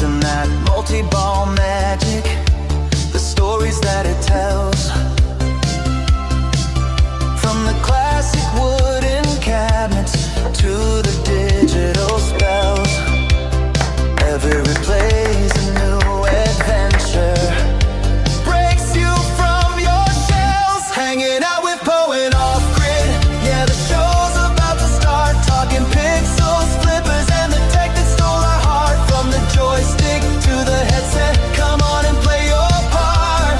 Isn't that multi-ball magic? The stories that it tells. From the classic wooden cabinets to the digital spells. Every play's a new adventure. Breaks you from your shells. Hanging out with Poe and Offgrid. Yeah, the show's about to start. Talking pixels, flippers, and the tech that stole our heart. From the joystick to the headset, come on and play your part.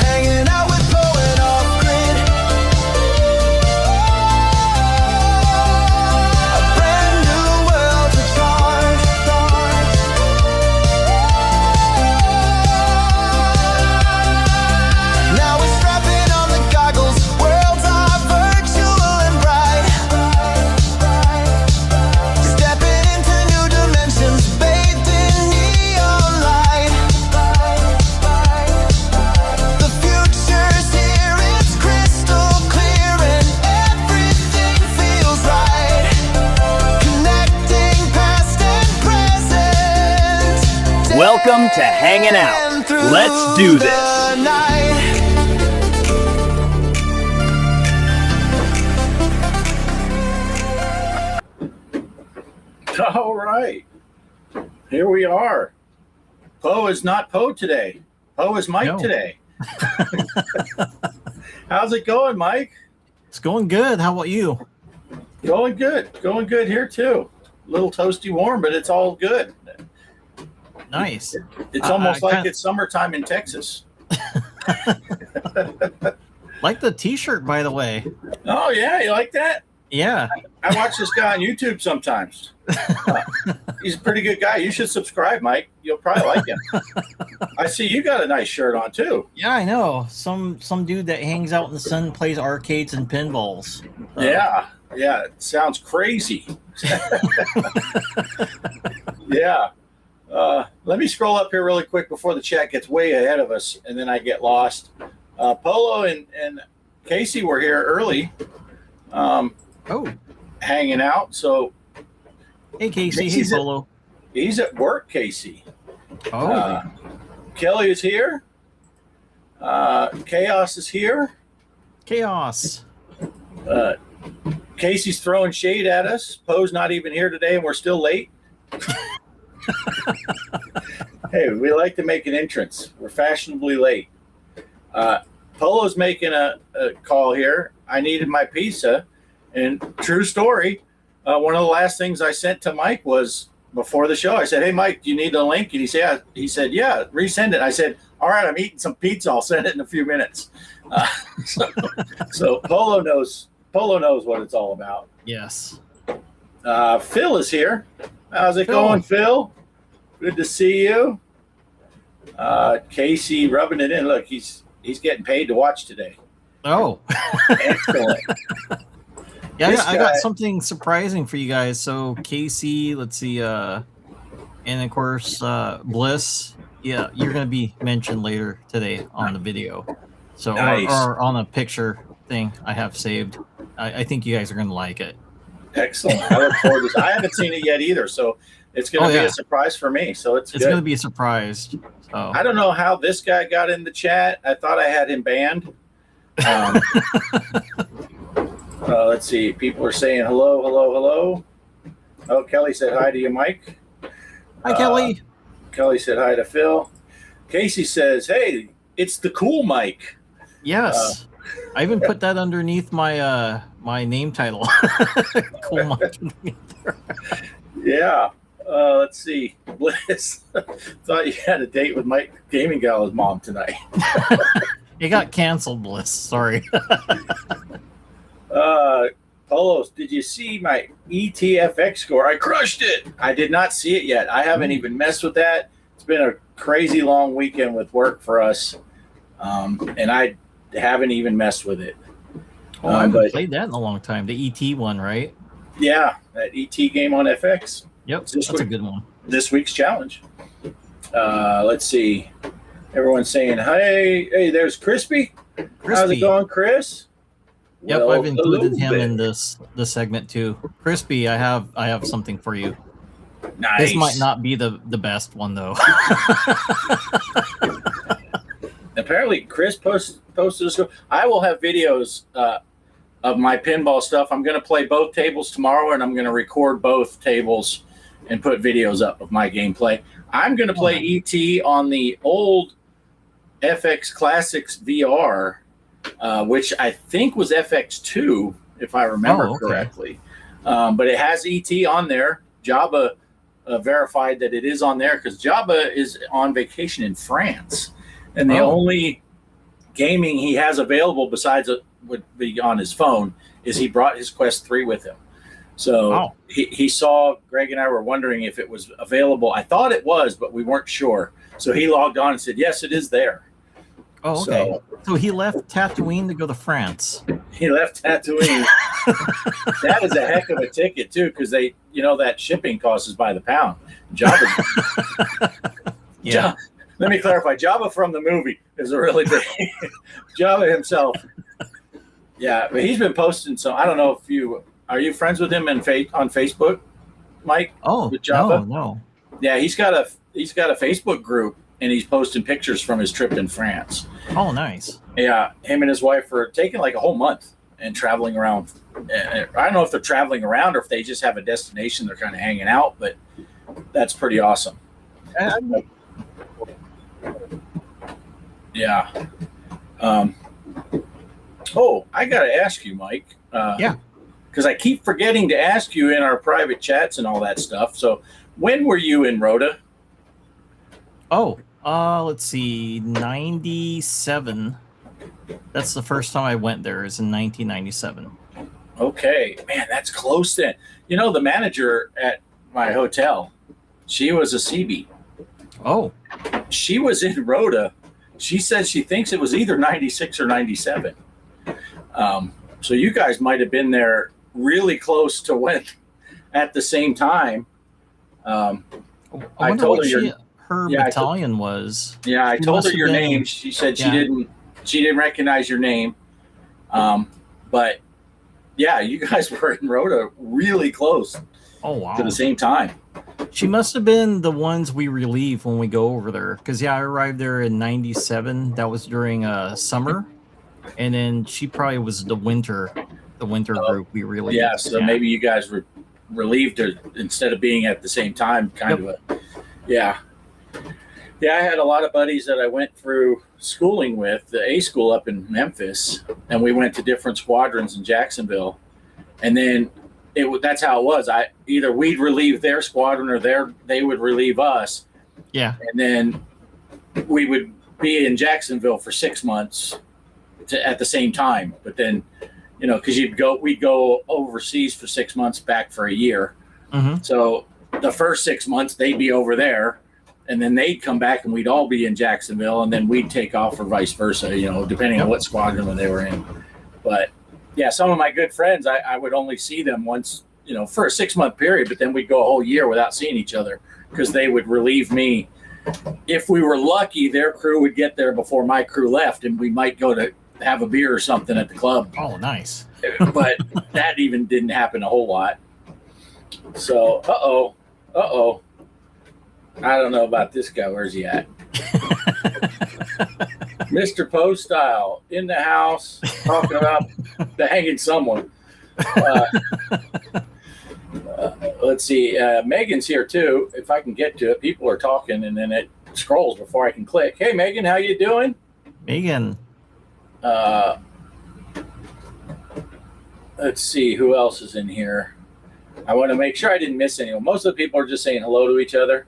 Hanging out with Poe and Offgrid. A brand new world to start. Now we're strapping on the goggles. Worlds are virtual and bright. Stepping into new dimensions, bathed in neon light. The future's here, it's crystal clear, and everything feels right. Connecting past and present. Welcome to Hangin' Out. And through Let's do this. the night. All right. Here we are. Poe is not Poe today. Poe is Mike No. today. How's it going, Mike? It's going good. How about you? Going good. Going good here, too. A little toasty warm, but it's all good. Nice. It's almost like kinda- it's summertime in Texas. Like the t-shirt, by the way. Oh, yeah. You like that? Yeah. I watch this guy on YouTube sometimes. He's a pretty good guy. You should subscribe, Mike. You'll probably like him. I see you got a nice shirt on, too. Yeah, I know. Some dude that hangs out in the sun, plays arcades and pinballs. Yeah. Yeah. It sounds crazy. Yeah. Let me scroll up here really quick before the chat gets way ahead of us, and then I get lost. Polo and Casey were here early, Oh. hanging out. So Hey, Casey. Hey, Casey's at- Polo. he's at work, Casey. Oh. Kelly is here. Chaos is here. Chaos. Casey's throwing shade at us. Poe's not even here today, and we're still late. Hey, we like to make an entrance. We're fashionably late. Polo's making a call here. I needed my pizza, and true story, one of the last things I sent to Mike was before the show. I said, "Hey, Mike, do you need a link?" And he said, "Yeah, resend it." I said, "All right, I'm eating some pizza. I'll send it in a few minutes." So Polo knows what it's all about. Yes. Phil is here. How's it Phil. going, Phil? Good to see you. Casey rubbing it in. Look, he's getting paid to watch today. Oh. Excellent. Yeah, This I got guy- something surprising for you guys. So Casey, let's see, and of course Bliss. Yeah, you're gonna be mentioned later today on the video. So Nice. or on a picture thing I have saved. I think you guys are gonna like it. Excellent. I look forward to this. I haven't seen it yet either, so it's going to be yeah. a surprise for me. So it's It's good. gonna be a surprise. So I don't know how this guy got in the chat. I thought I had him banned. Let's see. People are saying hello, hello, hello. Oh, Kelly said hi to you, Mike. hi Kelly. Kelly said hi to Phil. Casey says, "Hey, it's the cool Mike." Yes. I even put that underneath my my name title. Cool Mike. Yeah. Let's see. Bliss. Thought you had a date with Mike Gaming Gala's mom tonight. It got canceled, Bliss. Sorry. Polos, did you see my ETFX score? I crushed it. I did not see it yet. I haven't even messed with that. It's been a crazy long weekend with work for us, and I haven't even messed with it. Oh, I haven't but played that in a long time. The ET one, right? yeah, that ET game on FX. Yep, This that's a week- good one. This week's challenge. Let's see. Everyone's saying, hey, there's Crispy. How's it Crispy. going, Chris? Yep, Well, I've included hello him there. in this segment too. Crispy, I have something for you. Nice. This might not be the best one though. Apparently, Chris posted this. I will have videos of my pinball stuff. I'm going to play both tables tomorrow, and I'm going to record both tables and put videos up of my gameplay. I'm going to play ET on the old FX Classics VR, which I think was FX2, if I remember correctly. But it has ET on there. Jabba verified that it is on there because Jabba is on vacation in France. And the only gaming he has available besides would be on his phone is he brought his Quest 3 with him. So he saw, Greg and I were wondering if it was available. I thought it was, but we weren't sure. So he logged on and said, yes, it is there. Oh, okay. So he left Tatooine to go to France. He left Tatooine. That is a heck of a ticket, too, because they, that shipping cost is by the pound. Jabba. Yeah. Let me clarify. Jabba from the movie is a really big. Jabba himself. Yeah, but he's been posting some. I don't know if are you friends with him on Facebook, Mike? Oh, with Jabba? No. Yeah, he's got a Facebook group, and he's posting pictures from his trip in France. Oh, nice. Yeah, him and his wife are taking like a whole month and traveling around. I don't know if they're traveling around or if they just have a destination they're kind of hanging out, but that's pretty awesome. Yeah. I got to ask you, Mike. Yeah. Because I keep forgetting to ask you in our private chats and all that stuff. So when were you in Rhoda? Let's see, 97. That's the first time I went there, is in 1997. Okay. Man, that's close then. The manager at my hotel, she was a CB. Oh. She was in Rhoda. She said she thinks it was either 96 or 97. So you guys might have been there really close to when at the same time. I told her her battalion was. Yeah, I told her your name. She said she didn't recognize your name. But yeah, you guys were in Rhoda really close. Oh, wow. To the same time. She must have been the ones we relieve when we go over there. Because, I arrived there in 97. That was during summer. And then she probably was the winter group we relieved. Yeah, so maybe you guys were relieved instead of being at the same time, Yeah, I had a lot of buddies that I went through schooling with, the A school up in Memphis, and we went to different squadrons in Jacksonville. And then that's how it was. Either we'd relieve their squadron or they would relieve us. Yeah. And then we would be in Jacksonville for 6 months at the same time. But then, because we'd go overseas for 6 months, back for a year. Mm-hmm. So the first 6 months they'd be over there, and then they'd come back and we'd all be in Jacksonville, and then we'd take off or vice versa, depending on what squadron they were in. But yeah, some of my good friends, I would only see them once, for a 6 month period, but then we'd go a whole year without seeing each other because they would relieve me. If we were lucky, their crew would get there before my crew left, and we might go to have a beer or something at the club. Oh, nice. But that even didn't happen a whole lot. So, I don't know about this guy. Where's he at? Mr. Poestyle in the house talking about the hanging someone. Let's see. Megan's here too. If I can get to it, people are talking, and then it scrolls before I can click. Hey, Megan, how you doing? Megan. Let's see who else is in here. I want to make sure I didn't miss anyone. Most of the people are just saying hello to each other.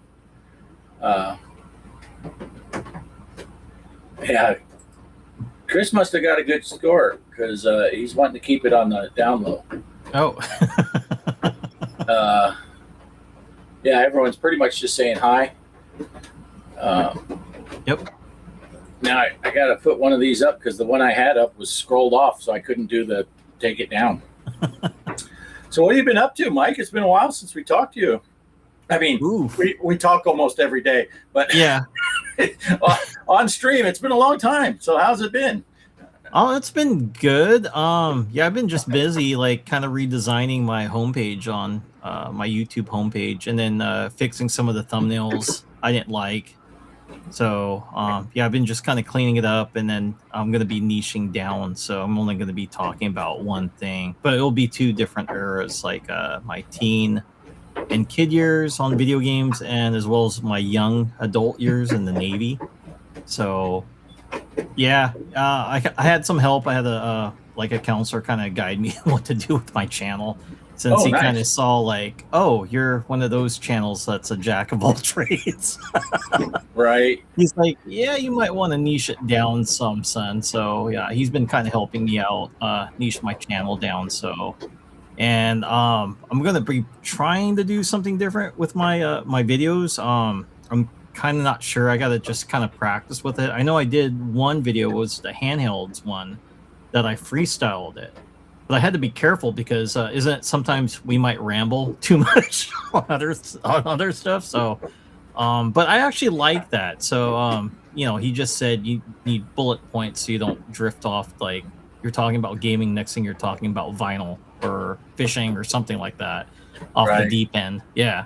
Yeah, Chris must have got a good score because he's wanting to keep it on the down low. Oh. Yeah, everyone's pretty much just saying hi. Yep. Now I got to put one of these up because the one I had up was scrolled off, so I couldn't do the take it down. So what have you been up to, Mike? It's been a while since we talked to you. I mean, we talk almost every day, but yeah, on stream, it's been a long time. So how's it been? Oh, it's been good. Yeah, I've been just busy, like kind of redesigning my homepage on my YouTube homepage, and then fixing some of the thumbnails I didn't like. So yeah, I've been just kind of cleaning it up, and then I'm going to be niching down. So I'm only going to be talking about one thing, but it'll be 2 different eras, like my teen and kid years on video games, and as well as my young adult years in the Navy. So yeah, I had some help. I had a counselor kind of guide me what to do with my channel, since he kind of saw like, oh, you're one of those channels that's a jack of all trades. Right. He's like, yeah, you might want to niche it down some, son. So yeah, he's been kind of helping me out, niche my channel down. So, and I'm gonna be trying to do something different with my my videos. I'm kind of not sure. I gotta just kind of practice with it. I know I did one video, was the handhelds one, that I freestyled it. But I had to be careful because isn't it sometimes we might ramble too much on other stuff. So, but I actually like that. So, you know, he just said you need bullet points so you don't drift off. Like you're talking about gaming, next thing you're talking about vinyl or fishing or something like that off the deep end. Yeah,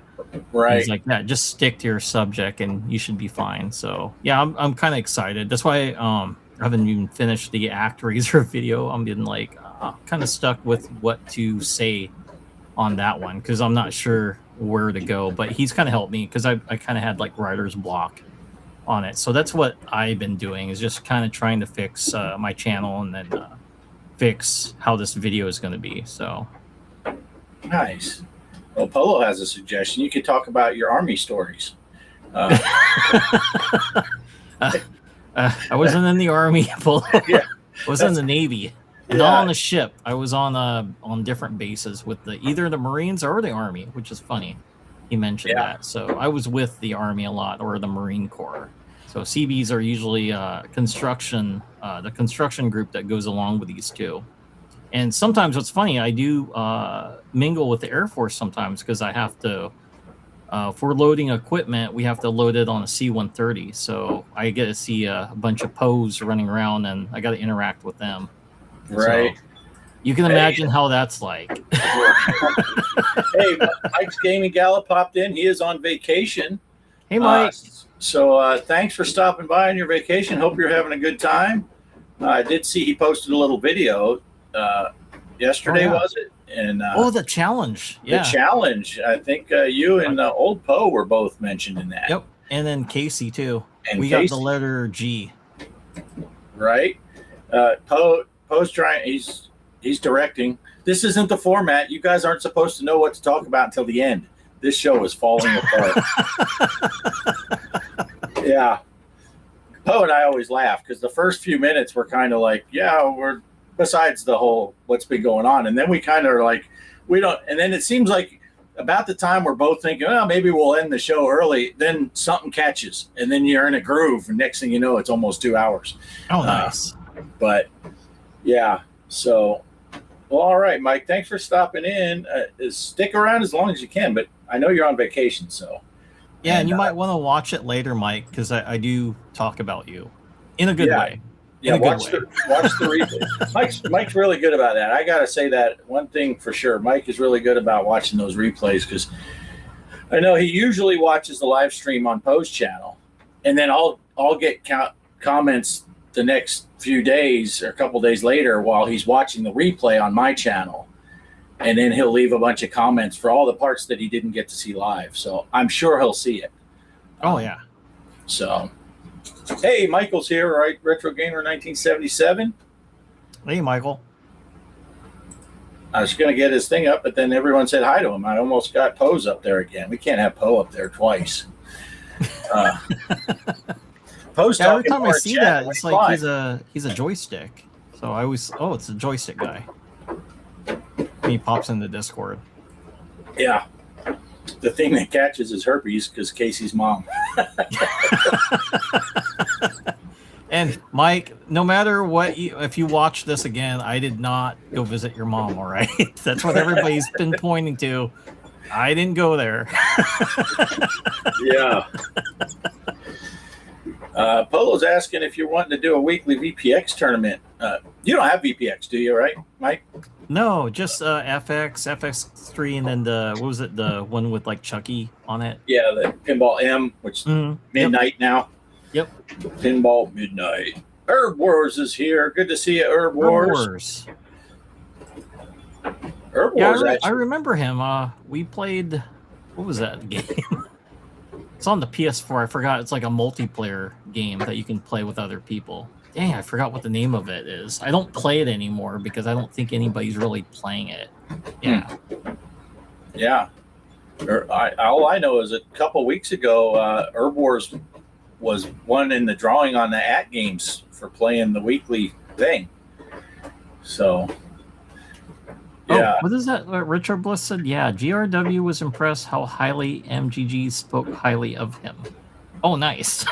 right. He's like, yeah, just stick to your subject and you should be fine. So, yeah, I'm kind of excited. That's why I haven't even finished the ActRaiser video. I'm getting like kind of stuck with what to say on that one because I'm not sure where to go. But he's kind of helped me because I kind of had like writer's block on it. So that's what I've been doing, is just kind of trying to fix my channel and then fix how this video is going to be. So nice. Well, Polo has a suggestion. You could talk about your Army stories. I wasn't in the Army. Yeah, I was in the Navy, and not on a ship. I was on different bases with either the Marines or the Army, which is funny. He mentioned that. So I was with the Army a lot, or the Marine Corps. So CBs are usually construction, the construction group that goes along with these two. And sometimes what's funny, I do mingle with the Air Force sometimes because I have to. If we're loading equipment, we have to load it on a C-130. So I get to see a bunch of POs running around, and I got to interact with them. Right. So you can imagine how that's like. Hey, Mike's Gaming Gala popped in. He is on vacation. Hey, Mike. So thanks for stopping by on your vacation. Hope you're having a good time. I did see he posted a little video yesterday, was it? And the challenge. Yeah. The challenge. I think you and Old Poe were both mentioned in that. Yep. And then Casey too. And we got the letter G. Right. Poe's trying. He's directing. This isn't the format. You guys aren't supposed to know what to talk about until the end. This show is falling apart. Yeah. Poe and I always laugh because the first few minutes were kind of like, we're. Besides the whole what's been going on, and then we kind of are like, we don't. And then it seems like about the time we're both thinking, well, maybe we'll end the show early. Then something catches, and then you're in a groove. And next thing you know, it's almost 2 hours. Oh, nice. But yeah, so well, all right, Mike. Thanks for stopping in. Stick around as long as you can, but I know you're on vacation, so yeah. And you might want to watch it later, Mike, because I do talk about you in a good way. Yeah, watch the replay. Mike's really good about that. I gotta say that one thing for sure. Mike is really good about watching those replays because I know he usually watches the live stream on Poe's channel, and then I'll get comments the next few days or a couple days later while he's watching the replay on my channel, and then he'll leave a bunch of comments for all the parts that he didn't get to see live. So I'm sure he'll see it. Oh yeah. So. Hey, Michael's here, right? Retro Gamer 1977. Hey, Michael. I was going to get his thing up, but then everyone said hi to him. I almost got Poe's up there again. We can't have Poe up there twice. Poe's every time I see that, it's like he's a joystick. So I always, it's a joystick guy. He pops in the Discord. Yeah. The thing that catches is herpes because Casey's mom. And Mike, no matter what, if you watch this again, I did not go visit your mom. All right, that's what everybody's been pointing to. I didn't go there. Yeah. Polo's asking if you're wanting to do a weekly VPX tournament. You don't have VPX, do you? Right, Mike? No, just FX, FX3, and then what was it? The one with like Chucky on it. Yeah, the Pinball M, which midnight now. Yep. Pinball Midnight. Herb Wars is here. Good to see you, Herb Wars. Herb Wars. I remember him. We played. What was that game? It's on the PS4. I forgot. It's like a multiplayer game that you can play with other people. Dang, I forgot what the name of it is. I don't play it anymore because I don't think anybody's really playing it. Yeah. Yeah. All I know is a couple weeks ago, Herb Wars was one in the drawing on the at games for playing the weekly thing. So, yeah. Oh, what is that? Richard Bliss said, yeah, GRW was impressed how highly MGG spoke highly of him. Oh, nice.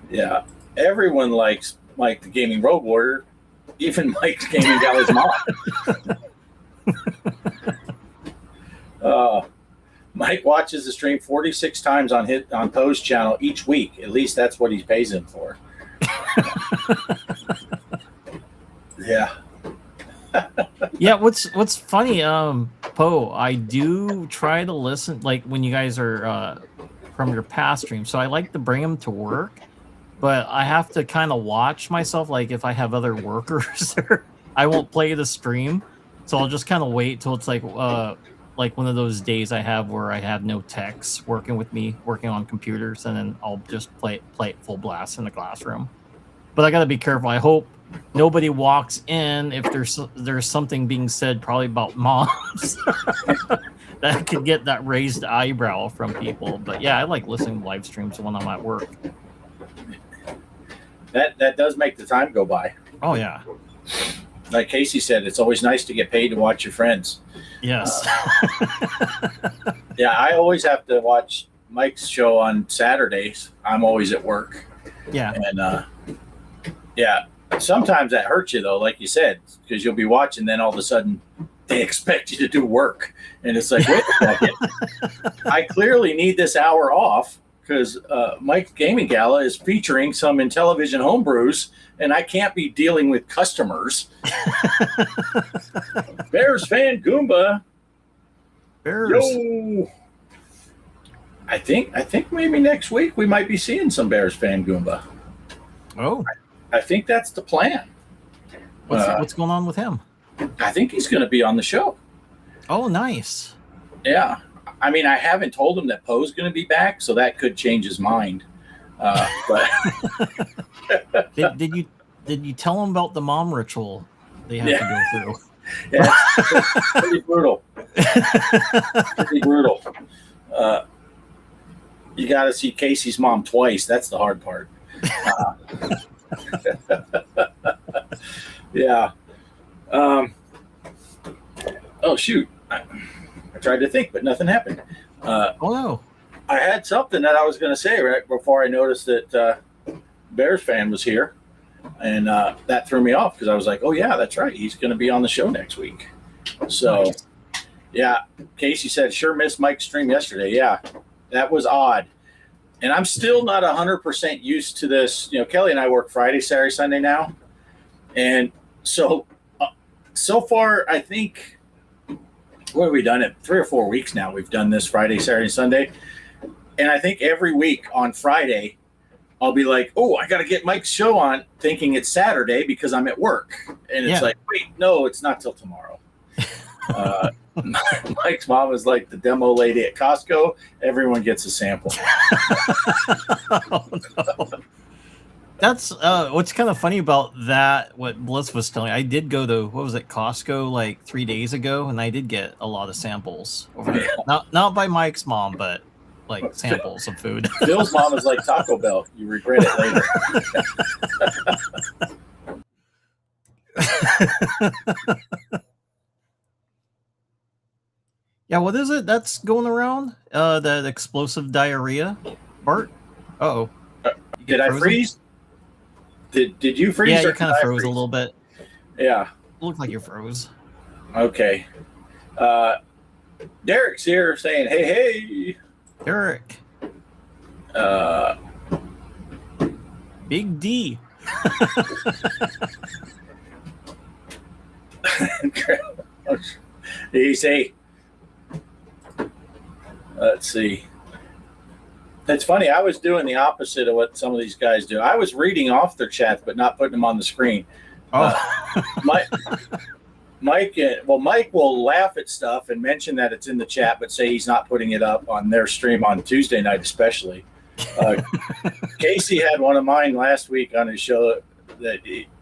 Yeah. Everyone likes Mike the Gaming Road Warrior, even Mike's Gaming Gala's mom. Mike watches the stream 46 times on Poe's channel each week. At least that's what he pays him for. Yeah. Yeah, what's funny, Poe, I do try to listen, like when you guys are from your past stream, so I like to bring them to work, but I have to kind of watch myself, like if I have other workers there, I won't play the stream, so I'll just kind of wait till it's like one of those days I have where I have no techs working with me, working on computers, and then I'll just play it full blast in the classroom. But I gotta be careful. I hope nobody walks in if there's something being said probably about moms that could get that raised eyebrow from people. But yeah, I like listening to live streams when I'm at work. That does make the time go by. Oh yeah. Like Casey said, it's always nice to get paid to watch your friends. Yes. Yeah, I always have to watch Mike's show on Saturdays. I'm always at work. Yeah. And yeah, sometimes that hurts you though, like you said, because you'll be watching, then all of a sudden they expect you to do work, and it's like, wait a second, I clearly need this hour off because Mike's Gaming Gala is featuring some Intellivision homebrews, and I can't be dealing with customers. Bears fan Goomba. Bears. Yo. I think maybe next week we might be seeing some Bears fan Goomba. Oh. I think that's the plan. What's going on with him? I think he's going to be on the show. Oh, nice. Yeah. I mean, I haven't told him that Poe's going to be back, so that could change his mind. But did you tell him about the mom ritual they have to go through? Yeah, it's pretty brutal. Pretty brutal. You got to see Casey's mom twice. That's the hard part. Yeah. Oh shoot! I tried to think, but nothing happened. Oh no! I had something that I was going to say right before I noticed that Bears fan was here, and that threw me off because I was like, "Oh yeah, that's right. He's going to be on the show next week." So, nice. Yeah, Casey said, "Sure missed Mike's stream yesterday." Yeah, that was odd. And I'm still not 100% used to this. You know, Kelly and I work Friday, Saturday, Sunday now. And so far, I think, what have we done it? 3 or 4 weeks now. We've done this Friday, Saturday, Sunday. And I think every week on Friday, I'll be like, oh, I got to get Mike's show on, thinking it's Saturday because I'm at work. And it's like, wait, no, it's not till tomorrow. Mike's mom is like the demo lady at Costco. Everyone gets a sample. Oh, no. That's what's kind of funny about that. What Bliss was telling, I did go to Costco like 3 days ago, and I did get a lot of samples over there. Not by Mike's mom, but like samples of food. Bill's mom is like Taco Bell. You regret it later. Yeah, what is it that's going around? That explosive diarrhea, Bart? Uh-oh. Did I freeze? Did you freeze? Yeah, you kind of froze a little bit. Yeah. It looked like you froze. Okay. Derek's here saying, hey. Derek. Big D. Easy. Let's see. It's funny. I was doing the opposite of what some of these guys do. I was reading off their chats, but not putting them on the screen. Mike will laugh at stuff and mention that it's in the chat, but say he's not putting it up on their stream on Tuesday night, especially. Casey had one of mine last week on his show that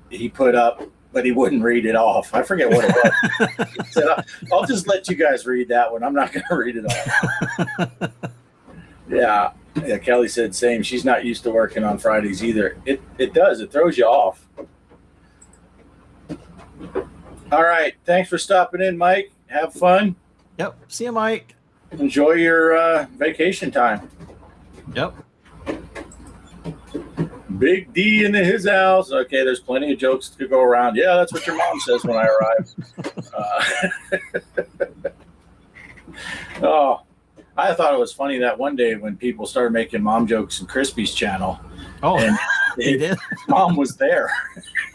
he put up, but he wouldn't read it off. I forget what it was. He said, I'll just let you guys read that one. I'm not going to read it off. Yeah, Kelly said same. She's not used to working on Fridays either. It does. It throws you off. All right. Thanks for stopping in, Mike. Have fun. Yep. See you, Mike. Enjoy your vacation time. Yep. Big D in his house. Okay, there's plenty of jokes to go around. Yeah, that's what your mom says when I arrive. Oh, I thought it was funny that one day when people started making mom jokes in Crispy's channel. Oh, and they did? Mom was there.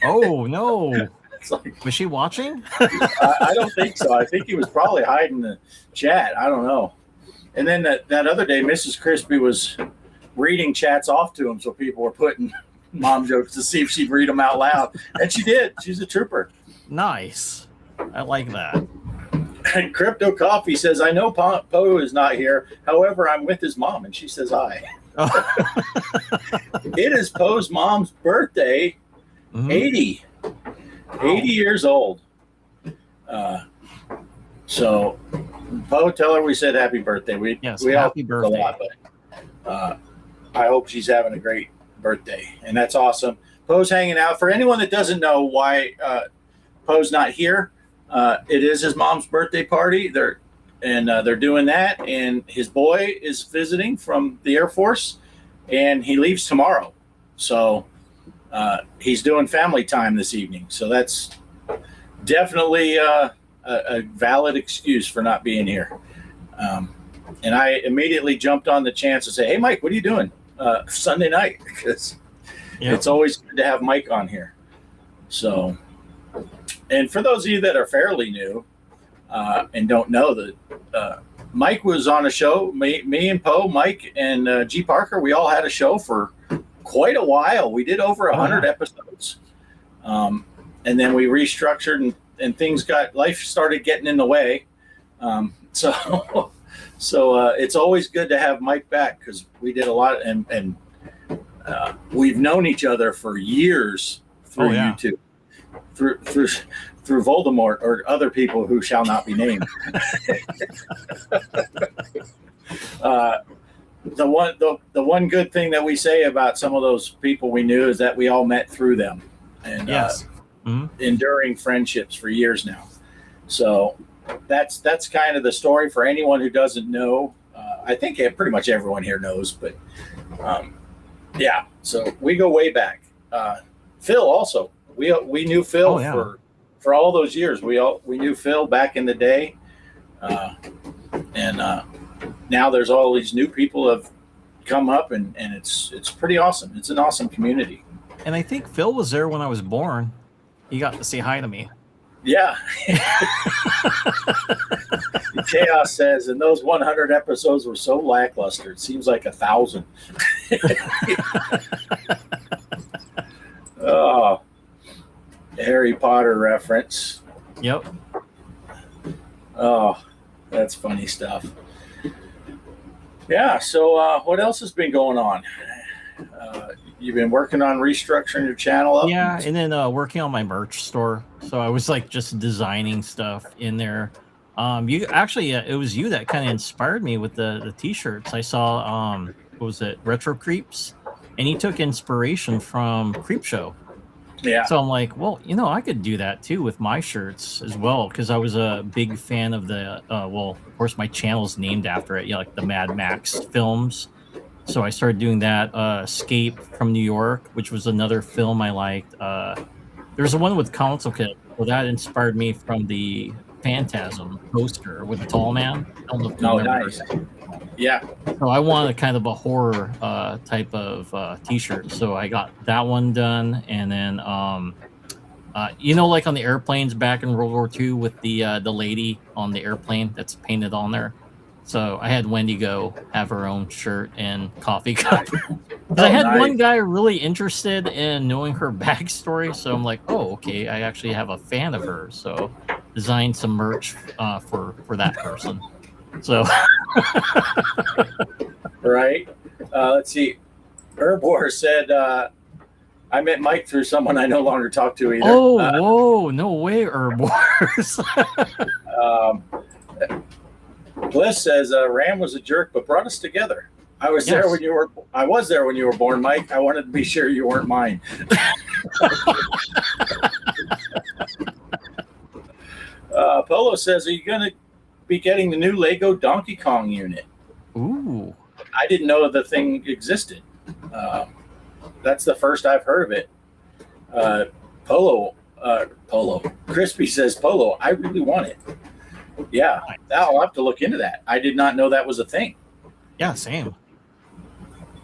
Oh, no. It's like, was she watching? I don't think so. I think he was probably hiding the chat. I don't know. And then that other day, Mrs. Crispy was reading chats off to him, so people were putting mom jokes to see if she'd read them out loud. And she did. She's a trooper. Nice. I like that. And Crypto Coffee says, I know Poe is not here. However, I'm with his mom. And she says, hi. Oh. It is Poe's mom's birthday. 80 years old. So Poe, tell her we said happy birthday. We happy birthday. A lot, but I hope she's having a great birthday, and that's awesome. Poe's hanging out. For anyone that doesn't know why Poe's not here, it is his mom's birthday party. They're doing that, and his boy is visiting from the Air Force, and he leaves tomorrow. So he's doing family time this evening. So that's definitely a valid excuse for not being here. And I immediately jumped on the chance to say, hey, Mike, what are you doing Sunday night? Because it's always good to have Mike on here. So, and for those of you that are fairly new and don't know that Mike was on a show, me and Poe, Mike and G Parker, we all had a show for quite a while. We did over 100 episodes. And then we restructured and life started getting in the way. So it's always good to have Mike back because we did a lot, and we've known each other for years through YouTube, through Voldemort or other people who shall not be named. The one good thing that we say about some of those people we knew is that we all met through them, and enduring friendships for years now. So that's kind of the story for anyone who doesn't know. I think pretty much everyone here knows, but so we go way back. Phil also, we knew Phil for all those years. We knew Phil back in the day, and now there's all these new people have come up, and it's pretty awesome. It's an awesome community. And I think Phil was there when I was born. He got to say hi to me. Yeah. Kaos says, and those 100 episodes were so lackluster. It seems like 1,000. Oh, Harry Potter reference. Yep. Oh, that's funny stuff. Yeah. So what else has been going on? You've been working on restructuring your channel up? Yeah, and then working on my merch store. So I was like just designing stuff in there. You actually, it was you that kind of inspired me with the t-shirts. I saw, what was it, Retro Creeps, and he took inspiration from Creepshow. Yeah. So I'm like, well, I could do that too with my shirts as well, because I was a big fan of the, of course, my channel's named after it, like the Mad Max films. So I started doing that. Escape from New York, which was another film I liked. There's one with Council Kit. Well, that inspired me from the Phantasm poster with the tall man. I don't know if you remember. Nice. Yeah. So I wanted kind of a horror type of t-shirt. So I got that one done. And then You know, like on the airplanes back in World War II with the lady on the airplane that's painted on there. So I had Wendy go have her own shirt and coffee cup. I had one guy really interested in knowing her backstory, so I'm like, oh, okay, I actually have a fan of hers, so designed some merch for that person. So, right. Let's see. Herbor said, I met Mike through someone I no longer talk to either. Oh, whoa, no way, Herbors. Bliss says, Ram was a jerk, but brought us together. I was there when you were born, Mike. I wanted to be sure you weren't mine. Polo says, are you going to be getting the new Lego Donkey Kong unit? Ooh. I didn't know the thing existed. That's the first I've heard of it. Crispy says, Polo, I really want it. Yeah, I'll have to look into that. I did not know that was a thing. Yeah, same.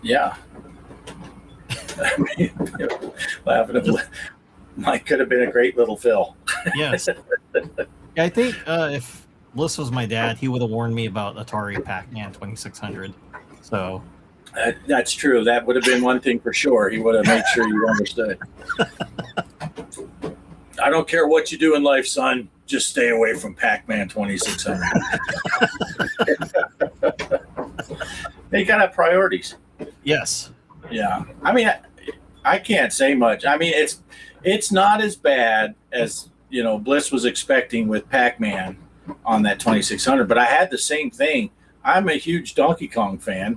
Yeah. I mean, laughing at Mike could have been a great little Phil. Yes. Yeah, I think if Bliss was my dad, he would have warned me about Atari Pac-Man 2600. So that's true. That would have been one thing for sure. He would have made sure you understood. I don't care what you do in life, son. Just stay away from Pac-Man 2600. They got to have priorities. Yes. Yeah. I mean, I can't say much. I mean, it's not as bad as, Bliss was expecting with Pac-Man on that 2600, but I had the same thing. I'm a huge Donkey Kong fan,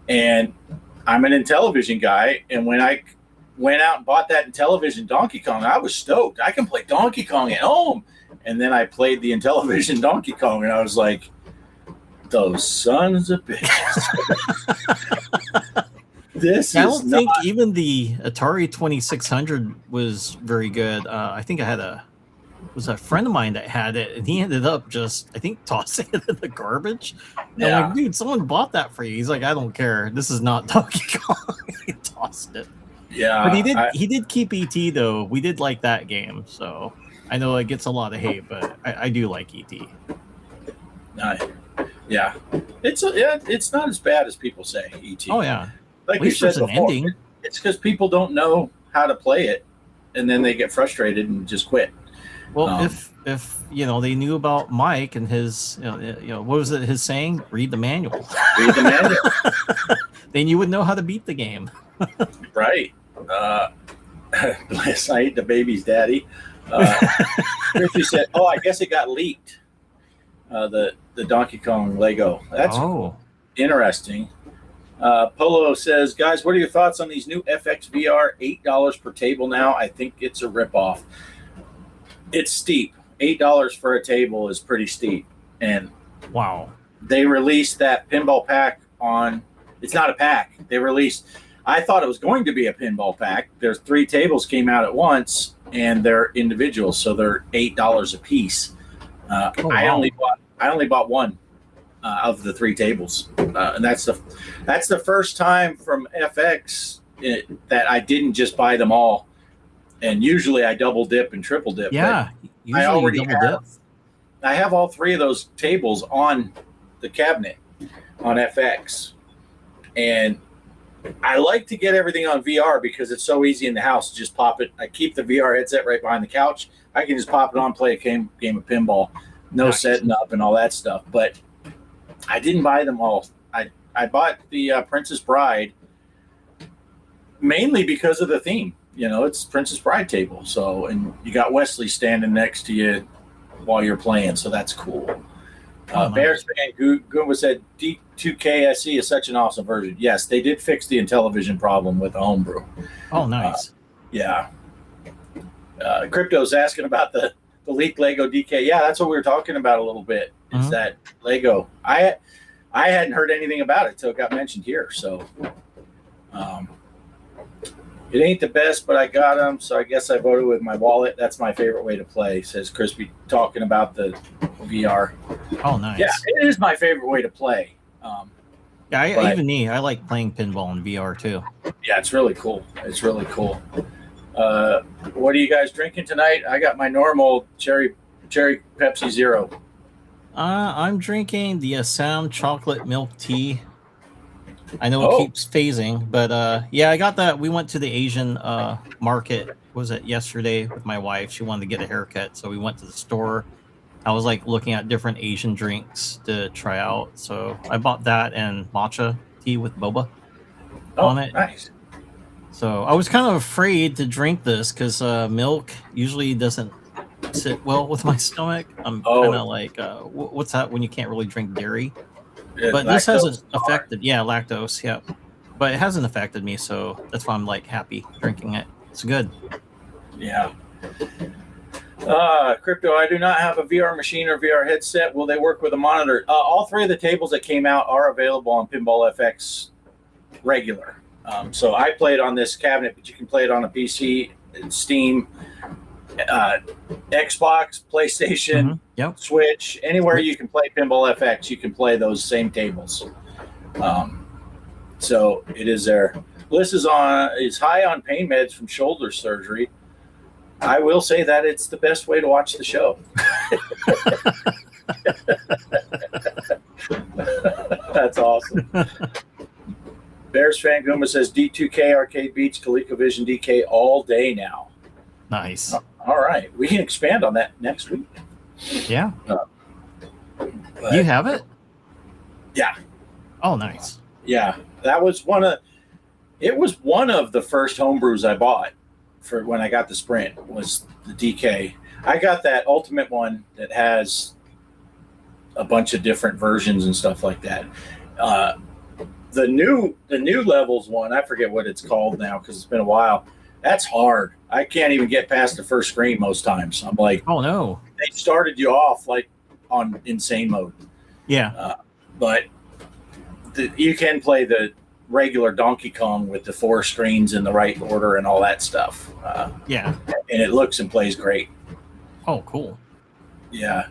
and I'm an Intellivision guy, and when I went out and bought that Intellivision Donkey Kong, I was stoked. I can play Donkey Kong at home. And then I played the Intellivision Donkey Kong, and I was like, those sons of bitches. I don't think even the Atari 2600 was very good. I think I had a friend of mine that had it, and he ended up just, I think, tossing it in the garbage. Yeah. I'm like, dude, someone bought that for you. He's like, I don't care. This is not Donkey Kong. He tossed it. Yeah. But he did keep ET, though. We did like that game, so I know it gets a lot of hate, but I do like ET. Yeah. It's not as bad as people say, ET. Oh, yeah. Like you said before, ending. It's because people don't know how to play it, and then they get frustrated and just quit. Well, if they knew about Mike and his, what was it, his saying? Read the manual. Read the manual. Then you would know how to beat the game. Right. Bliss, I ate the baby's daddy. Richie said, "Oh, I guess it got leaked." The Donkey Kong Lego. That's interesting. Polo says, "Guys, what are your thoughts on these new FX VR? $8 per table now. I think it's a ripoff. It's steep. $8 for a table is pretty steep." And wow, they released that pinball pack on. It's not a pack. They released. I thought it was going to be a pinball pack. There's 3 tables came out at once, and they're individuals, so they're $8 a piece. Wow. I only bought one of the 3 tables, and that's the first time from FX that I didn't just buy them all. And usually I double dip and triple dip. Yeah, I already have all 3 of those tables on the cabinet on FX, and I like to get everything on VR because it's so easy in the house to just pop it. I keep the VR headset right behind the couch. I can just pop it on, play a game of pinball, no setting up and all that stuff. But I didn't buy them all. I bought the Princess Bride mainly because of the theme. It's Princess Bride table. So, and you got Wesley standing next to you while you're playing, so that's cool. Bears fan Goomba said D2K SE is such an awesome version. Yes, they did fix the Intellivision problem with the homebrew. Oh, nice. Yeah. Crypto's asking about the leaked Lego DK. Yeah, that's what we were talking about a little bit. Is that Lego? I hadn't heard anything about it till it got mentioned here. So it ain't the best, but I got them, so I guess I voted with my wallet. That's my favorite way to play, says Crispy, talking about the VR. Oh, nice. Yeah, it is my favorite way to play. I like playing pinball in VR too. Yeah, it's really cool. It's really cool. What are you guys drinking tonight? I got my normal cherry Pepsi Zero. I'm drinking the Assam chocolate milk tea. I know Oh. it keeps phasing, but yeah, I got that. We went to the Asian market. Was it yesterday with my wife? She wanted to get a haircut, so we went to the store. I was like looking at different Asian drinks to try out, so I bought that and matcha tea with boba on it. Nice. So I was kind of afraid to drink this because milk usually doesn't sit well with my stomach. I'm kind of like, what's that when you can't really drink dairy? But this hasn't affected, lactose, yeah. But it hasn't affected me, so that's why I'm like happy drinking it. It's good. Yeah. Crypto, I do not have a VR machine or VR headset. Will they work with a monitor? All three of the tables that came out are available on Pinball FX regular. So I played on this cabinet, but you can play it on a PC, Steam, Xbox, PlayStation, Switch, anywhere you can play Pinball FX, you can play those same tables. So it is there. Bliss is high on pain meds from shoulder surgery. I will say that it's the best way to watch the show. That's awesome. Bears fan Guma says D2K Arcade Beats ColecoVision DK all day now. Nice. All right, we can expand on that next week. Yeah. You have it? Yeah. Oh, nice. Yeah, that was one of the first homebrews I bought for when I got the Sprint was the DK. I got that Ultimate one that has a bunch of different versions and stuff like that. The new levels one, I forget what it's called now because it's been a while. That's hard. I can't even get past the first screen most times. I'm like, oh no. They started you off like on insane mode. Yeah. But you can play the regular Donkey Kong with the 4 screens in the right order and all that stuff. Yeah. And it looks and plays great. Oh, cool. Yeah.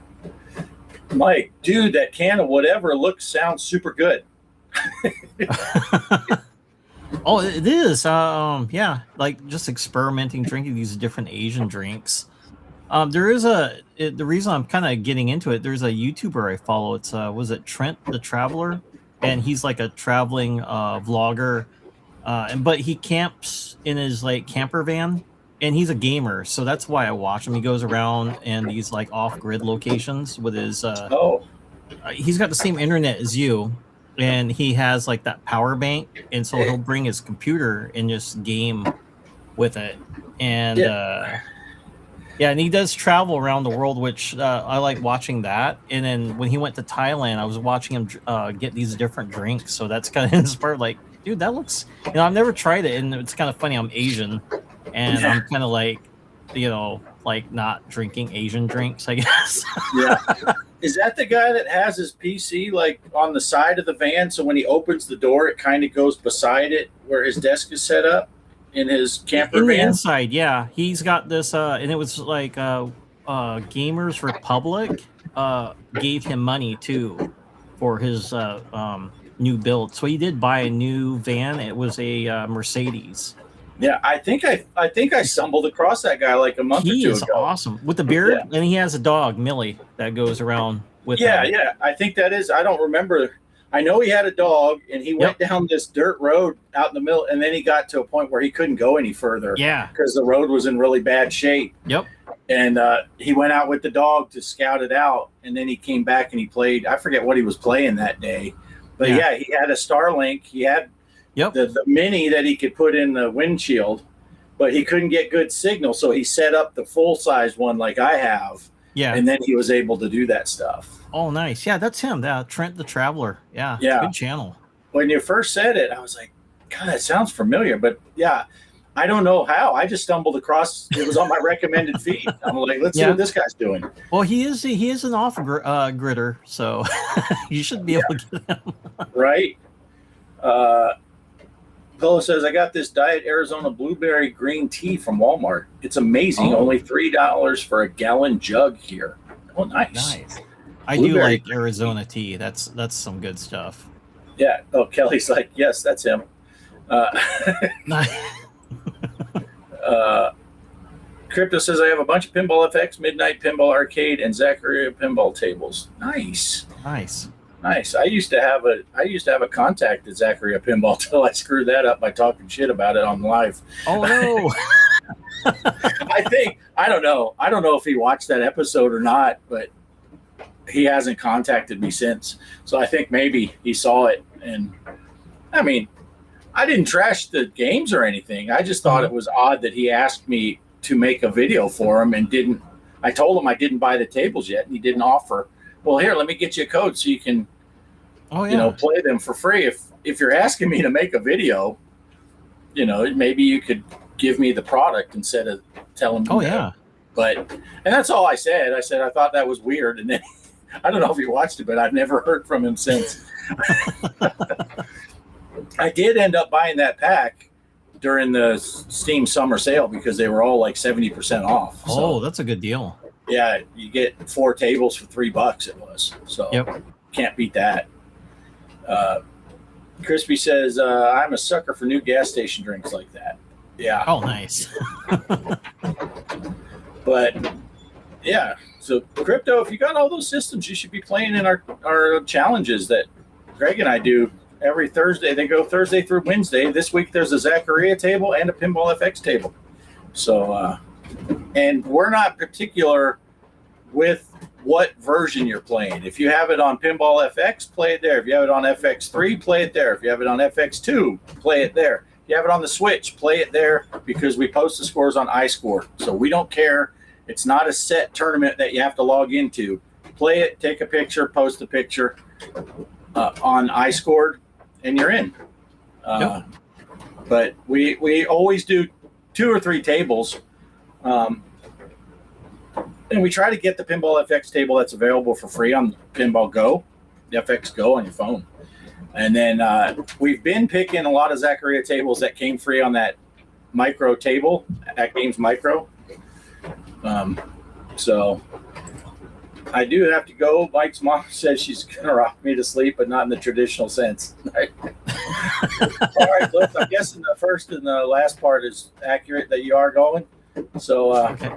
Mike, dude, that can of whatever sounds super good. Oh, it is. Yeah, like just experimenting, drinking these different Asian drinks. There is the reason I'm kind of getting into it. There's a YouTuber I follow. It's was it Trent the Traveler, and he's like a traveling vlogger, but he camps in his like camper van, and he's a gamer, so that's why I watch him. He goes around in these like off-grid locations with his. He's got the same internet as you. And he has like that power bank, and so he'll bring his computer and just game with it. And and he does travel around the world, which I like watching that. And then when he went to Thailand, I was watching him get these different drinks. So that's kind of inspired. Like, dude, that looks. I've never tried it, and it's kind of funny. I'm Asian, and I'm kind of like, like not drinking Asian drinks, I guess. Yeah. Is that the guy that has his PC like on the side of the van? So when he opens the door, it kind of goes beside it where his desk is set up in his camper van? The inside, yeah. He's got this, and it was like Gamers Republic gave him money too for his new build. So he did buy a new van. It was a Mercedes. Yeah, I think I stumbled across that guy like a month or two ago. He is awesome with the beard, and he has a dog, Millie, that goes around with him. Yeah. I think that is. I don't remember. I know he had a dog, and he went down this dirt road out in the middle, and then he got to a point where he couldn't go any further. Yeah, because the road was in really bad shape. Yep. And he went out with the dog to scout it out, and then he came back and he played. I forget what he was playing that day, but he had a Starlink. He had. Yep. The mini that he could put in the windshield, but he couldn't get good signal, so he set up the full-size one like I have. Yeah. And then he was able to do that stuff. Oh, nice. Yeah, that's him. Trent the Traveler. Yeah. Good channel. When you first said it, I was like, God, that sounds familiar. But yeah, I don't know how. I just stumbled across. It was on my recommended feed. I'm like, let's see what this guy's doing. Well, he is an off-gritter, so you should be able to get him. Right. Fellow says, I got this Diet Arizona Blueberry Green Tea from Walmart. It's amazing. Only $3 for a gallon jug here. Oh, nice. I do like Arizona tea. That's some good stuff. Yeah. Oh, Kelly's like, yes, that's him. Crypto says I have a bunch of Pinball FX, Midnight Pinball Arcade, and Zaccaria pinball tables. Nice. I used to have a contact at Zaccaria Pinball till I screwed that up by talking shit about it on live. Oh no. I don't know if he watched that episode or not, but he hasn't contacted me since. So I think maybe he saw it. And I mean, I didn't trash the games or anything. I just thought it was odd that he asked me to make a video for him and didn't. I told him I didn't buy the tables yet, and he didn't offer. Well, here, let me get you a code so you can, play them for free. If you're asking me to make a video, maybe you could give me the product instead of telling me. Oh yeah. And that's all I said. I said I thought that was weird, and then I don't know if he watched it, but I've never heard from him since. I did end up buying that pack during the Steam summer sale because they were all like 70% off. Oh, that's a good deal. Yeah, you get 4 tables for $3 it was. So can't beat that. Crispy says, I'm a sucker for new gas station drinks like that. Yeah. Oh, nice. But yeah, so Crypto, if you got all those systems, you should be playing in our challenges that Greg and I do every Thursday. They go Thursday through Wednesday. This week there's a Zaccaria table and a Pinball FX table. So, and we're not particular with what version you're playing. If you have it on Pinball FX, play it there. If you have it on FX3, play it there. If you have it on FX2, play it there. If you have it on the Switch, play it there because we post the scores on iScore. So we don't care. It's not a set tournament that you have to log into. Play it, take a picture, post a picture on iScored, and you're in. But we always do 2 or 3 tables. And we try to get the Pinball FX table that's available for free on Pinball Go, the FX Go on your phone. And then we've been picking a lot of Zaccaria tables that came free on that micro table at Games Micro. So I do have to go. Mike's mom says she's going to rock me to sleep, but not in the traditional sense. All right, Bliss, I'm guessing the first and the last part is accurate that you are going. So, okay.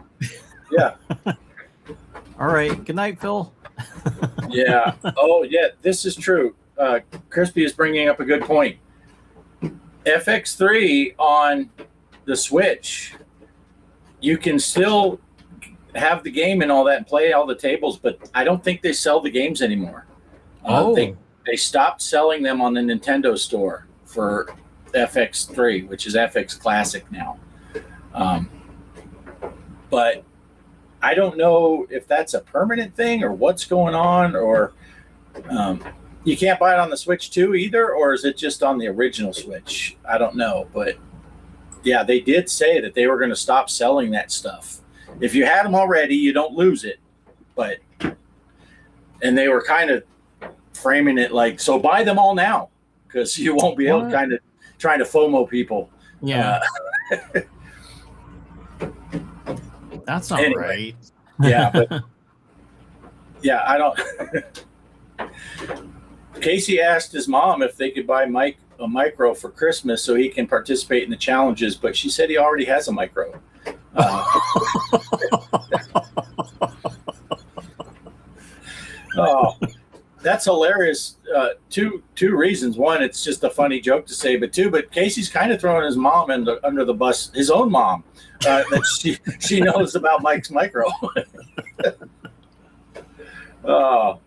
Yeah. All right. Good night, Phil. Yeah. Oh, yeah. This is true. Crispy is bringing up a good point. FX3 on the Switch, you can still have the game and all that and play all the tables, but I don't think they sell the games anymore. They stopped selling them on the Nintendo store for FX3, which is FX Classic now. But I don't know if that's a permanent thing or what's going on, or you can't buy it on the Switch too either, or is it just on the original Switch? I don't know, but yeah, they did say that they were going to stop selling that stuff. If you had them already, you don't lose it, and they were kind of framing it like, so buy them all now because you won't be able to kind of trying to FOMO people. Yeah. That's not right. Yeah, but yeah, I don't. Casey asked his mom if they could buy Mike a micro for Christmas so he can participate in the challenges, but she said he already has a micro. Oh, that's hilarious. Two reasons. One, it's just a funny joke to say, but Casey's kind of throwing his mom under the bus, his own mom, that she knows about Mike's micro. Oh,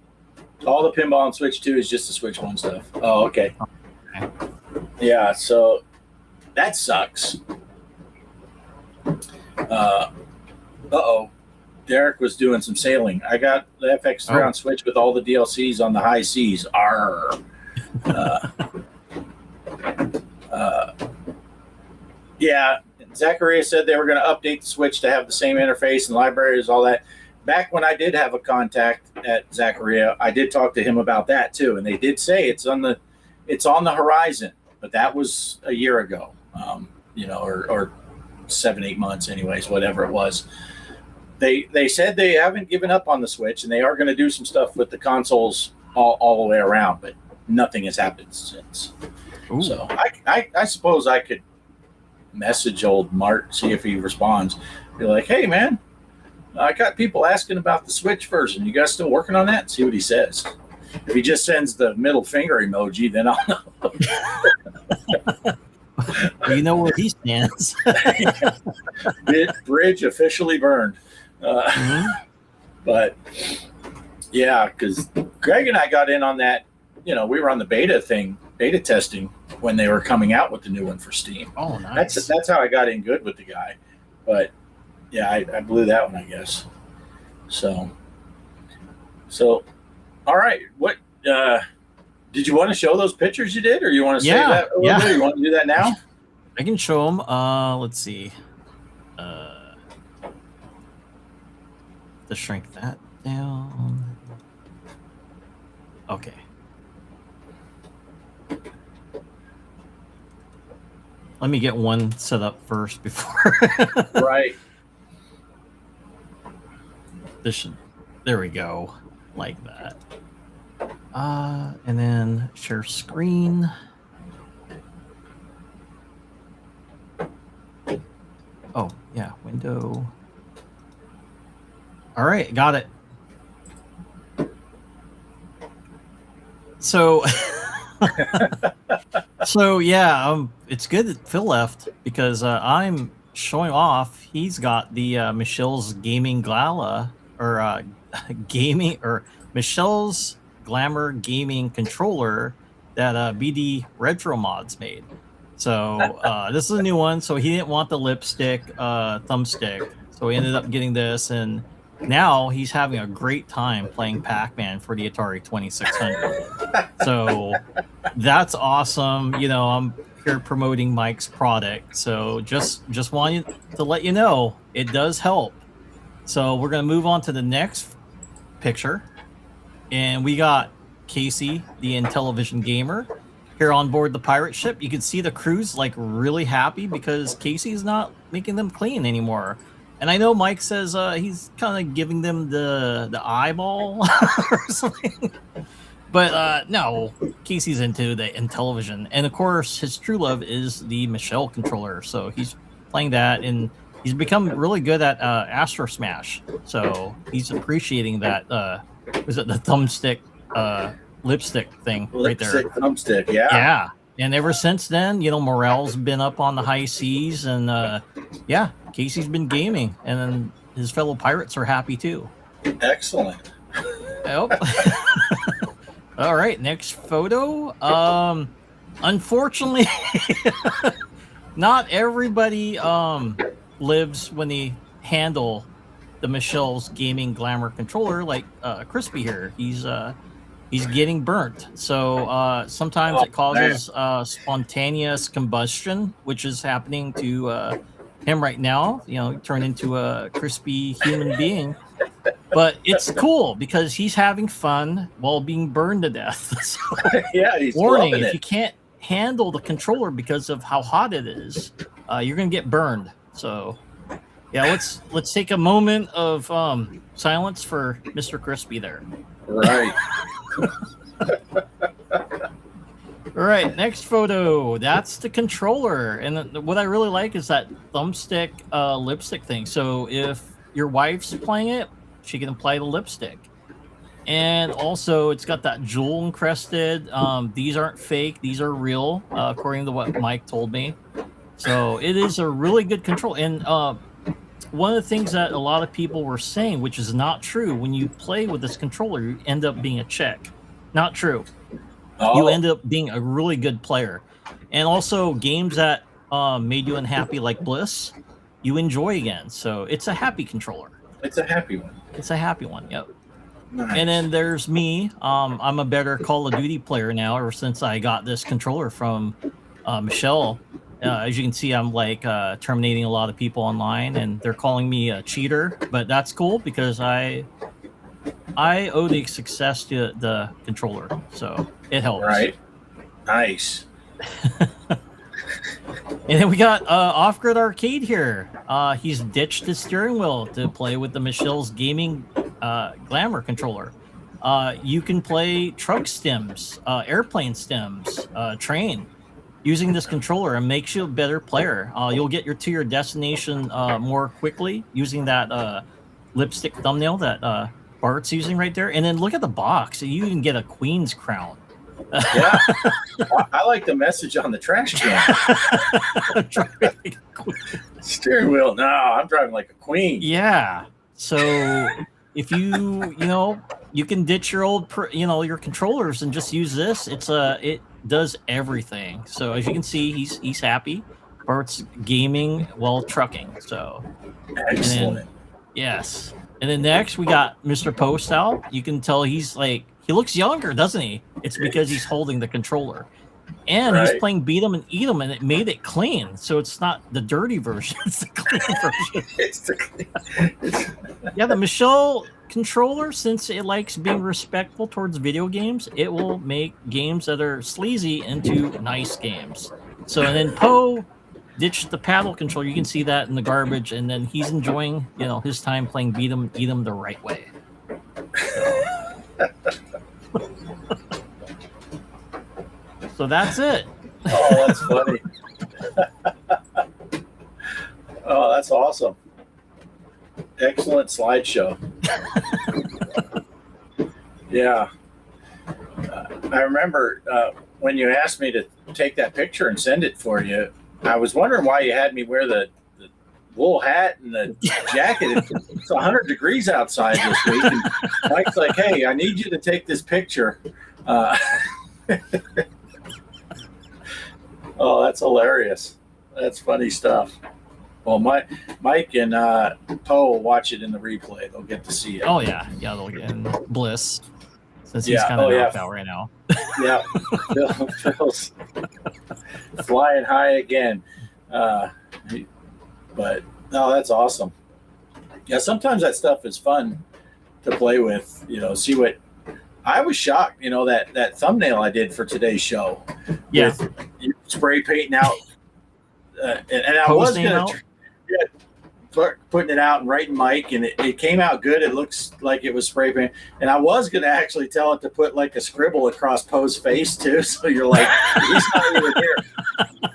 all the pinball on Switch 2 is just the Switch 1 stuff. Oh, okay. Yeah, so that sucks. Uh-oh. Derek was doing some sailing. I got the FX3 on Switch with all the DLCs on the high seas. Arr. Yeah, Zaccaria said they were going to update the Switch to have the same interface and libraries, all that. Back when I did have a contact at Zaccaria, I did talk to him about that too, and they did say it's on the horizon, but that was a year ago, or 7-8 months, anyways, whatever it was. They said they haven't given up on the Switch, and they are going to do some stuff with the consoles all the way around, but nothing has happened since. Ooh. So I suppose I could message old Mart, see if he responds. Be like, hey man, I got people asking about the Switch version. You guys still working on that? See what he says. If he just sends the middle finger emoji, then I'll know. You know where he stands. Bridge officially burned. But yeah, because Greg and I got in on that. You know, we were on the beta testing when they were coming out with the new one for Steam. Oh, nice. That's how I got in good with the guy. But yeah, I blew that one, I guess. So all right. What did you want to show those pictures you did, or you want to say that a little bit? You want to do that now? I can show them. Let's see. To shrink that down. Okay. Let me get one set up first before. Right. There we go. Like that. And then share screen. Oh, yeah, window. All right, got it. So, yeah, it's good that Phil left because I'm showing off. He's got the Michelle's Gaming Gala or Michelle's Glamour Gaming controller that BD Retro Mods made. So this is a new one. So he didn't want the lipstick thumbstick, so he ended up getting this, and now he's having a great time playing Pac-Man for the Atari 2600. So that's awesome. You know, I'm here promoting Mike's product, so just wanted to let you know it does help. So we're gonna move on to the next picture, and we got Casey, the Intellivision Gamer, here on board the pirate ship. You can see the crew's like really happy because Casey's not making them clean anymore. And I know Mike says he's kind of giving them the eyeball or something. But no, Casey's into the Intellivision. And of course, his true love is the Michelle controller. So he's playing that, and he's become really good at Astro Smash. So he's appreciating that, was it the thumbstick, lipstick thing right there? Lipstick, thumbstick, yeah. Yeah. And ever since then, you know, morale's been up on the high seas, and yeah, Casey's been gaming, and then his fellow pirates are happy too. Excellent. Yep. All right, next photo. Unfortunately, not everybody lives when they handle the Michelle's Gaming Glamour controller like Crispy here. He's getting burnt. So sometimes it causes spontaneous combustion, which is happening to him right now. You know, turned into a crispy human being. But it's cool because he's having fun while being burned to death. So, Yeah, he's warning, loving if it. you can't handle the controller because of how hot it is, you're gonna get burned. So yeah, let's take a moment of silence for Mr. Crispy there. Right. All right, next photo. That's the controller, and what I really like is that thumbstick lipstick thing. So if your wife's playing it, she can apply the lipstick. And also, it's got that jewel encrusted. These aren't fake; these are real, according to what Mike told me. So it is a really good control. And one of the things that a lot of people were saying, which is not true, when you play with this controller, you end up being a chick. Not true. You end up being a really good player. And also games that made you unhappy like Bliss, you enjoy again. So it's a happy controller. It's a happy one. It's a happy one, yep. Nice. And then there's me. I'm a better Call of Duty player now ever since I got this controller from Michelle. As you can see, I'm like terminating a lot of people online, and they're calling me a cheater. But that's cool because I owe the success to the controller, so it helps. Right. Nice. And then we got Offgrid Arcade here. He's ditched his steering wheel to play with the Michelle's Gaming Glamour controller. You can play truck stems, airplane stems, train. using this controller and makes you a better player. You'll get to your destination more quickly using that lipstick thumbnail that Bart's using right there. And then look at the box. You can get a queen's crown. Yeah. I like the message on the trash can. Steering wheel. No, I'm driving like a queen. Yeah. So if you can ditch your old, your controllers and just use this. It does everything. So as you can see, he's happy. Bart's gaming while trucking. So Excellent. Yes. And then next we got Mr. Poestyle. You can tell he looks younger, doesn't he? It's because he's holding the controller. And he's playing Beat 'em and Eat 'em, and it made it clean. So it's not the dirty version, it's the clean version. It's the clean. Yeah, the Michelle controller, since it likes being respectful towards video games, it will make games that are sleazy into nice games. So, and then Poe ditched the paddle controller. You can see that in the garbage, and then he's enjoying, his time playing Beat 'em, Eat 'em the right way. So that's it. Oh, that's funny. Oh, that's awesome. Excellent slideshow. Yeah. I remember when you asked me to take that picture and send it for you, I was wondering why you had me wear the wool hat and the jacket. It's 100 degrees outside this week. And Mike's like, hey, I need you to take this picture. Oh, that's hilarious. That's funny stuff. Well, Mike and Poe will watch it in the replay. They'll get to see it. Oh, yeah. Yeah, they'll get in Bliss, since he's kind of knocked out right now. Yeah. Phil's flying high again. But, no, that's awesome. Yeah, sometimes that stuff is fun to play with, see what... I was shocked, that thumbnail I did for today's show. Yeah. With spray painting out. And I was going to putting it out and writing Mike, and it came out good. It looks like it was spray paint. And I was going to actually tell it to put like a scribble across Poe's face too. So you're like, he's not even here.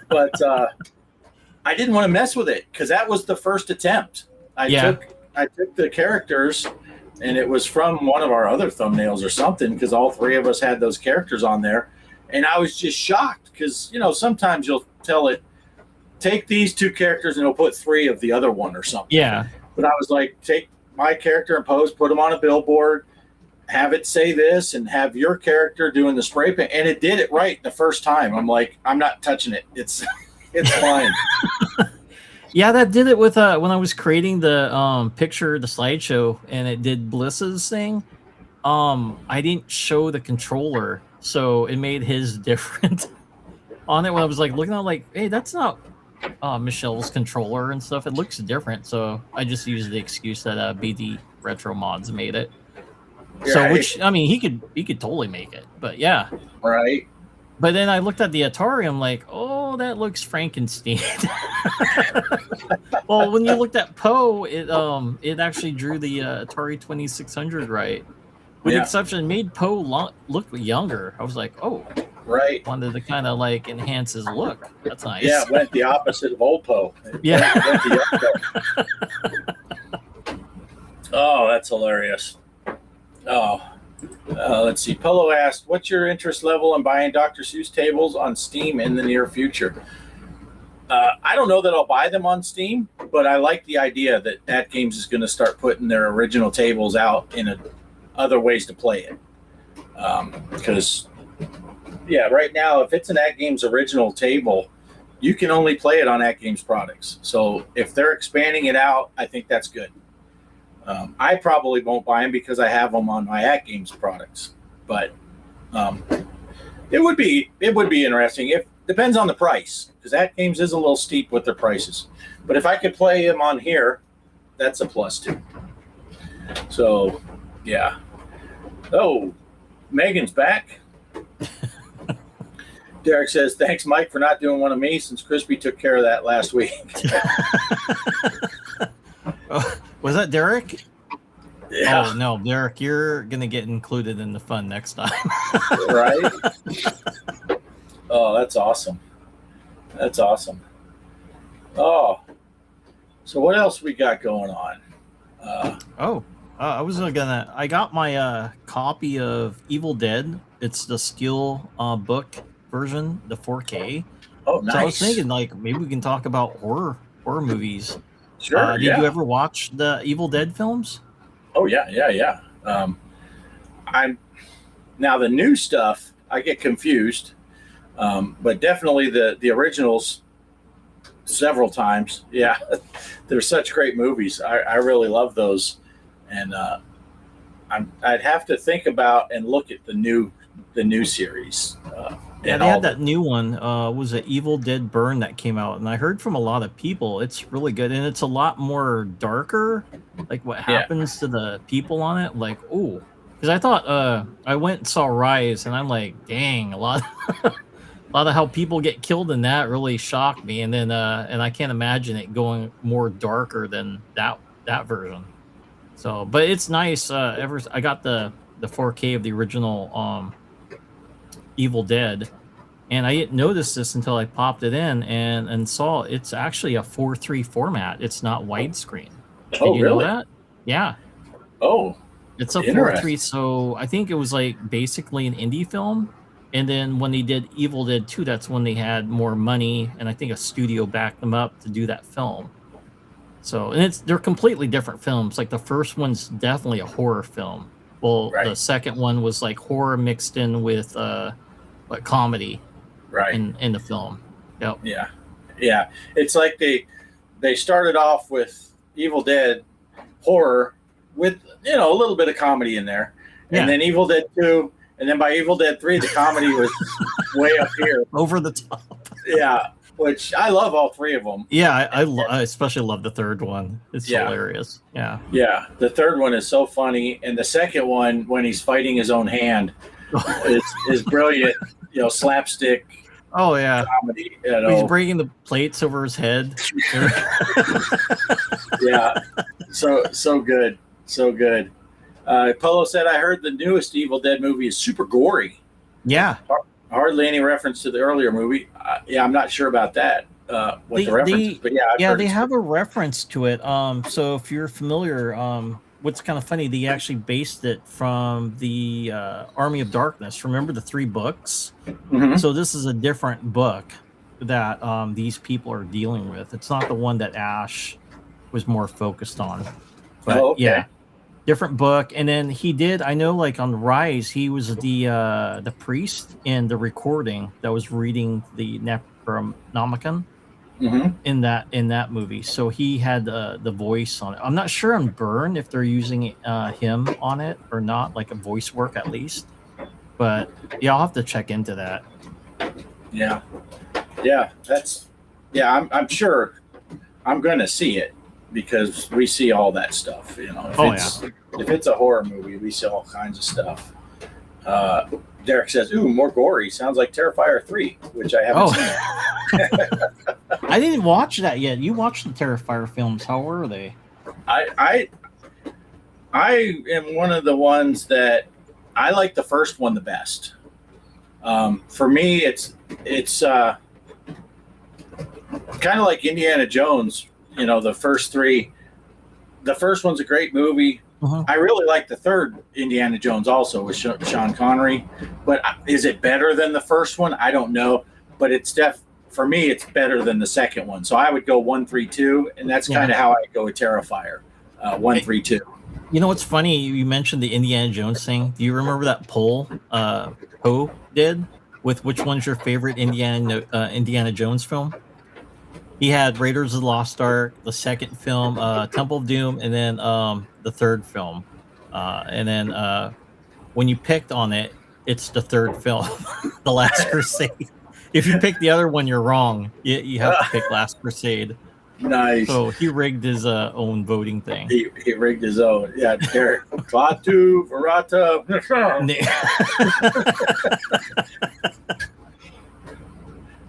But I didn't want to mess with it because that was the first attempt. I took the characters, and it was from one of our other thumbnails or something, because all three of us had those characters on there. And I was just shocked because, sometimes you'll tell it, take these two characters and it'll put three of the other one or something. Yeah. But I was like, take my character and Pose, put them on a billboard, have it say this, and have your character doing the spray paint. And it did it right the first time. I'm like, I'm not touching it. It's fine. Yeah, that did it with when I was creating the picture, the slideshow, and it did Bliss's thing. I didn't show the controller, so it made his different on it. When I was like looking at it, like, hey, that's not Michelle's controller and stuff. It looks different, so I just used the excuse that BD Retro Mods made it. So, which I mean, he could totally make it, but yeah, right. But then I looked at the Atari. I'm like, oh, that looks Frankenstein. Well, when you looked at Poe, it actually drew the Atari 2600 right. With exception, made Poe look younger. I was like, oh, right. Wanted to kind of like enhance his look. That's nice. Yeah, it went the opposite of old Poe. Yeah. Went the young Poe. Oh, that's hilarious. Oh. Let's see. Polo asked, what's your interest level in buying Dr. Seuss tables on Steam in the near future? I don't know that I'll buy them on Steam, but I like the idea that At Games is going to start putting their original tables out in other ways to play it. Because, right now, if it's an At Games original table, you can only play it on At Games products. So if they're expanding it out, I think that's good. I probably won't buy them because I have them on my At Games products, but it would be interesting. It depends on the price, because At Games is a little steep with their prices. But if I could play them on here, that's a plus too. So, yeah. Oh, Megan's back. Derek says, thanks, Mike, for not doing one of me, since Crispy took care of that last week. Oh, was that Derek? Yeah. Oh, no, Derek, you're going to get included in the fun next time. Right? Oh, that's awesome. That's awesome. Oh, so what else we got going on? I got my copy of Evil Dead. It's the skill book version, the 4K. Oh, nice. So I was thinking, like, maybe we can talk about horror movies. Sure. Did you ever watch the Evil Dead films? Oh yeah. I'm now the new stuff. I get confused, but definitely the originals several times. Yeah, they're such great movies. I really love those, and I'd have to think about and look at the new series. Yeah, they had that new one. Was it Evil Dead Burn that came out, and I heard from a lot of people it's really good, and it's a lot more darker. Like what happens to the people on it, like because I thought I went and saw Rise, and I'm like, dang, a lot of how people get killed in that really shocked me, and then and I can't imagine it going more darker than that version. So, but it's nice. I got the 4K of the original Evil Dead, and I didn't notice this until I popped it in and saw it's actually a 4:3 format. It's not widescreen. Did you know that? Yeah. Oh, it's a 4:3. So I think it was like basically an indie film. And then when they did Evil Dead 2, that's when they had more money, and I think a studio backed them up to do that film. So, and they're completely different films. Like the first one's definitely a horror film. Well, the second one was like horror mixed in with comedy, in the film. Yep. Yeah. It's like they started off with Evil Dead horror with a little bit of comedy in there, and then Evil Dead 2, and then by Evil Dead 3, the comedy was way up here, over the top. Yeah, which I love all three of them. Yeah, I especially love the third one. It's hilarious. Yeah, the third one is so funny, and the second one when he's fighting his own hand is brilliant. Slapstick. Oh yeah, comedy. He's breaking the plates over his head. Yeah, so good, so good. Polo said, "I heard the newest Evil Dead movie is super gory." Yeah, hardly any reference to the earlier movie. I'm not sure about that. What the reference is, but they have a reference to it. So if you're familiar, what's kind of funny, they actually based it from the Army of Darkness. Remember the 3 books? Mm-hmm. So this is a different book that these people are dealing with. It's not the one that Ash was more focused on. But yeah, different book. And then he did, I know, like on Rise, he was the priest in the recording that was reading the Necronomicon. Mm-hmm. In that movie, so he had the voice on it. I'm not sure on Burn if they're using him on it or not, like a voice work at least. But I'll have to check into that. Yeah, I'm sure I'm gonna see it because we see all that stuff. If it's a horror movie, we see all kinds of stuff. Derek says, "Ooh, more gory. Sounds like Terrifier 3," which I haven't seen. I didn't watch that yet. You watched the Terrifier films. How were they? I am one of the ones that I like the first one the best. For me, it's kind of like Indiana Jones. The first 3. The first one's a great movie. I really like the third Indiana Jones also with Sean Connery, but is it better than the first one? I don't know, but for me, it's better than the second one. So I would go 1, 3, 2, and that's kind of how I go with Terrifier. 1, 3, 2. You know what's funny? You mentioned the Indiana Jones thing. Do you remember that poll Poe did with which one's your favorite Indiana Jones film? He had Raiders of the Lost Ark, the second film, Temple of Doom, and then the third film. And then when you picked on it, it's the third film, The Last Crusade. If you pick the other one, you're wrong. You have to pick Last Crusade. Nice. So he rigged his own voting thing. He rigged his own. Yeah, Derek. Klaatu, Verata.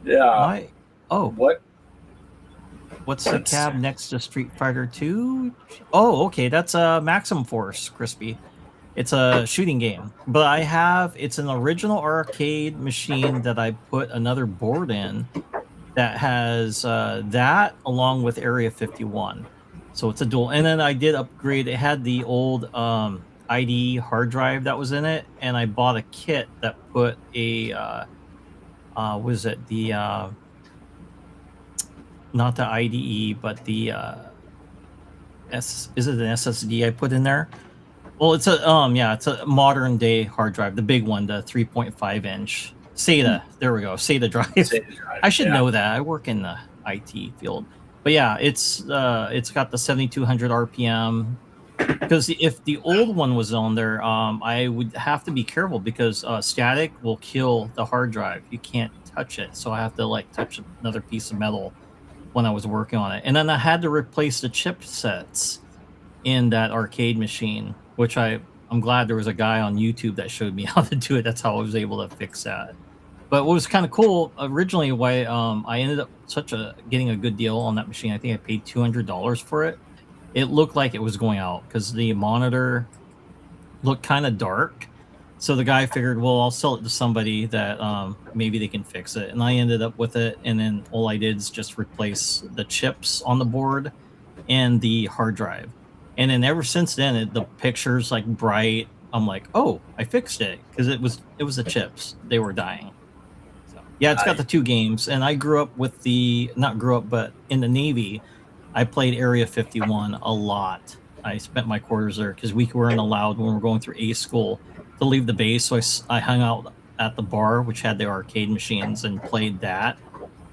Yeah. What? What's the cab next to Street Fighter 2? Oh, okay. That's Maximum Force, Crispy. It's a shooting game. But it's an original arcade machine that I put another board in. that has that along with Area 51. So it's a dual. And then I did upgrade. It had the old IDE hard drive that was in it, and I bought a kit that put a was it the not the IDE, but the is it an SSD I put in there? Well, it's a it's a modern day hard drive, the big one, the 3.5 inch SATA. There we go, SATA drive. SATA drive, I should know that. I work in the IT field, but yeah, it's got the 7,200 RPM. Because if the old one was on there, I would have to be careful because static will kill the hard drive. You can't touch it, so I have to like touch another piece of metal when I was working on it. And then I had to replace the chipsets in that arcade machine, which I'm glad there was a guy on YouTube that showed me how to do it. That's how I was able to fix that. But what was kind of cool originally, why I ended up getting a good deal on that machine. I think I paid $200 for it. It looked like it was going out because the monitor looked kind of dark. So the guy figured, well, I'll sell it to somebody that maybe they can fix it. And I ended up with it. And then all I did is just replace the chips on the board and the hard drive. And then ever since then, the picture's like bright. I'm like, oh, I fixed it because it was the chips. They were dying. So yeah, it's got the two games. And I grew up with but in the Navy, I played Area 51 a lot. I spent my quarters there because we weren't allowed when we were going through A school to leave the base. So I hung out at the bar, which had the arcade machines, and played that.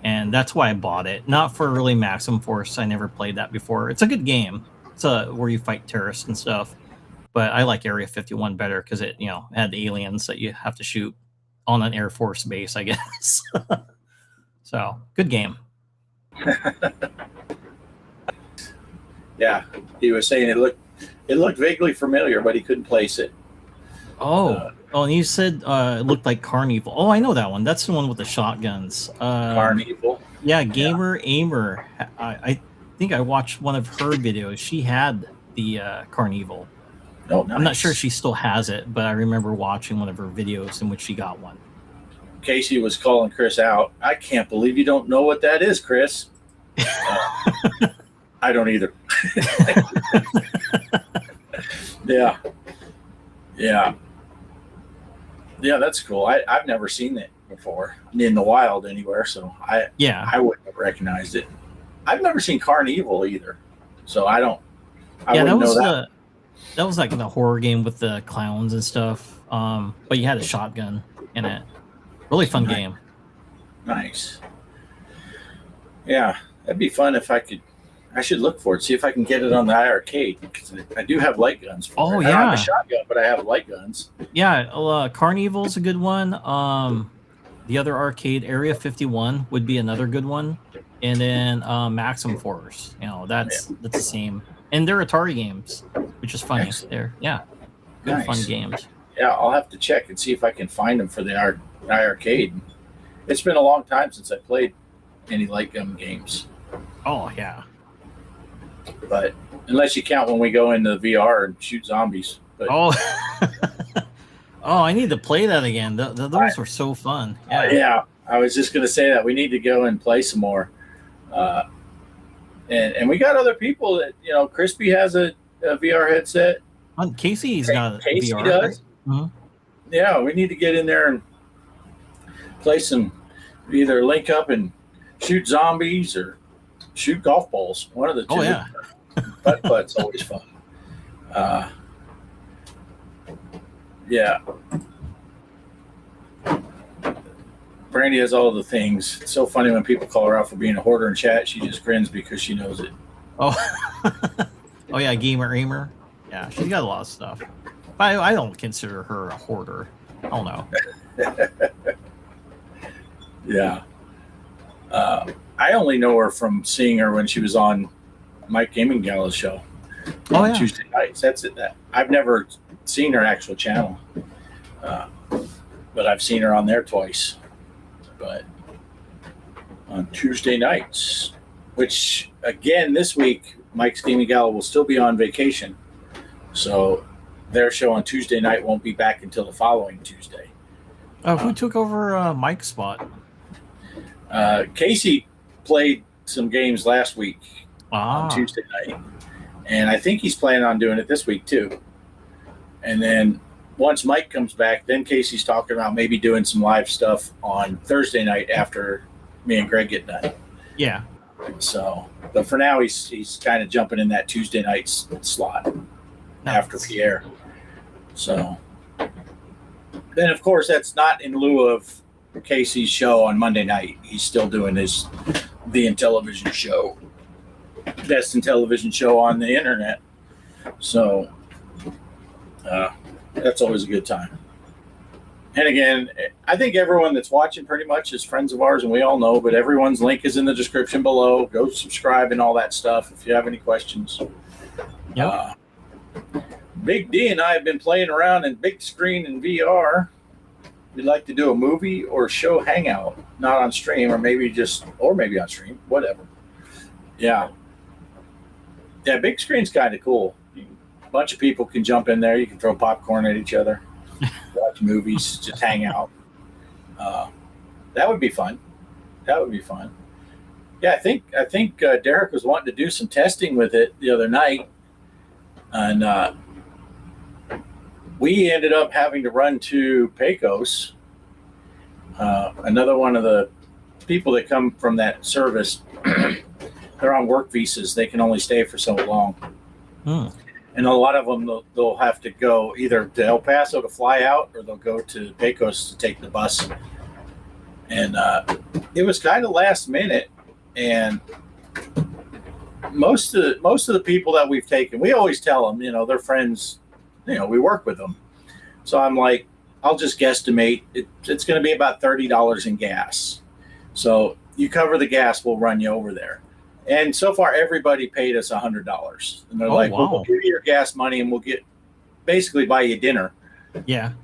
And that's why I bought it. Not for really Maximum Force. I never played that before. It's a good game. It's where you fight terrorists and stuff. But I like Area 51 better because it, had the aliens that you have to shoot on an Air Force base, I guess. So, good game. Yeah, he was saying it looked vaguely familiar, but he couldn't place it. And you said it looked like Carnival. Oh, I know that one. That's the one with the shotguns. Carnival. Yeah, Gamer Aimer. I think I watched one of her videos. She had the Carnival. Oh, nice. I'm not sure she still has it, but I remember watching one of her videos in which she got one. Casey was calling Chris out. I can't believe you don't know what that is, Chris. I don't either. Yeah. That's cool. I've never seen it before in the wild anywhere, so I wouldn't have recognized it. I've never seen Carnival either, so I wouldn't know that. That was like the horror game with the clowns and stuff. But you had a shotgun in it. Really fun game. Nice. Yeah, that'd be fun if I could. I should look for it, see if I can get it on the iArcade, because I do have light guns. I don't have a shotgun, but I have light guns. Yeah, Carnival's a good one. The other arcade, Area 51, would be another good one. And then Maximum Force. That's the same. And they're Atari games, which is funny. Good Nice. Fun games. Yeah, I'll have to check and see if I can find them for the iArcade. It's been a long time since I played any light gun games. Oh, yeah. But unless you count when we go into VR and shoot zombies. But, I need to play that again. Those were so fun. Yeah, I was just going to say that we need to go and play some more. And we got other people that, Crispy has a VR headset. Casey's got a Casey VR. does. Right? Mm-hmm. Yeah, we need to get in there and play some, either link up and shoot zombies or shoot golf balls. One of the two. Oh, yeah. Putt-putt's always fun. Yeah. Brandy has all the things. It's so funny when people call her out for being a hoarder in chat. She just grins because she knows it. Oh, yeah, Gamer Aimer. Yeah, she's got a lot of stuff. But I don't consider her a hoarder. I don't know. Yeah. I only know her from seeing her when she was on Mike Gaming Gala's show on Tuesday nights. That's it. I've never seen her actual channel, but I've seen her on there twice. But on Tuesday nights, which again this week, Mike's Gaming Gala will still be on vacation, so their show on Tuesday night won't be back until the following Tuesday. Who took over Mike's spot? Casey played some games last week Ah. on Tuesday night, and I think he's planning on doing it this week too. And then once Mike comes back, then Casey's talking about maybe doing some live stuff on Thursday night after me and Greg get done. Yeah. So, but for now, he's kind of jumping in that Tuesday night slot after Pierre. So, then of course that's not in lieu of Casey's show on Monday night. He's still doing the Intellivision show, best Intellivision show on the internet. So, that's always a good time. And again, I think everyone that's watching pretty much is friends of ours, and we all know, but everyone's link is in the description below. Go subscribe and all that stuff if you have any questions. Yep. Big D and I have been playing around in big screen and VR. We'd like to do a movie or show hangout, not on stream, or maybe on stream, whatever. Yeah. Yeah, big screen's kind of cool. A bunch of people can jump in there. You can throw popcorn at each other. Watch movies, just hang out. That would be fun. Yeah, I think Derek was wanting to do some testing with it the other night, and we ended up having to run to Pecos. Another one of the people that come from that service, they're on work visas. They can only stay for so long. And a lot of them, they'll have to go either to El Paso to fly out, or they'll go to Pecos to take the bus. And it was kind of last minute. And most of the people that we've taken, we always tell them, they're friends. We work with them. So I'm like, I'll just guesstimate. It's going to be about $30 in gas. So you cover the gas, we'll run you over there. And so far, everybody paid us $100. And they're like, wow. We'll give you your gas money, and we'll basically buy you dinner. Yeah.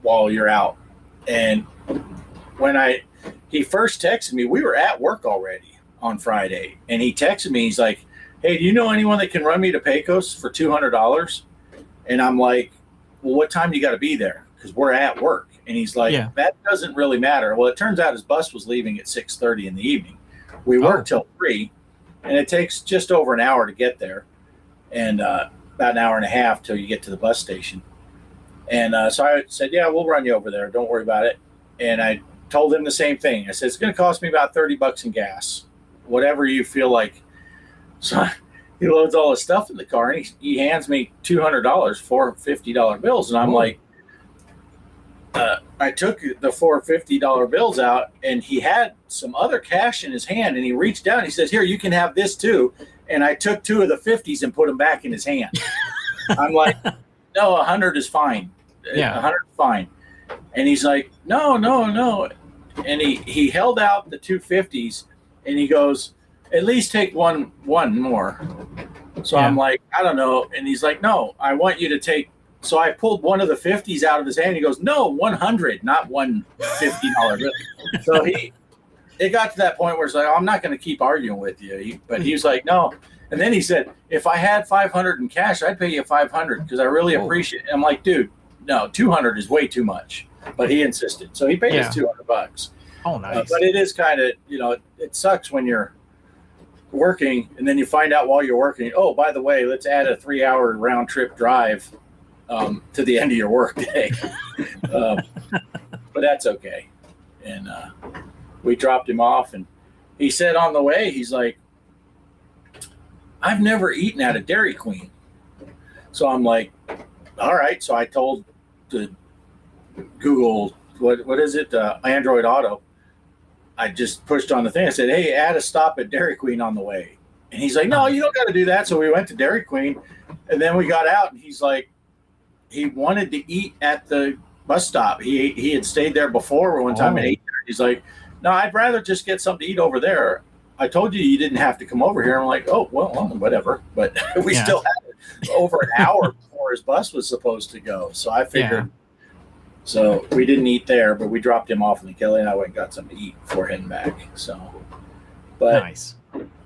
While you're out. And when he first texted me, we were at work already on Friday. And he texted me, he's like, hey, do you know anyone that can run me to Pecos for $200? And I'm like, well, what time do you got to be there? Because we're at work. And he's like, that doesn't really matter. Well, it turns out his bus was leaving at 6:30 in the evening. We work till 3. And it takes just over an hour to get there, and about an hour and a half till you get to the bus station. And so I said, yeah, we'll run you over there. Don't worry about it. And I told him the same thing. I said, it's going to cost me about $30 in gas, whatever you feel like. So he loads all his stuff in the car, and he hands me $200 for $50 bills. And I'm like, I took the 4 $50 bills out, and he had some other cash in his hand, and he reached down and he says, here, you can have this too. And I took 2 of the 50s and put them back in his hand. I'm like, no, 100 is fine. Yeah. 100 is fine. And he's like, no. And he held out the 2 50s, and he goes, at least take one more. So I'm like, I don't know. And he's like, no, I want you to take. So I pulled one of the 50s out of his hand. He goes, no, 100, not $1 $50 bill. So it got to that point where it's like, I'm not going to keep arguing with you. But he was like, no. And then he said, if I had 500 in cash, I'd pay you 500 because I really appreciate it. I'm like, dude, no, 200 is way too much. But he insisted. So he paid us $200. Oh, nice. But it is kind of, it sucks when you're working and then you find out while you're working, oh, by the way, let's add a 3-hour round trip drive to the end of your work day. But that's okay. And we dropped him off, and he said on the way, he's like, I've never eaten at a Dairy Queen. So I'm like, all right. So I told the Google, what is it? Android Auto. I just pushed on the thing. I said, hey, add a stop at Dairy Queen on the way. And he's like, no, you don't got to do that. So we went to Dairy Queen, and then we got out, and he's like, he wanted to eat at the bus stop. He had stayed there before one time and ate there. He's like, no, I'd rather just get something to eat over there. I told you didn't have to come over here. I'm like, oh, well, whatever. But we still had over an hour before his bus was supposed to go. So I figured. So we didn't eat there, but we dropped him off, and Kelly and I went and got something to eat before heading back. So, but nice.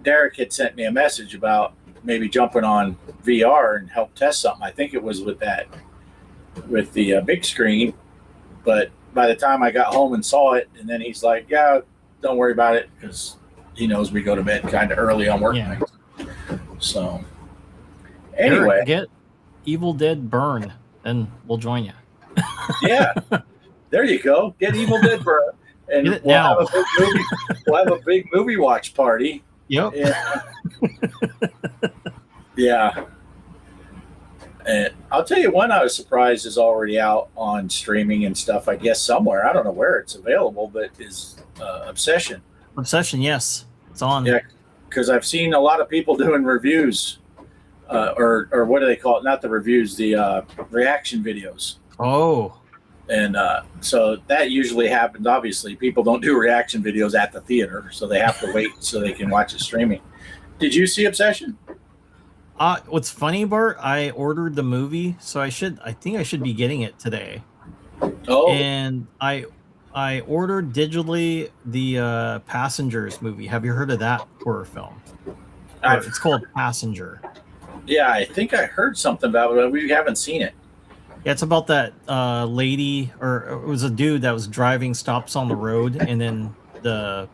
Derek had sent me a message about maybe jumping on VR and help test something. I think it was with the big screen. But by the time I got home and saw it, and then he's like, yeah, don't worry about it because he knows we go to bed kind of early on work Yeah. nights. So anyway, Eric, get Evil Dead Burn, and we'll join you. yeah, there you go. Get Evil Dead Burn, and Get it we'll now. have a big movie. We'll have a big movie watch party. Yep. Yeah. Yeah. And I'll tell you one I was surprised is already out on streaming and stuff, I guess somewhere. I don't know where it's available, but is Obsession. Obsession, yes. It's on. Yeah, because I've seen a lot of people doing reviews, or what do they call it? Not the reviews, the reaction videos. Oh. And so that usually happens. Obviously, people don't do reaction videos at the theater, so they have to wait so they can watch it streaming. Did you see Obsession? What's funny, Bart, I ordered the movie, so I think I should be getting it today. Oh, And I ordered digitally the Passengers movie. Have you heard of that horror film? It's called Passenger. yeah, I think I heard something about it, but we haven't seen it. Yeah, it's about that lady, or it was a dude that was driving, stops on the road, and then the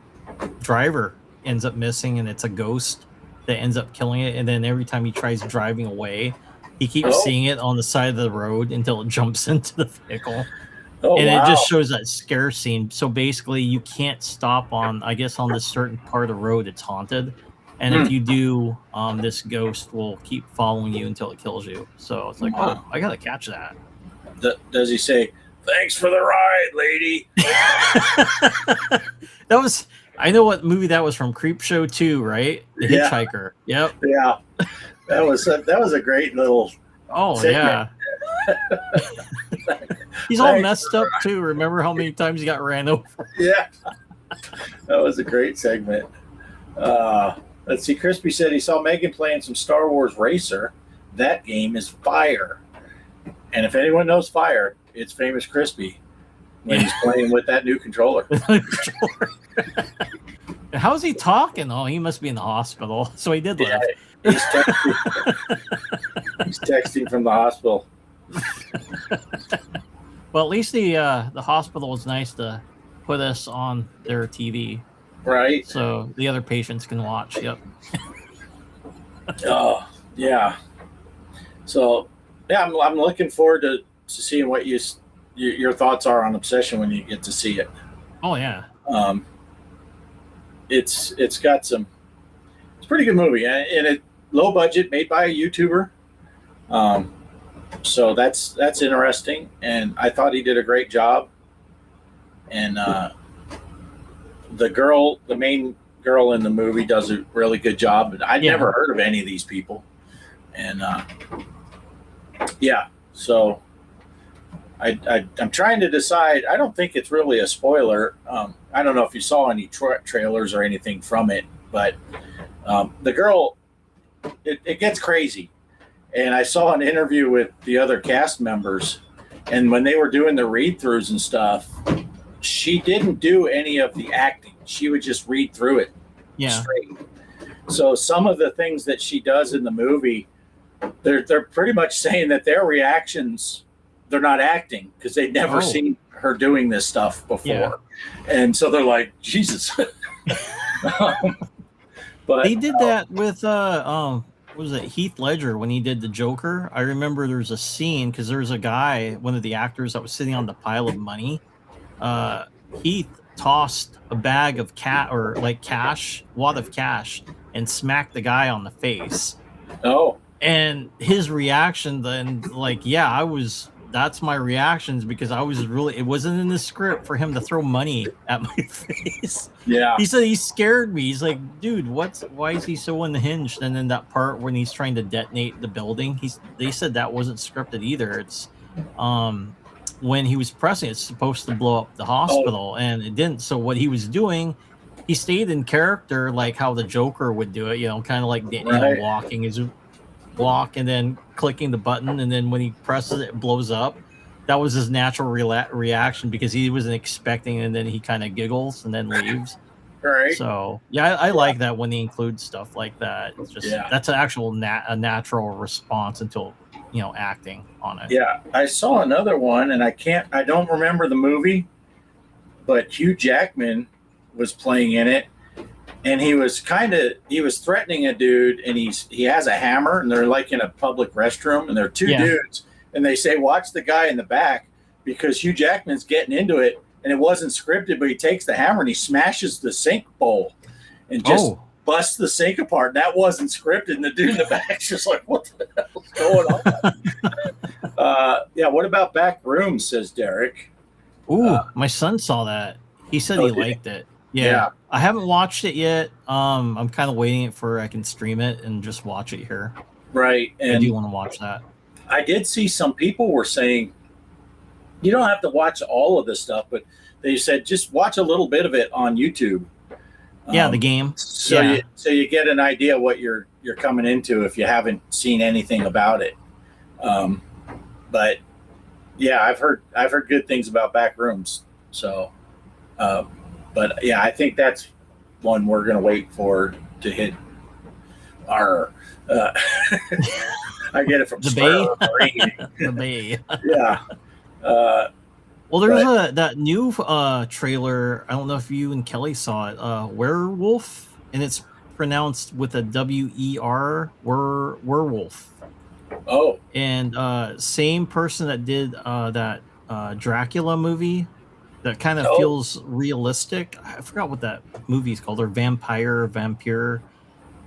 driver ends up missing, and it's a ghost that ends up killing it. And then every time he tries driving away, he keeps seeing it on the side of the road until it jumps into the vehicle. Oh, And wow. it just shows that scare scene. So basically, you can't stop on, I guess, on this certain part of the road. It's haunted. And if you do, this ghost will keep following you until it kills you. So it's like, oh, I got to catch that. Does he say, "Thanks for the ride, lady"? That was, I know what movie that was from. Creepshow 2, right? The Yeah. Hitchhiker. Yep. Yeah, that was a great little. Oh, segment. yeah. He's all Thanks messed up, too. Remember how many times he got ran over? Yeah, that was a great segment. Let's see. Crispy said he saw Megan playing some Star Wars Racer. That game is fire. And if anyone knows fire, it's Famous Crispy when he's playing with that new controller. How's he talking? Oh, he must be in the hospital. So he did Yeah, live. he's texting. He's texting from the hospital. Well, at least the hospital was nice to put us on their TV, Right? so the other patients can watch. Yep. Oh, yeah. So, yeah, I'm looking forward to seeing what your thoughts are on Obsession when you get to see it. Oh yeah. It's got some. It's a pretty good movie, and it low budget, made by a YouTuber. So that's interesting, and I thought he did a great job. And the main girl in the movie does a really good job. But I'd never heard of any of these people, and yeah. So I'm trying to decide. I don't think it's really a spoiler. I don't know if you saw any trailers or anything from it, but the girl, it gets crazy. And I saw an interview with the other cast members, and when they were doing the read-throughs and stuff, she didn't do any of the acting. She would just read through it straight. So some of the things that she does in the movie, they're pretty much saying that their reactions, they're not acting because they'd never seen her doing this stuff before. Yeah. And so they're like, Jesus. But They did that with what was it, Heath Ledger, when he did the Joker. I remember there's a scene because there's a guy, one of the actors that was sitting on the pile of money. Heath tossed a bag of wad of cash, and smacked the guy on the face. Oh. And his reaction then, that's my reactions, because it wasn't in the script for him to throw money at my face. Yeah. He said he scared me. He's like, dude, why is he so unhinged? And then that part when he's trying to detonate the building, they said that wasn't scripted either. It's when he was pressing, it's supposed to blow up the hospital, and it didn't. So what he was doing, he stayed in character, like how the Joker would do it, kind of like walking his walk and then clicking the button, and then when he presses it blows up. That was his natural reaction because he wasn't expecting, and then he kind of giggles and then leaves. Right. So I like that when they include stuff like that. It's just that's an actual a natural response until acting on it. Yeah, I saw another one, and I don't remember the movie, but Hugh Jackman was playing in it, and he was threatening a dude, and he has a hammer, and they're like in a public restroom, and there are two dudes, and they say, watch the guy in the back, because Hugh Jackman's getting into it, and it wasn't scripted, but he takes the hammer and he smashes the sink bowl and just busts the sink apart. That wasn't scripted, and the dude in the back's just like, what the hell's going on? Yeah, what about Back Rooms, says Derek. Ooh, my son saw that. He said he liked it. Yeah. I haven't watched it yet. I'm kind of waiting for I can stream it and just watch it here. Right. And I do want to watch that. I did see some people were saying you don't have to watch all of this stuff, but they said just watch a little bit of it on YouTube. Yeah, the game. So you get an idea what you're coming into if you haven't seen anything about it. But yeah, I've heard good things about Back Rooms. So, but yeah, I think that's one we're gonna wait for to hit our. I get it from the Bay. The Bay. Yeah. Well, there's that new trailer. I don't know if you and Kelly saw it. Werewolf, and it's pronounced with a W-E-R. Werewolf. Oh. And same person that did that Dracula movie that kind of feels realistic. I forgot what that movie is called, or Vampire.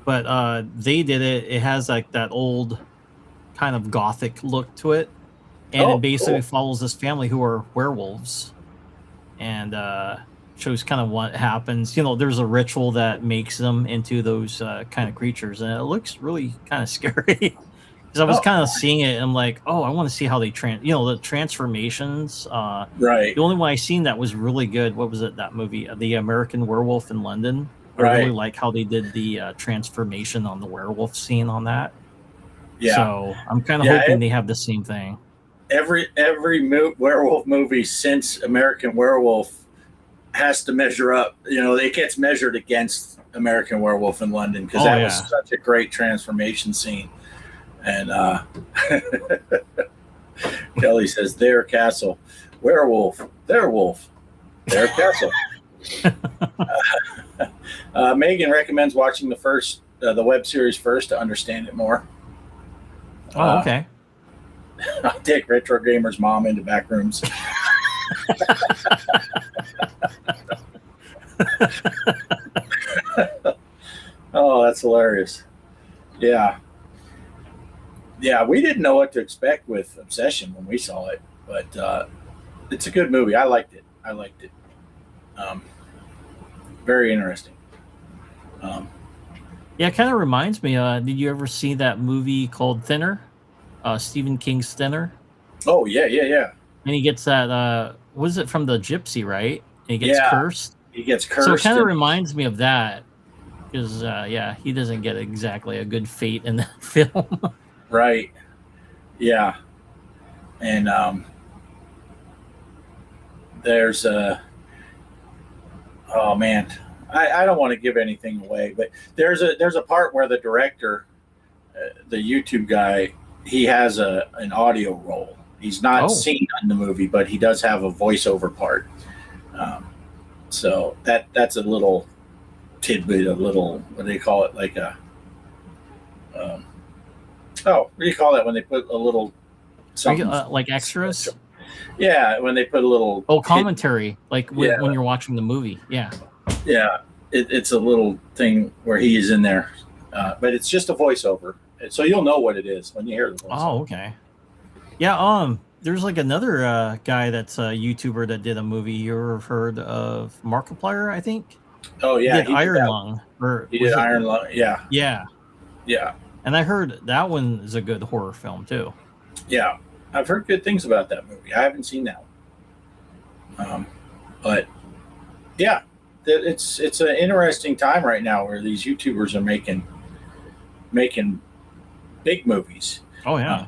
But they did it. It has like that old kind of gothic look to it. And it basically follows this family who are werewolves, and shows kind of what happens. You know, there's a ritual that makes them into those kind of creatures, and it looks really kind of scary. Because I was kind of seeing it, and I'm like, oh, I want to see how they the transformations. Right. The only one I seen that was really good. What was it? That movie, The American Werewolf in London. I really like how they did the transformation on the werewolf scene on that. Yeah. So I'm kind of hoping they have the same thing. Every werewolf movie since American Werewolf has to measure up. You know, it gets measured against American Werewolf in London because that was such a great transformation scene. And Kelly says, "Their castle, werewolf, their wolf, their castle." Megan recommends watching the web series first to understand it more. Oh, okay. I'll take Retro Gamer's mom into Back Rooms. Oh, that's hilarious. Yeah. Yeah, we didn't know what to expect with Obsession when we saw it, but it's a good movie. I liked it. Very interesting. Yeah, it kind of reminds me. Did you ever see that movie called Thinner? Stephen King's Thinner. Oh yeah. And he gets that. Was it from the gypsy, right? And he gets cursed. He gets cursed. So it kind of reminds me of that, because he doesn't get exactly a good fate in that film. Right. Yeah. And there's oh man, I don't want to give anything away, but there's a part where the director, the YouTube guy, he has an audio role. He's not seen in the movie, but he does have a voiceover part. So that's a little tidbit, what do they call it? Like a what do you call that when they put a little something like extras? Yeah, when they put a little commentary, like when you're watching the movie. Yeah. Yeah, it's a little thing where he is in there, but it's just a voiceover. So you'll know what it is when you hear the voice. Oh, okay. Yeah, there's like another guy that's a YouTuber that did a movie. You ever heard of Markiplier, I think? Oh, yeah. He did Iron Lung. He did Iron Lung, yeah. Yeah. Yeah. And I heard that one is a good horror film, too. Yeah. I've heard good things about that movie. I haven't seen that one. But, yeah, it's an interesting time right now where these YouTubers are making big movies. Oh yeah.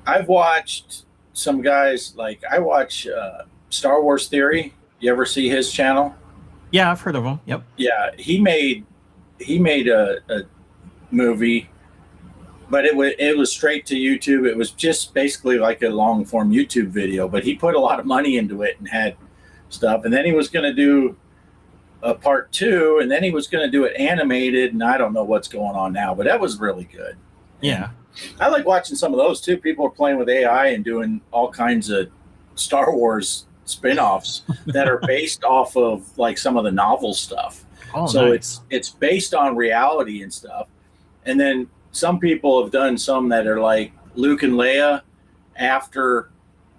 I've watched some guys, like I watch Star Wars Theory. You ever see his channel? Yeah, I've heard of him. Yep. Yeah, he made a movie, but it was straight to YouTube. It was just basically like a long form YouTube video, but he put a lot of money into it and had stuff. And then he was going to do a part 2, and then he was going to do it animated, and I don't know what's going on now, but that was really good. Yeah. I like watching some of those too. People are playing with AI and doing all kinds of Star Wars spin-offs that are based off of like some of the novel stuff. Oh, so nice. it's based on reality and stuff. And then some people have done some that are like Luke and Leia after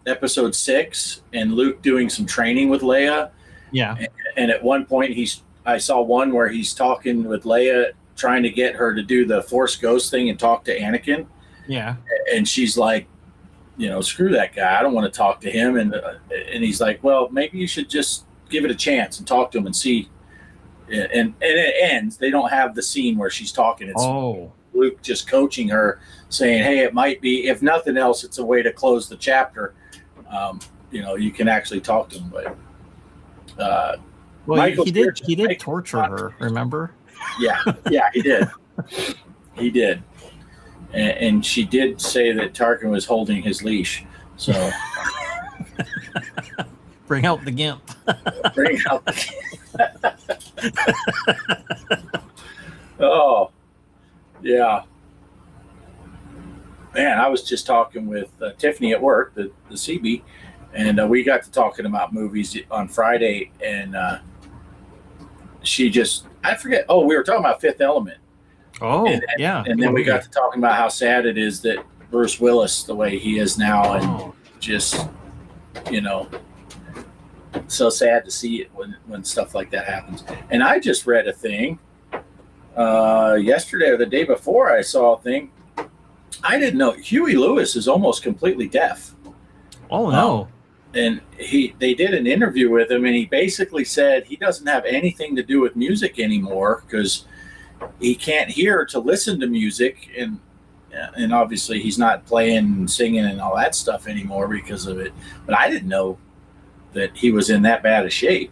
episode 6, and Luke doing some training with Leia. Yeah. And at one point I saw one where he's talking with Leia, trying to get her to do the Force Ghost thing and talk to Anakin. Yeah. And she's like, screw that guy. I don't want to talk to him. And he's like, well, maybe you should just give it a chance and talk to him and see. And it ends. They don't have the scene where she's talking. It's Luke just coaching her, saying, hey, it might be, if nothing else, it's a way to close the chapter. You can actually talk to him. But well, he did torture her, remember? Yeah, he did. He did. And she did say that Tarkin was holding his leash. So bring out the gimp. Bring out the gimp. Oh, yeah. Man, I was just talking with Tiffany at work, the CB, and we got to talking about movies on Friday, and I forget. Oh, we were talking about Fifth Element. Oh, and then we got to talking about how sad it is that Bruce Willis, the way he is now, and just, so sad to see it when stuff like that happens. And I just read a thing yesterday or the day before. I saw a thing. I didn't know Huey Lewis is almost completely deaf. Oh no. And they did an interview with him, and he basically said he doesn't have anything to do with music anymore because he can't hear to listen to music, and obviously he's not playing and singing and all that stuff anymore because of it. But I didn't know that he was in that bad a shape.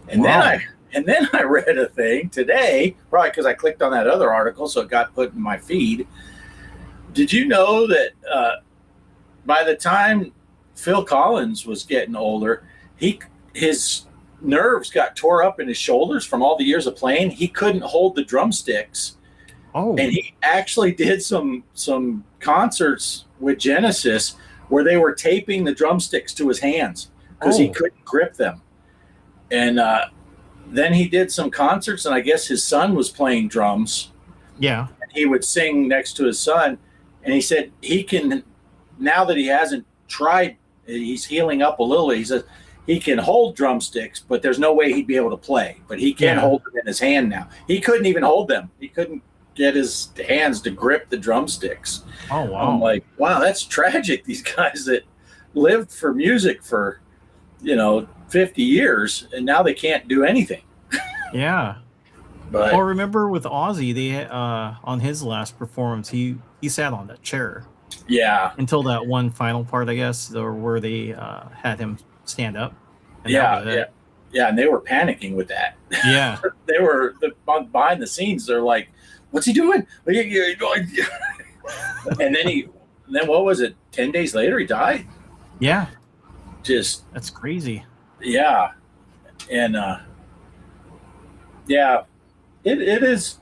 And wow. then I read a thing today, probably because I clicked on that other article, so it got put in my feed. Did you know that by the time Phil Collins was getting older, his nerves got tore up in his shoulders from all the years of playing. He couldn't hold the drumsticks. Oh. And he actually did some concerts with Genesis where they were taping the drumsticks to his hands because he couldn't grip them. And then he did some concerts, and I guess his son was playing drums. Yeah. And he would sing next to his son. And he said he can, now that he hasn't tried, he's healing up a little. He says he can hold drumsticks, but there's no way he'd be able to play. But he can hold them in his hand now. He couldn't even hold them. He couldn't get his hands to grip the drumsticks. Oh, wow. I'm like, wow, that's tragic. These guys that lived for music for, 50 years, and now they can't do anything. Yeah. But well, remember with Ozzy, they on his last performance, he sat on that chair. Yeah. Until that one final part, I guess, or where they had him stand up. And yeah. And they were panicking with that. Yeah. They were behind the scenes. They're like, "What's he doing?" And then what was it? 10 days later, he died. Yeah. That's crazy. Yeah. And it is.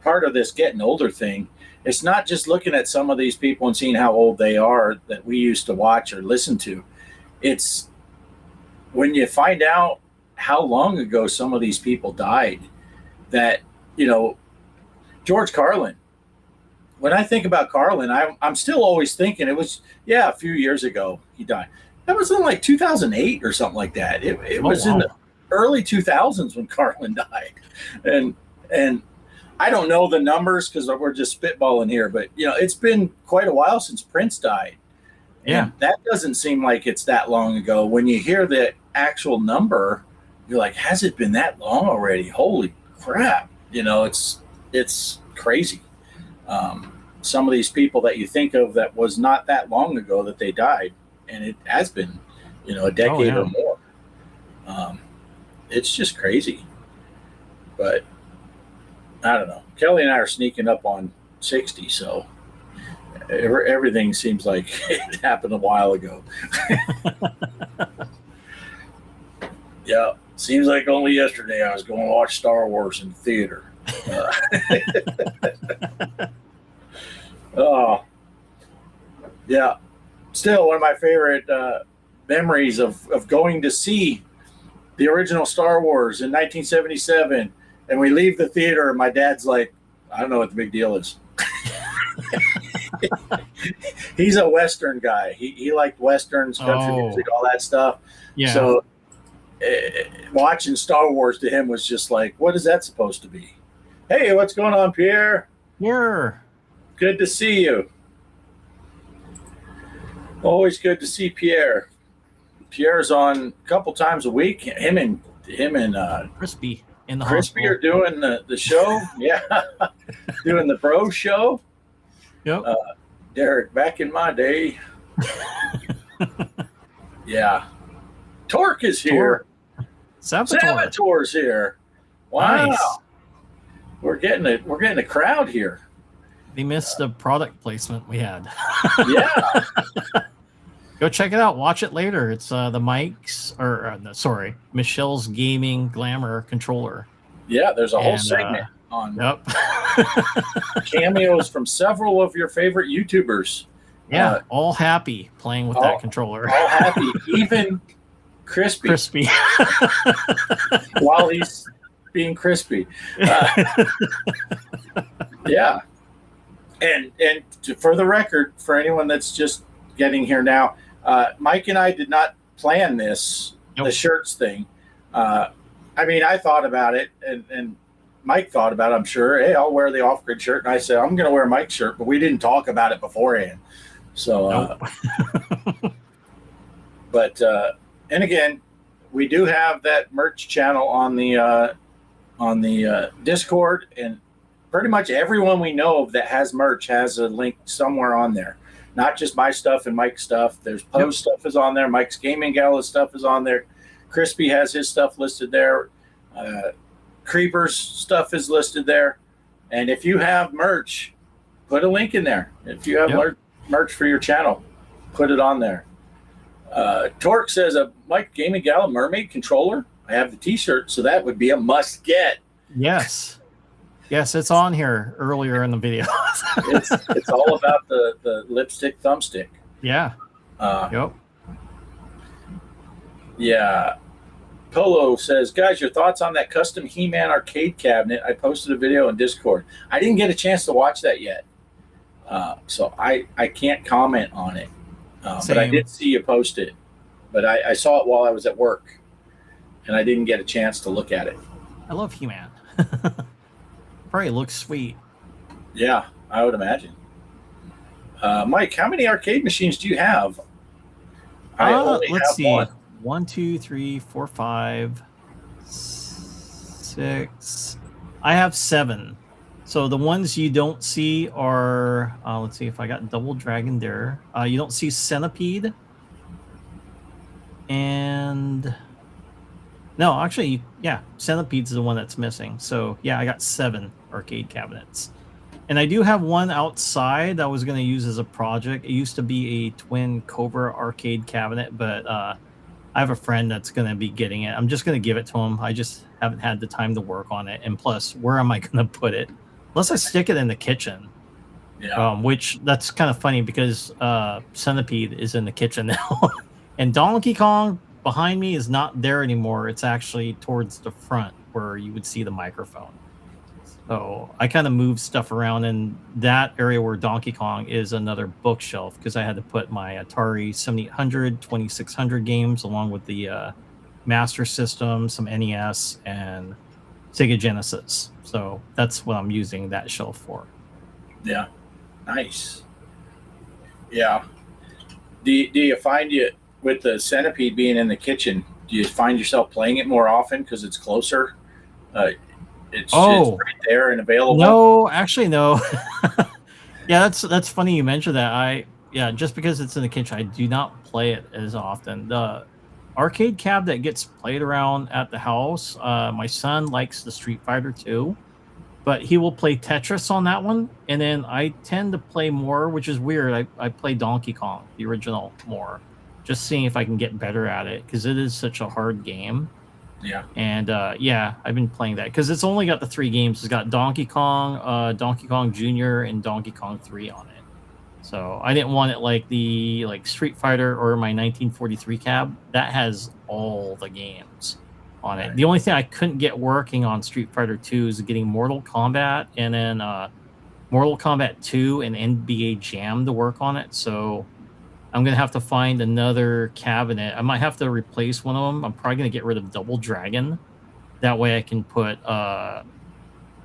Part of this getting older thing, it's not just looking at some of these people and seeing how old they are that we used to watch or listen to. It's when you find out how long ago some of these people died that, George Carlin. When I think about Carlin, I'm still always thinking it was, a few years ago he died. That was in like 2008 or something like that. It was in the early 2000s when Carlin died. And I don't know the numbers because we're just spitballing here, but it's been quite a while since Prince died. Yeah. And that doesn't seem like it's that long ago. When you hear the actual number, you're like, has it been that long already? Holy crap. It's crazy. Some of these people that you think of that was not that long ago that they died, and it has been, a decade or more. It's just crazy. But I don't know. Kelly and I are sneaking up on 60, so everything seems like it happened a while ago. Yeah. Seems like only yesterday I was going to watch Star Wars in the theater. Oh, yeah. Still one of my favorite memories of going to see the original Star Wars in 1977. And we leave the theater and my dad's like, I don't know what the big deal is. He's a Western guy. He liked Westerns, country music, all that stuff. Yeah. So watching Star Wars to him was just like, what is that supposed to be? Hey, what's going on, Pierre? Pierre. Good to see you. Always good to see Pierre. Pierre's on a couple times a week. Him and Crispy in the Crispy hospital. are doing the show. Yeah. Doing the bro show. Yep. Derek, back in my day. Yeah. Torque is here. Saboteur's here. Wow. Nice. We're getting a crowd here. They missed the product placement we had. Yeah. Go check it out. Watch it later. It's the Mike's, Michelle's Gaming Glamour controller. Yeah, there's a whole segment on Yep. cameos from several of your favorite YouTubers. Yeah, all happy playing with that controller. All happy, even Crispy. While he's being crispy. Yeah. And for the record, for anyone that's just getting here now, Mike and I did not plan this, the shirts thing. I mean, I thought about it, and Mike thought about it, I'm sure. Hey, I'll wear the Offgrid shirt. And I said, I'm going to wear Mike's shirt, but we didn't talk about it beforehand. So, but, and again, we do have that merch channel on the Discord, and pretty much everyone we know of that has merch has a link somewhere on there. Not just my stuff and Mike's stuff. There's Poe's stuff is on there. Mike's Gaming Gala stuff is on there. Crispy has his stuff listed there. Creeper's stuff is listed there. And if you have merch, put a link in there. If you have merch for your channel, put it on there. Torque says a Mike Gaming Gala mermaid controller. I have the t-shirt, so that would be a must get. Yes. Yes, it's on here earlier in the video. It's all about the lipstick thumbstick. Yeah. Yep. Yeah. Polo says, guys, your thoughts on that custom He-Man arcade cabinet? I posted a video in Discord. I didn't get a chance to watch that yet. So I can't comment on it. But I did see you post it. But I saw it while I was at work. And I didn't get a chance to look at it. I love He-Man. Probably looks sweet. Yeah, I would imagine. Mike, how many arcade machines do you have? Let's see. 1, 2, 3, 4, 5, 6. I have 7. So the ones you don't see are, let's see if I got Double Dragon there. You don't see Centipede. And no, actually, yeah, Centipede's the one that's missing. So yeah, I got 7 arcade cabinets. And I do have one outside that I was going to use as a project. It used to be a twin Cobra arcade cabinet, but I have a friend that's going to be getting it. I'm just going to give it to him. I just haven't had the time to work on it. And plus, where am I going to put it? Unless I stick it in the kitchen. Yeah. Which that's kind of funny because Centipede is in the kitchen now. And Donkey Kong behind me is not there anymore. It's actually towards the front where you would see the microphone. So I kind of moved stuff around in that area where Donkey Kong is another bookshelf because I had to put my Atari 7800, 2600 games along with the Master System, some NES, and Sega Genesis. So that's what I'm using that shelf for. Yeah. Nice. Yeah. Do you find with the Centipede being in the kitchen, do you find yourself playing it more often because it's closer? It's right there and available. No, actually, no. Yeah, that's funny you mentioned that. Just because it's in the kitchen, I do not play it as often. The arcade cab that gets played around at the house, my son likes the Street Fighter 2, but he will play Tetris on that one. And then I tend to play more, which is weird. I play Donkey Kong, the original, more. Just seeing if I can get better at it because it is such a hard game. Yeah. And yeah, I've been playing that because it's only got the 3 games. It's got Donkey Kong Jr., and Donkey Kong 3 on it. So I didn't want it like the Street Fighter or my 1943 cab. That has all the games on it. Right. The only thing I couldn't get working on Street Fighter 2 is getting Mortal Kombat and then Mortal Kombat 2 and NBA Jam to work on it. So I'm going to have to find another cabinet. I might have to replace one of them. I'm probably going to get rid of Double Dragon. That way I can put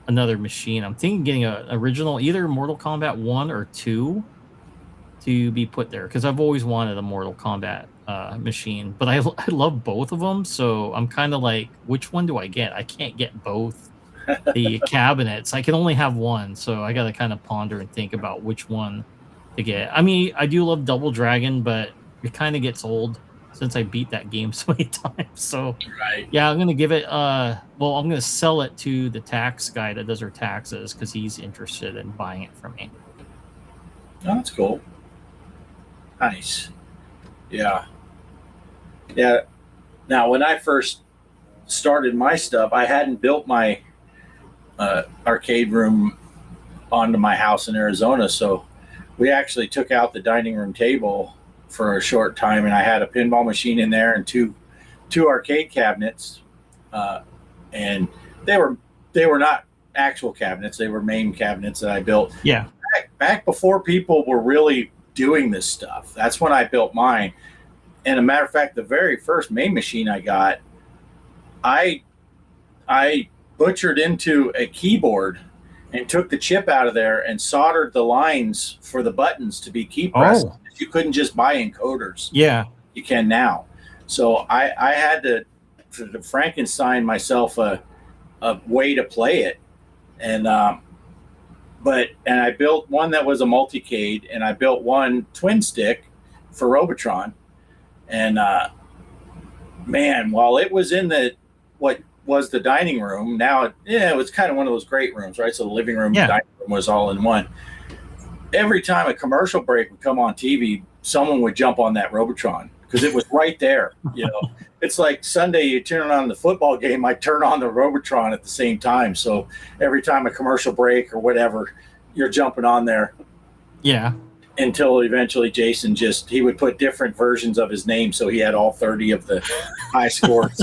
another machine. I'm thinking getting an original, either Mortal Kombat 1 or 2 to be put there. Because I've always wanted a Mortal Kombat machine. But I love both of them. So I'm kind of like, which one do I get? I can't get both the cabinets. I can only have one. So I got to kind of ponder and think about which one to get. I mean, I do love Double Dragon, but it kind of gets old since I beat that game so many times. So Right. yeah, I'm gonna give it I'm gonna sell it to the tax guy that does our taxes because he's interested in buying it from me. Oh, that's cool. Nice. Yeah. Yeah. Now, when I first started my stuff, I hadn't built my arcade room onto my house in Arizona, so we actually took out the dining room table for a short time, and I had a pinball machine in there and two arcade cabinets, and they were not actual cabinets; they were MAME cabinets that I built. Yeah, back before people were really doing this stuff. That's when I built mine. And a matter of fact, the very first MAME machine I got, I butchered into a keyboard and took the chip out of there and soldered the lines for the buttons to be key pressed. Oh. You couldn't just buy encoders. yeah, You can now. So I had to Frankenstein myself a way to play it. And I built one that was a multicade, and I built one twin stick for Robotron. And man, while it was in what was the dining room, now it was kind of one of those great rooms, right? So the living room, Yeah. dining room was all in one. Every time a commercial break would come on TV, someone would jump on that Robotron because it was right there. You know, it's like Sunday, you turn on the football game, I turn on the Robotron at the same time. So every time a commercial break or whatever, you're jumping on there. yeah. Until eventually Jason he would put different versions of his name, so he had all 30 of the high scores.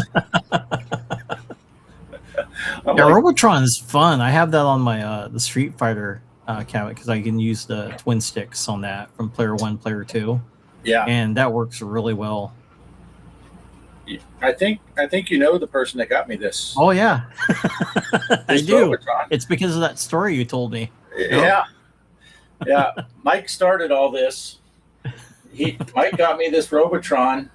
Robotron is fun. I have that on my the Street Fighter cabinet because I can use the twin sticks on that from player 1, player 2. Yeah, And that works really well. I think you know the person that got me this. Oh yeah, I This do. Robotron. It's because of that story you told me. Yeah. Mike started all this. Mike got me this Robotron,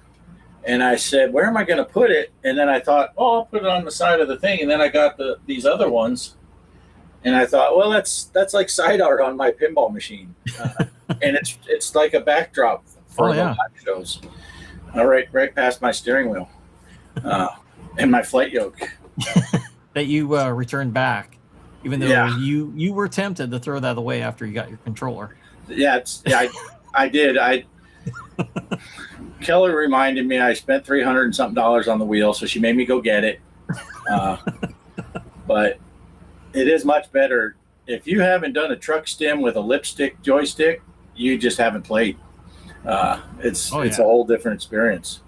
and I said, "Where am I going to put it?" And then I thought, "Oh, I'll put it on the side of the thing." And then I got these other ones, and I thought, "Well, that's like side art on my pinball machine," and it's like a backdrop for the live shows. Right past my steering wheel, and my flight yoke that you returned back, even though you were tempted to throw that away after you got your controller. I did. Kelly reminded me I spent $300 and something on the wheel, so she made me go get it. But it is much better if you haven't done a truck stim with a lipstick joystick. You just haven't played. It's a whole different experience.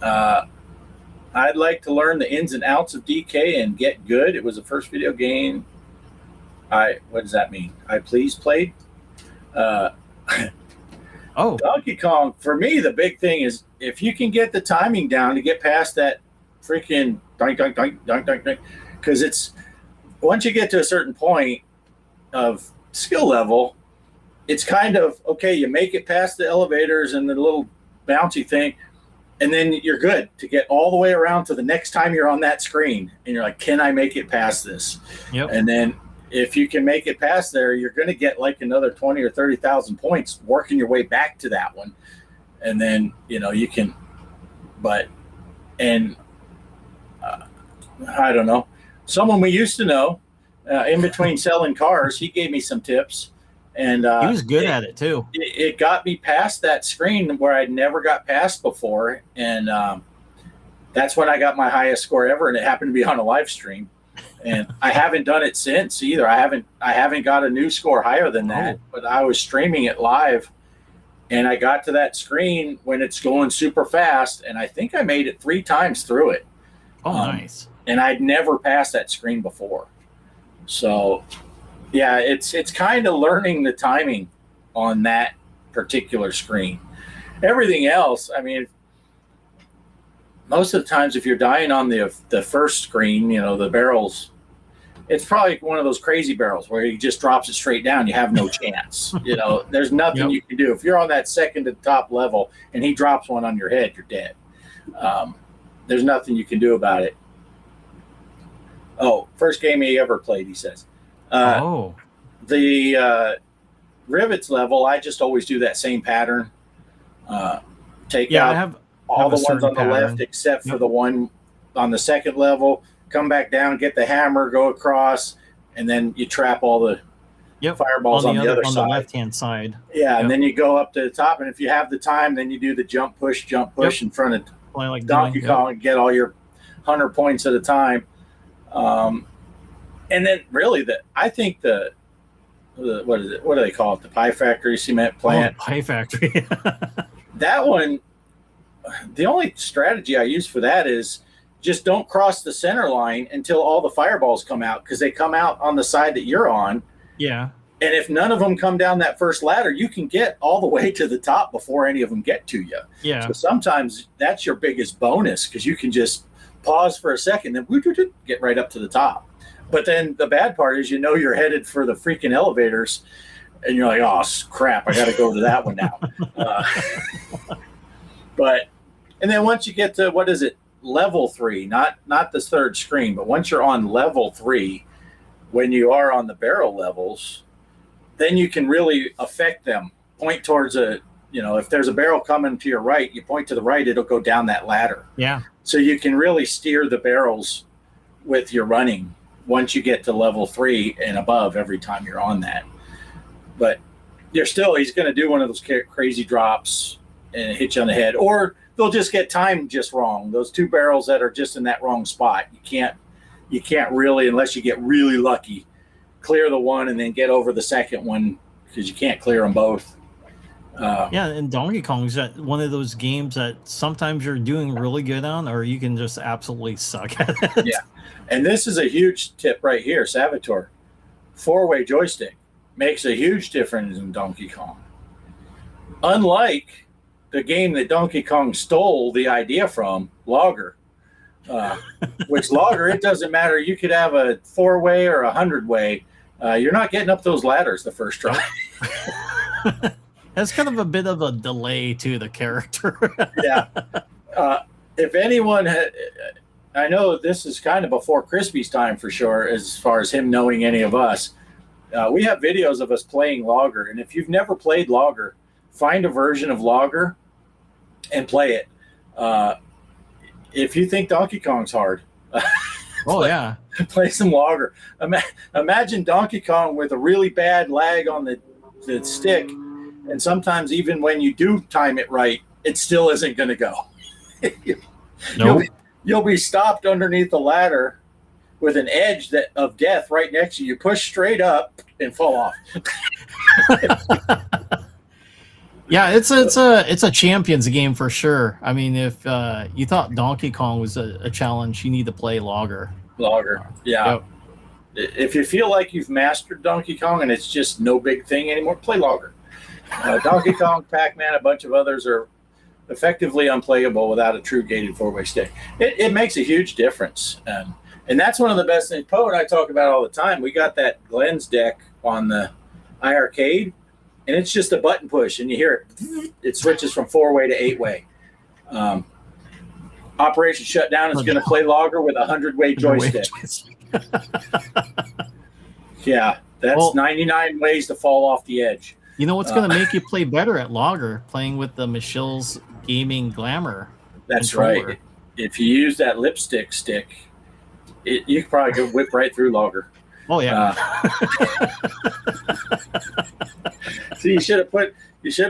I'd like to learn the ins and outs of DK and get good. It was the first video game. What does that mean? I played. Donkey Kong, for me, the big thing is if you can get the timing down to get past that freaking dunk, because it's once you get to a certain point of skill level, it's kind of okay. You make it past the elevators and the little bouncy thing, and then you're good to get all the way around to the next time you're on that screen, and you're like, can I make it past this? Yep. And then if you can make it past there, you're going to get like another 20 or 30,000 points working your way back to that one. And then, you can, I don't know, someone we used to know in between selling cars, he gave me some tips, and he was good at it too. It got me past that screen where I'd never got past before. And that's when I got my highest score ever, and it happened to be on a live stream. And I haven't done it since either. I haven't got a new score higher than that. But I was streaming it live, and I got to that screen when it's going super fast, and I think I made it 3 times through it. Oh, nice. And I'd never passed that screen before. So, yeah, it's kind of learning the timing on that particular screen. Everything else, I mean, most of the times if you're dying on the first screen, you know, the barrels, it's probably one of those crazy barrels where he just drops it straight down. You have no chance. You know, there's nothing you can do. If you're on that second to top level and he drops one on your head, you're dead. There's nothing you can do about it. Oh, first game he ever played, he says. The rivets level, I just always do that same pattern. Take out I have all the ones on the pattern. left except for the one on the second level. Come back down, get the hammer, go across, and then you trap all the fireballs on the other side. On the left-hand side. Yeah, and then you go up to the top, and if you have the time, then you do the jump push in front of Donkey Kong and get all your 100 points at a time. And then really, I think the what is it? What do they call it? The Pie Factory cement plant. Oh, Pie Factory. That one, the only strategy I use for that is just don't cross the center line until all the fireballs come out, because they come out on the side that you're on. Yeah. And if none of them come down that first ladder, you can get all the way to the top before any of them get to you. Yeah. So sometimes that's your biggest bonus, because you can just pause for a second, then get right up to the top. But then the bad part is, you know, you're headed for the freaking elevators, and you're like, oh, crap, I got to go to that one now. And then once you get to, what is it, level 3, not the third screen, but once you're on level 3, when you are on the barrel levels, then you can really affect them. Point towards if there's a barrel coming to your right, you point to the right, it'll go down that ladder. Yeah. So you can really steer the barrels with your running once you get to level 3 and above every time you're on that. But he's going to do one of those crazy drops and hit you on the head, or they'll just get timed just wrong. Those 2 barrels that are just in that wrong spot, you can't really, unless you get really lucky, clear the one and then get over the second one, because you can't clear them both. And Donkey Kong is one of those games that sometimes you're doing really good on, or you can just absolutely suck at it. Yeah, and this is a huge tip right here, Savitor. 4-way joystick makes a huge difference in Donkey Kong. Unlike the game that Donkey Kong stole the idea from, Logger, which Logger, it doesn't matter. You could have a 4-way or a 100-way. You're not getting up those ladders the first try. That's kind of a bit of a delay to the character. Yeah. If anyone I know this is kind of before Crispy's time for sure, as far as him knowing any of us. We have videos of us playing Logger, and if you've never played Logger, find a version of Logger and play it. If you think Donkey Kong's hard, play some Logger. Imagine Donkey Kong with a really bad lag on the stick, and sometimes even when you do time it right, it still isn't going to go. Nope. You'll be stopped underneath the ladder with an edge of death right next to you. Push straight up and fall off. Yeah, it's a champions game for sure. I mean, if you thought Donkey Kong was a challenge, you need to play Logger. Logger, yeah. Yep. If you feel like you've mastered Donkey Kong and it's just no big thing anymore, play Logger. Donkey Kong, Pac-Man, a bunch of others are effectively unplayable without a true gated 4-way stick. It makes a huge difference. And that's one of the best things Poe and I talk about all the time. We got that Glenn's deck on the iArcade, and it's just a button push, and you hear it. It switches from 4-way to 8-way. Operation Shutdown is going to play Logger with a 100-way joystick. Yeah, that's 99 ways to fall off the edge. You know what's going to make you play better at Logger? Playing with the Michelle's Gaming Glamour. That's controller. right. If you use that lipstick stick, you can probably go whip right through Logger. Oh yeah. So you should have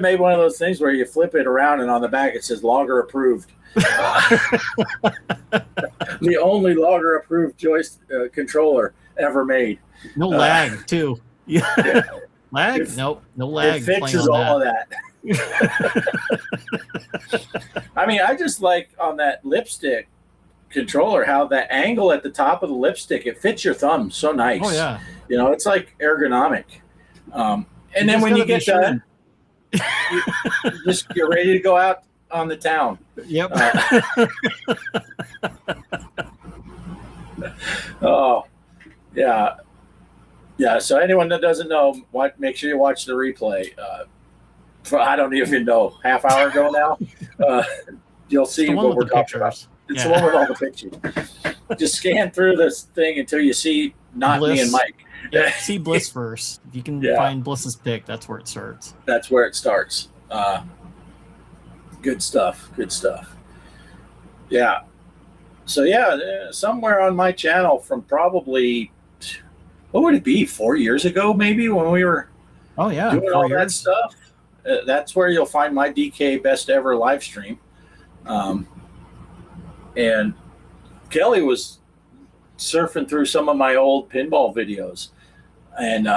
made one of those things where you flip it around and on the back it says logger approved. The only logger approved joystick controller ever made. No lag too. Yeah. Lag? Nope. No lag. It fixes all of that. I mean, I just like on that lipstick controller how that angle at the top of the lipstick, it fits your thumb so nice. Oh yeah. You know, it's like ergonomic. And then when you get done, you just you're ready to go out on the town. Yep. Oh, yeah. Yeah, so anyone that doesn't know, make sure you watch the replay. I don't even know, half hour ago now. You'll see what we're talking about. It's the one with all the pictures. Just scan through this thing until you see not Bliss. Me and Mike. Yeah, see Bliss first. If you can find Bliss's pick, that's where it starts. That's where it starts. Good stuff. Good stuff. Yeah. So yeah, somewhere on my channel from probably, what would it be, 4 years ago maybe, when we were doing all that stuff. That's where you'll find my DK best ever live stream. And Kelly was surfing through some of my old pinball videos, and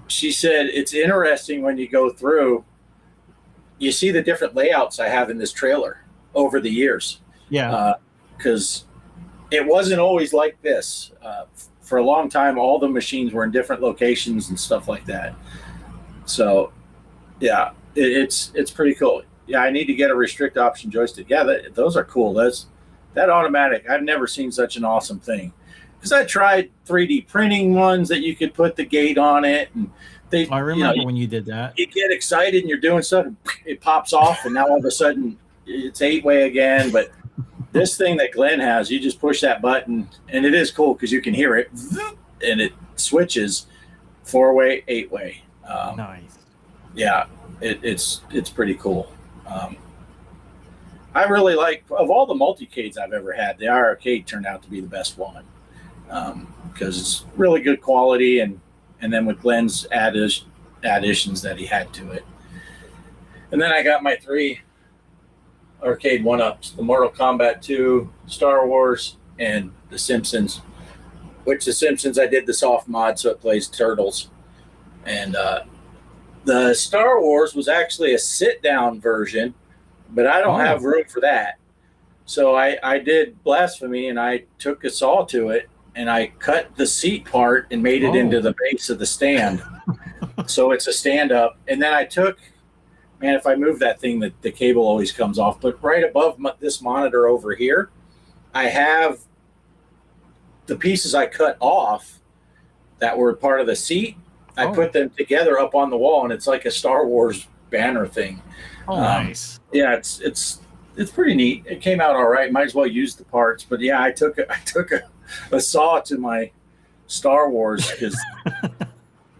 she said it's interesting when you go through, you see the different layouts I have in this trailer over the years. Yeah. Because it wasn't always like this. For a long time, all the machines were in different locations and stuff like that. So, yeah, it's pretty cool. Yeah, I need to get a restrict option joystick. Yeah, those are cool. That automatic, I've never seen such an awesome thing. Because I tried 3D printing ones that you could put the gate on it, and I remember when you did that. You get excited and you're doing stuff, and it pops off, and now all of a sudden it's 8-way again. But this thing that Glenn has, you just push that button, and it is cool because you can hear it, and it switches 4-way, 8-way. Nice. Yeah, it's pretty cool. I really like, of all the multicades I've ever had, the arcade turned out to be the best one because it's really good quality, and then with Glenn's additions that he had to it. And then I got my 3 arcade one-ups, the Mortal Kombat 2, Star Wars, and The Simpsons, which The Simpsons I did the soft mod so it plays Turtles. And the Star Wars was actually a sit-down version, but I don't have room for that. So I did Blasphemy, and I took a saw to it, and I cut the seat part and made it into the base of the stand. So it's a stand-up. And then I took, man, if I move that thing, the cable always comes off. But right above this monitor over here, I have the pieces I cut off that were part of the seat. I put them together up on the wall, and it's like a Star Wars banner thing. Oh, nice. Yeah, it's pretty neat. It came out all right. Might as well use the parts. But yeah, I took a saw to my Star Wars because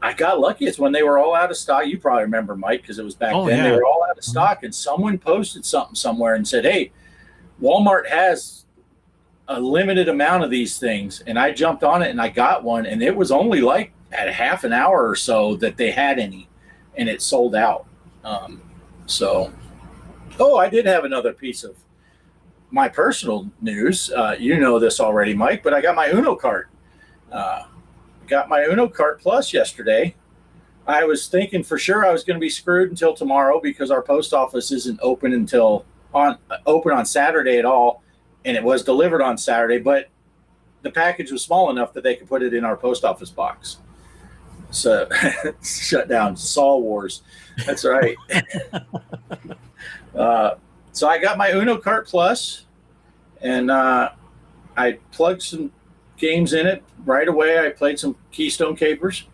I got lucky. It's when they were all out of stock. You probably remember, Mike, because it was back then. Yeah. They were all out of stock, and someone posted something somewhere and said, "Hey, Walmart has a limited amount of these things." And I jumped on it, and I got one, and it was only like at a half an hour or so that they had any, and it sold out. I did have another piece of my personal news. You know this already, Mike, but I got my Uno cart. Got my Uno cart Plus yesterday. I was thinking for sure I was going to be screwed until tomorrow because our post office isn't open on Saturday at all, and it was delivered on Saturday, but the package was small enough that they could put it in our post office box. So shut down Saw Wars. That's right. So I got my Uno Kart Plus, and I plugged some games in it right away. I played some Keystone Capers,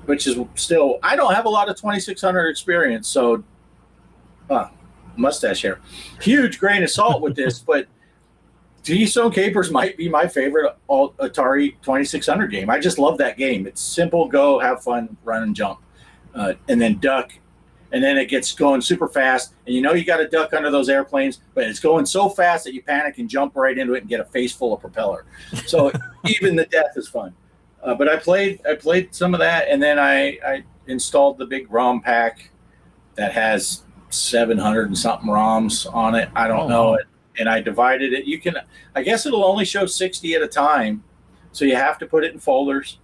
which is still, I don't have a lot of 2600 experience, so mustache hair. Huge grain of salt with this, but Keystone Capers might be my favorite Atari 2600 game. I just love that game. It's simple, go, have fun, run and jump, and then duck. and then it gets going super fast, and you know you got to duck under those airplanes, but it's going so fast that you panic and jump right into it and get a face full of propeller. So even the death is fun. But I played some of that, and then I installed the big ROM pack that has 700 and something ROMs on it. I don't know it, and I divided it. I guess it'll only show 60 at a time, so you have to put it in folders.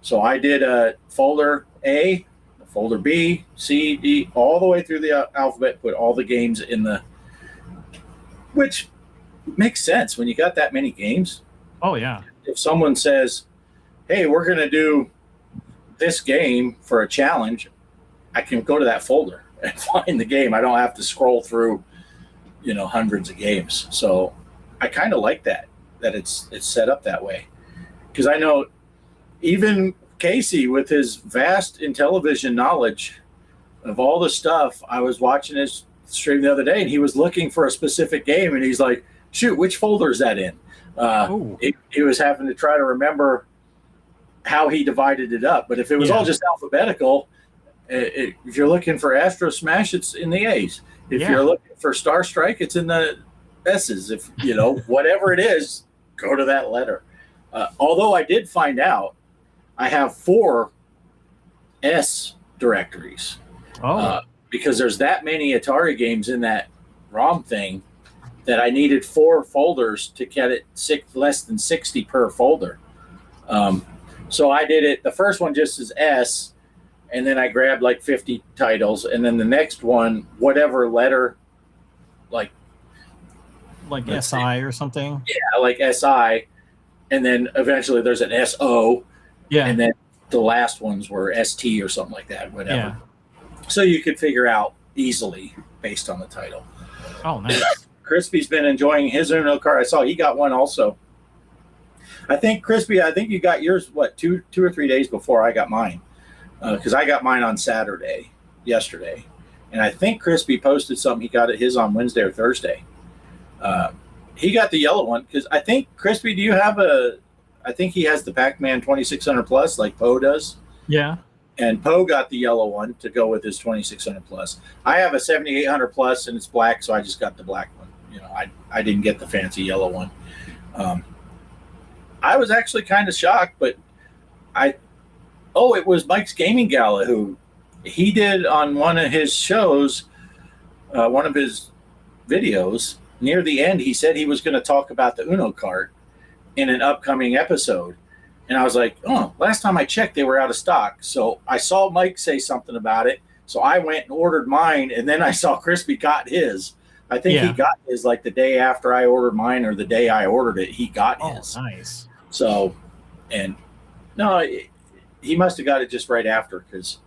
So I did a folder A, folder B, C, D, all the way through the alphabet, put all the games in which makes sense when you got that many games. Oh, yeah. If someone says, hey, we're going to do this game for a challenge, I can go to that folder and find the game. I don't have to scroll through, hundreds of games. So I kind of like that it's set up that way. Because I know even Casey, with his vast Intellivision knowledge of all the stuff, I was watching his stream the other day, and he was looking for a specific game, and he's like, shoot, which folder is that in? He was having to try to remember how he divided it up. But if it was all just alphabetical, if you're looking for Astro Smash, it's in the A's. If you're looking for Star Strike, it's in the S's. If, whatever it is, go to that letter. Although I did find out, I have 4 S directories because there's that many Atari games in that ROM thing that I needed 4 folders to get it less than 60 per folder. So I did it. The first one just as S, and then I grabbed like 50 titles, and then the next one, whatever letter, like SI or something. Yeah, like SI, and then eventually there's an SO. Yeah. And then the last ones were ST or something like that, whatever. Yeah. So you could figure out easily based on the title. Oh, nice. Crispy's been enjoying his Uno card. I saw he got one also. I think, Crispy, you got yours, 2 or 3 days before I got mine. Because I got mine on yesterday. And I think Crispy posted something. He got his on Wednesday or Thursday. He got the yellow one because I think, Crispy, do you have I think he has the Pac-Man 2600 Plus like Poe does. Yeah. And Poe got the yellow one to go with his 2600 Plus. I have a 7800 Plus and it's black, so I just got the black one. I didn't get the fancy yellow one. I was actually kind of shocked, but it was Mike's Gaming Gala who he did on one of his shows, one of his videos. Near the end, he said he was going to talk about the Uno cart in an upcoming episode. And I was like, last time I checked, they were out of stock. So I saw Mike say something about it. So I went and ordered mine, and then I saw Crispy got his. I think he got his like the day after I ordered mine or the day I ordered it, he got his. Nice. So, and no, he must have got it just right after because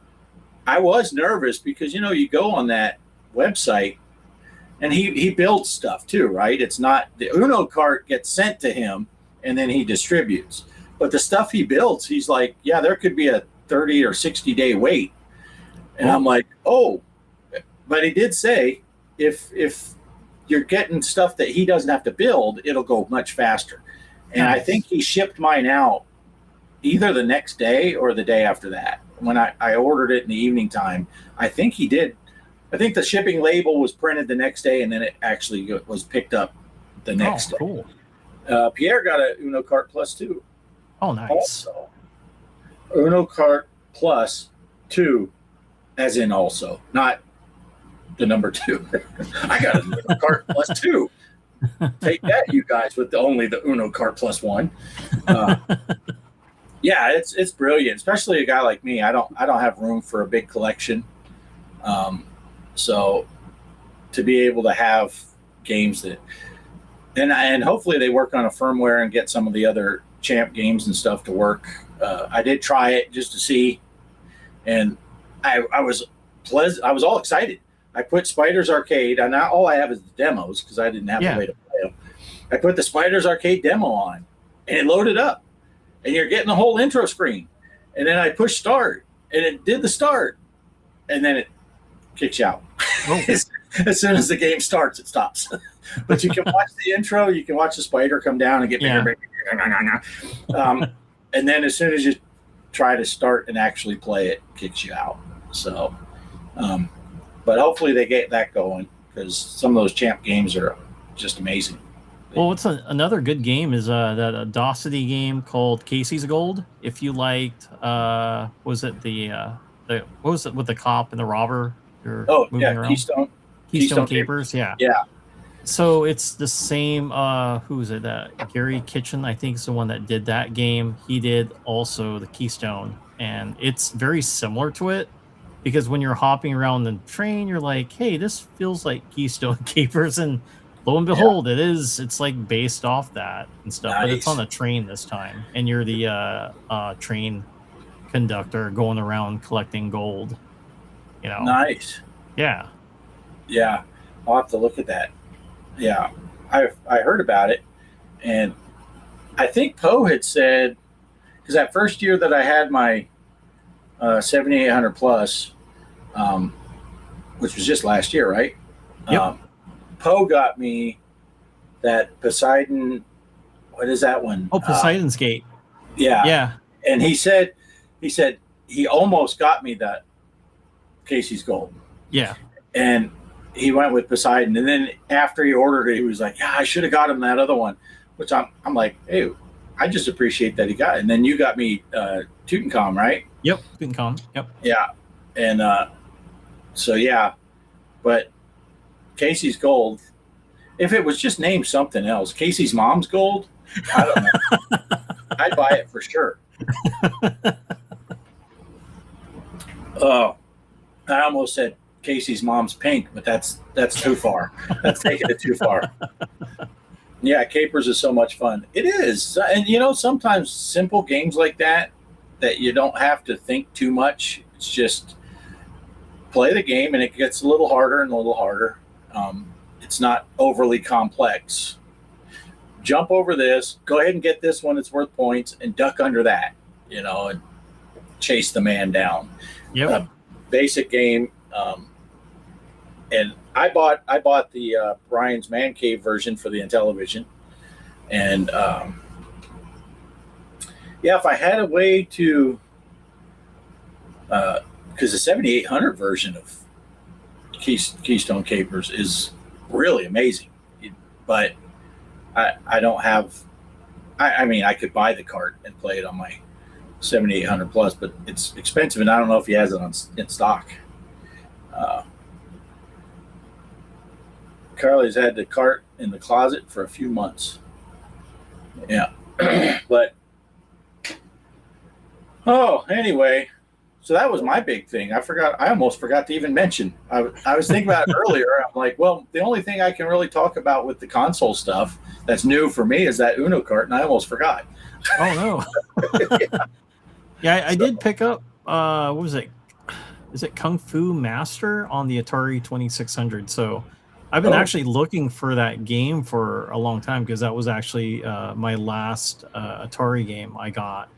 I was nervous because, you go on that website and he builds stuff too, right? It's not the Uno cart gets sent to him and then he distributes. But the stuff he builds, he's like, yeah, there could be a 30 or 60 day wait. And I'm like, but he did say if you're getting stuff that he doesn't have to build, it'll go much faster. And I think he shipped mine out either the next day or the day after that. When I ordered it in the evening time, I think he did. I think the shipping label was printed the next day, and then it actually was picked up the next day. Cool. Pierre got a Uno Kart Plus 2. Oh, nice. Also, Uno Kart Plus 2, as in also, not the number 2. I got a Uno Kart Plus 2. Take that, you guys, with only the Uno Kart Plus 1. Yeah, it's brilliant, especially a guy like me. I don't have room for a big collection. So to be able to have games that and hopefully they work on a firmware and get some of the other Champ games and stuff to work. I did try it just to see, and I was all excited. I put Spider's Arcade, and now all I have is the demos because I didn't have a way to play them. I put the Spider's Arcade demo on, and it loaded up, and you're getting the whole intro screen. And then I pushed start, and it did the start, and then it kicks you out. Oh. As soon as the game starts, it stops. But you can watch the intro, you can watch the spider come down and get bigger. And then as soon as you try to start and actually play it, kicks you out. So But hopefully they get that going because some of those champ games are just amazing. Well, what's another good game is that Audacity game called Casey's Gold. If you liked, was it the what was it with the cop and the robber? You're moving around? Keystone Capers. Yeah. So it's the same. Who is it? Gary Kitchen, I think, is the one that did that game. He did also the Keystone, and it's very similar to it because when you're hopping around the train, you're like, "Hey, this feels like Keystone Capers," and lo and behold, it's like based off that and stuff. Nice. But it's on a train this time, and you're the train conductor going around collecting gold. You know. Nice. Yeah. Yeah, I'll have to look at that. Yeah, I heard about it, and I think Poe had said, because that first year that I had my 7800 plus, which was just last year, right? Yep. Poe got me that Poseidon. What is that one? Oh, Poseidon's Gate. Yeah. And he said he almost got me that Casey's Gold. Yeah. And he went with Poseidon, and then after he ordered it, he was like, "Yeah, I should have got him that other one," which I'm like, "Hey, I just appreciate that he got it." And then you got me Tutankhamun, right? Yep, Tutankhamun. Yep. Yeah, and so yeah, but Casey's Gold. If it was just named something else, Casey's Mom's Gold, I don't know. I'd buy it for sure. Oh, I almost said Casey's Mom's Pink, but that's too far. That's taking it too far. Yeah, Capers is so much fun. It is. And sometimes simple games like that you don't have to think too much. It's just play the game, and it gets a little harder and a little harder. It's not overly complex. Jump over this, go ahead and get this one, it's worth points, and duck under that, and chase the man down. Yep. Basic game. And I bought the Brian's Man Cave version for the Intellivision, and if I had a way to, because the 7800 version of Keystone Capers is really amazing, but I don't have. I mean, I could buy the cart and play it on my 7800 plus, but it's expensive, and I don't know if he has it in stock. Carly's had the cart in the closet for a few months. Yeah. But anyway, so that was my big thing. I almost forgot to even mention. I was thinking about it earlier. I'm like, well, the only thing I can really talk about with the console stuff that's new for me is that Uno cart, and I almost forgot. Oh no. Yeah, I did pick up what was it? Is it Kung Fu Master on the Atari 2600? So I've been actually looking for that game for a long time because that was actually my last Atari game I got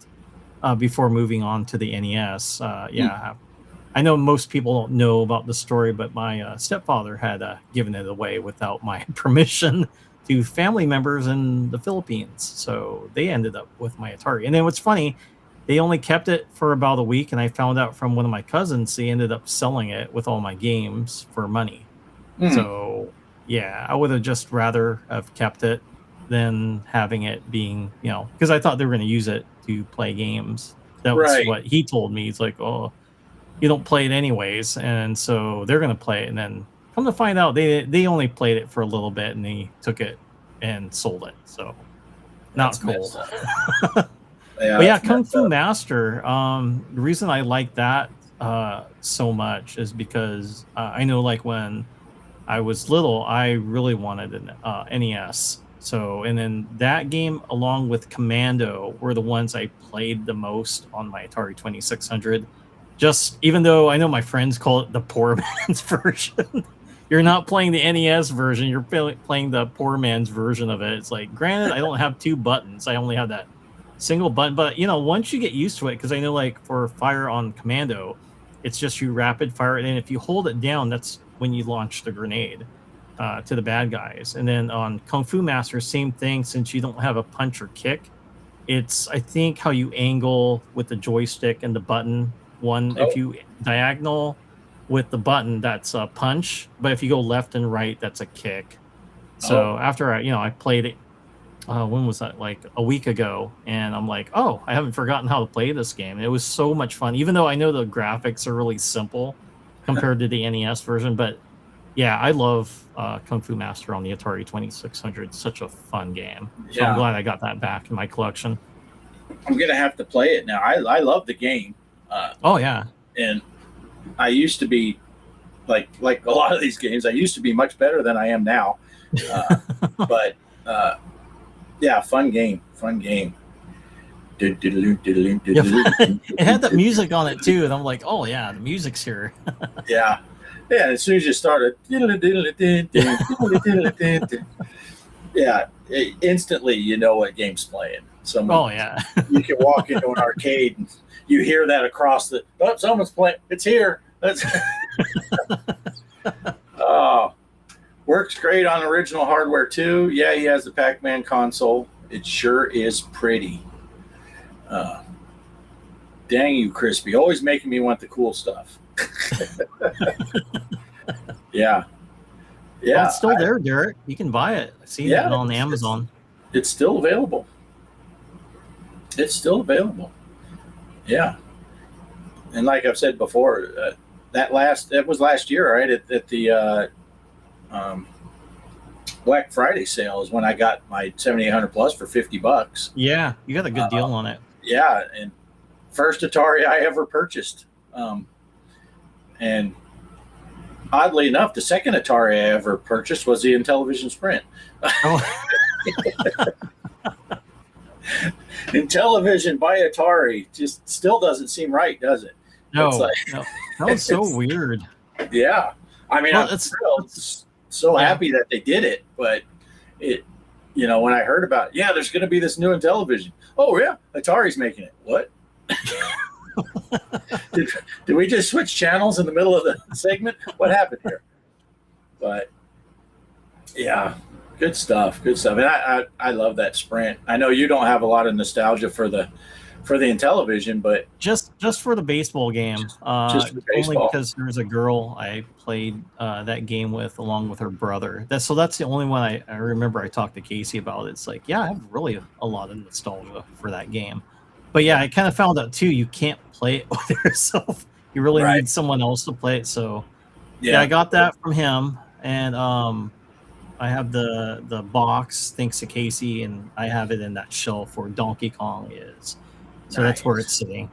before moving on to the NES. I know most people don't know about the story, but my stepfather had given it away without my permission to family members in the Philippines. So they ended up with my Atari. And then what's funny, they only kept it for about a week, and I found out from one of my cousins they ended up selling it with all my games for money. So, yeah, I would have just rather have kept it than having it being, because I thought they were going to use it to play games. That was what he told me. He's like, oh, you don't play it anyways. And so they're going to play it. And then come to find out, they only played it for a little bit, and they took it and sold it. So, not cool. But yeah, Kung Fu Master, the reason I like that so much is because I know, like, when I was little, I really wanted an NES. So, and then that game, along with Commando, were the ones I played the most on my Atari 2600. Just, even though I know my friends call it the poor man's version. You're not playing the NES version, you're playing the poor man's version of it. It's like, granted, I don't have two buttons. I only have that single button. But, once you get used to it, because I know, like, for fire on Commando, it's just you rapid fire it, and if you hold it down, that's when you launch the grenade to the bad guys. And then on Kung Fu Master, same thing. Since you don't have a punch or kick, it's, I think, how you angle with the joystick and the button one. If you diagonal with the button that's a punch, but if you go left and right, that's a kick. So after I played it, when was that? Like a week ago, and I'm like, oh, I haven't forgotten how to play this game. It was so much fun, even though I know the graphics are really simple compared to the NES version. But yeah, I love Kung Fu Master on the Atari 2600. Such a fun game. So I'm glad I got that back in my collection. I'm gonna have to play it now. I love the game. Oh yeah, and I used to be like a lot of these games. I used to be much better than I am now. But yeah, fun game. It had the music on it too, and I'm like, oh yeah, the music's here. Yeah. As soon as you started, yeah, instantly you know what game's playing. Oh yeah, you can walk into an arcade and you hear that across the. Oh, someone's playing. It's here. That's. Oh, works great on original hardware too. Yeah, he has the Pac-Man console. It sure is pretty. Dang you, Crispy! Always making me want the cool stuff. Yeah. Well, it's still there, Derek. You can buy it. I see it on Amazon. It's still available. Yeah. And like I've said before, that was last year, right? At the Black Friday sale is when I got my 7800 Plus for $50. Yeah, you got a good deal on it. Yeah, and first Atari I ever purchased. And oddly enough, the second Atari I ever purchased was the Intellivision Sprint. Oh. Intellivision by Atari just still doesn't seem right, does it? No, no. That was so weird. Yeah. I mean, well, I'm so happy that they did it, but it, when I heard about, there's going to be this new Intellivision. Oh yeah, Atari's making it. What? Did we just switch channels in the middle of the segment? What happened here? But yeah, good stuff. And I love that Sprint. I know you don't have a lot of nostalgia for the Intellivision, but just for the baseball game, just for baseball. Only because there's a girl I played that game with along with her brother. That's the only one I remember I talked to Casey about. It's like, I have really a lot of nostalgia for that game. But yeah, I kind of found out too, you can't play it with yourself. You really need someone else to play it. So I got that from him, and I have the box thanks to Casey, and I have it in that shelf where Donkey Kong is. So that's where it's sitting.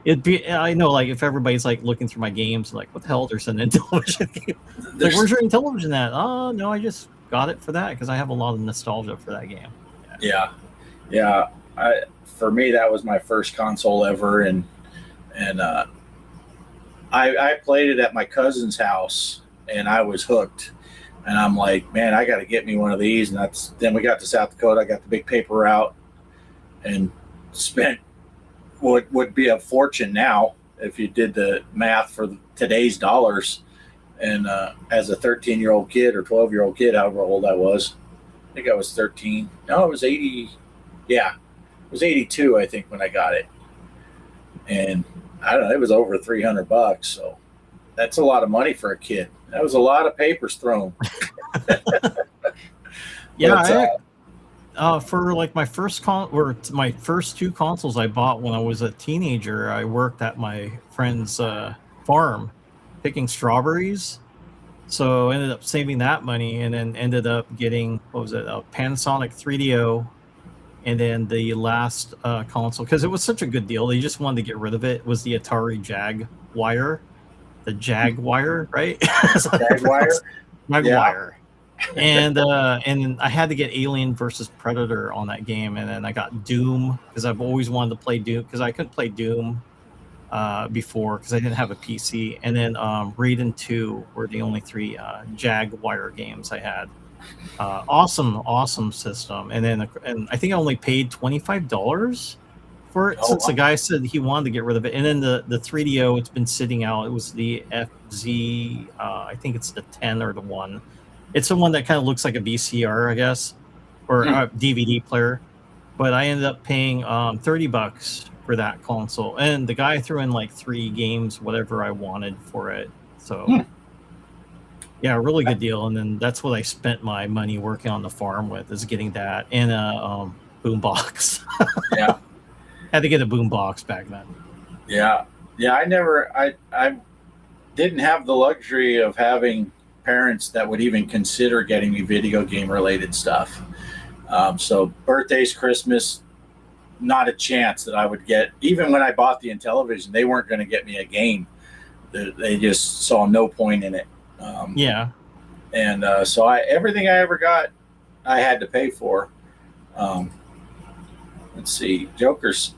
I know, like, if everybody's like looking through my games, like, what the hell? There's an Intellivision game. Like, where's your Intellivision at? Oh no, I just got it for that because I have a lot of nostalgia for that game. Yeah. For me, that was my first console ever, and I played it at my cousin's house, and I was hooked. And I'm like, man, I got to get me one of these. And then we got to South Dakota. I got the big paper route, and spent what would be a fortune now if you did the math for today's dollars. And as a 13-year-old kid or 12-year-old kid, however old I was, I think I was 13. No, I was 80. Yeah, it was 82, I think, when I got it. And I don't know, it was over $300. So that's a lot of money for a kid. That was a lot of papers thrown. For like my first my first two consoles I bought when I was a teenager, I worked at my friend's farm picking strawberries. So I ended up saving that money, and then ended up getting, a Panasonic 3DO, and then the last console, because it was such a good deal, they just wanted to get rid of it, was the Atari Jaguar. The Jaguar, right? Jaguar? Jaguar. And I had to get Alien versus Predator on that game, and then I got Doom because I've always wanted to play Doom because I couldn't play Doom before because I didn't have a PC, and then Raiden 2 were the only three Jaguar games I had. Awesome system, and I think I only paid $25 for it since the guy said he wanted to get rid of it. And then the 3DO, it's been sitting out. It was the FZ, I think it's the 10 or the 1. It's the one that kind of looks like a VCR, I guess, or a DVD player. But I ended up paying $30 for that console, and the guy threw in like 3 games, whatever I wanted for it. So Yeah, really good deal. And then that's what I spent my money working on the farm with, is getting that and a boom box. Yeah. Had to get a boom box back then. Yeah. I didn't have the luxury of having parents that would even consider getting me video game related stuff. So birthdays, Christmas, not a chance that I would get. Even when I bought the Intellivision, they weren't going to get me a game. They just saw no point in it. Yeah. And so everything I ever got, I had to pay for. Let's see, Joker's.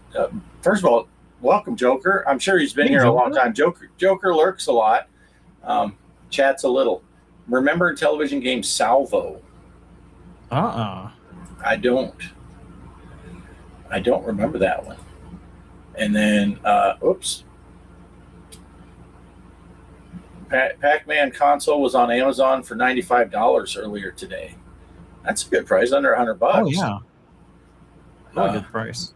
First of all, welcome, Joker. I'm sure he's been here a long time. Joker lurks a lot. Chats a little. Remember Intellivision game Salvo? I don't remember that one. And then, oops. Pac-Man console was on Amazon for $95 earlier today. That's a good price, under $100. Oh yeah, really good price.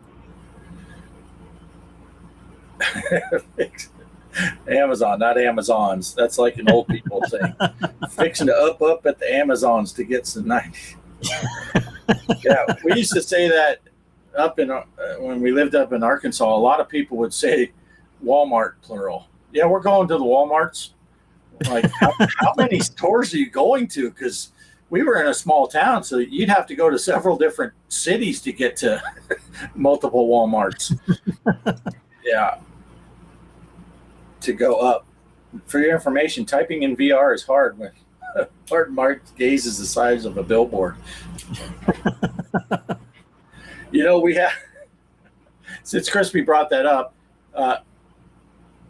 Amazon, not Amazons. That's like an old people thing. Fixing to up at the Amazons to get some 90. Yeah, we used to say that up in when we lived up in Arkansas. A lot of people would say Walmart plural. Yeah, we're going to the Walmarts. Like, how many stores are you going to? Because we were in a small town, so you'd have to go to several different cities to get to multiple Walmarts. Yeah. To go up. For your information, typing in VR is hard when Mark's gaze is the size of a billboard. We have, since Crispy brought that up,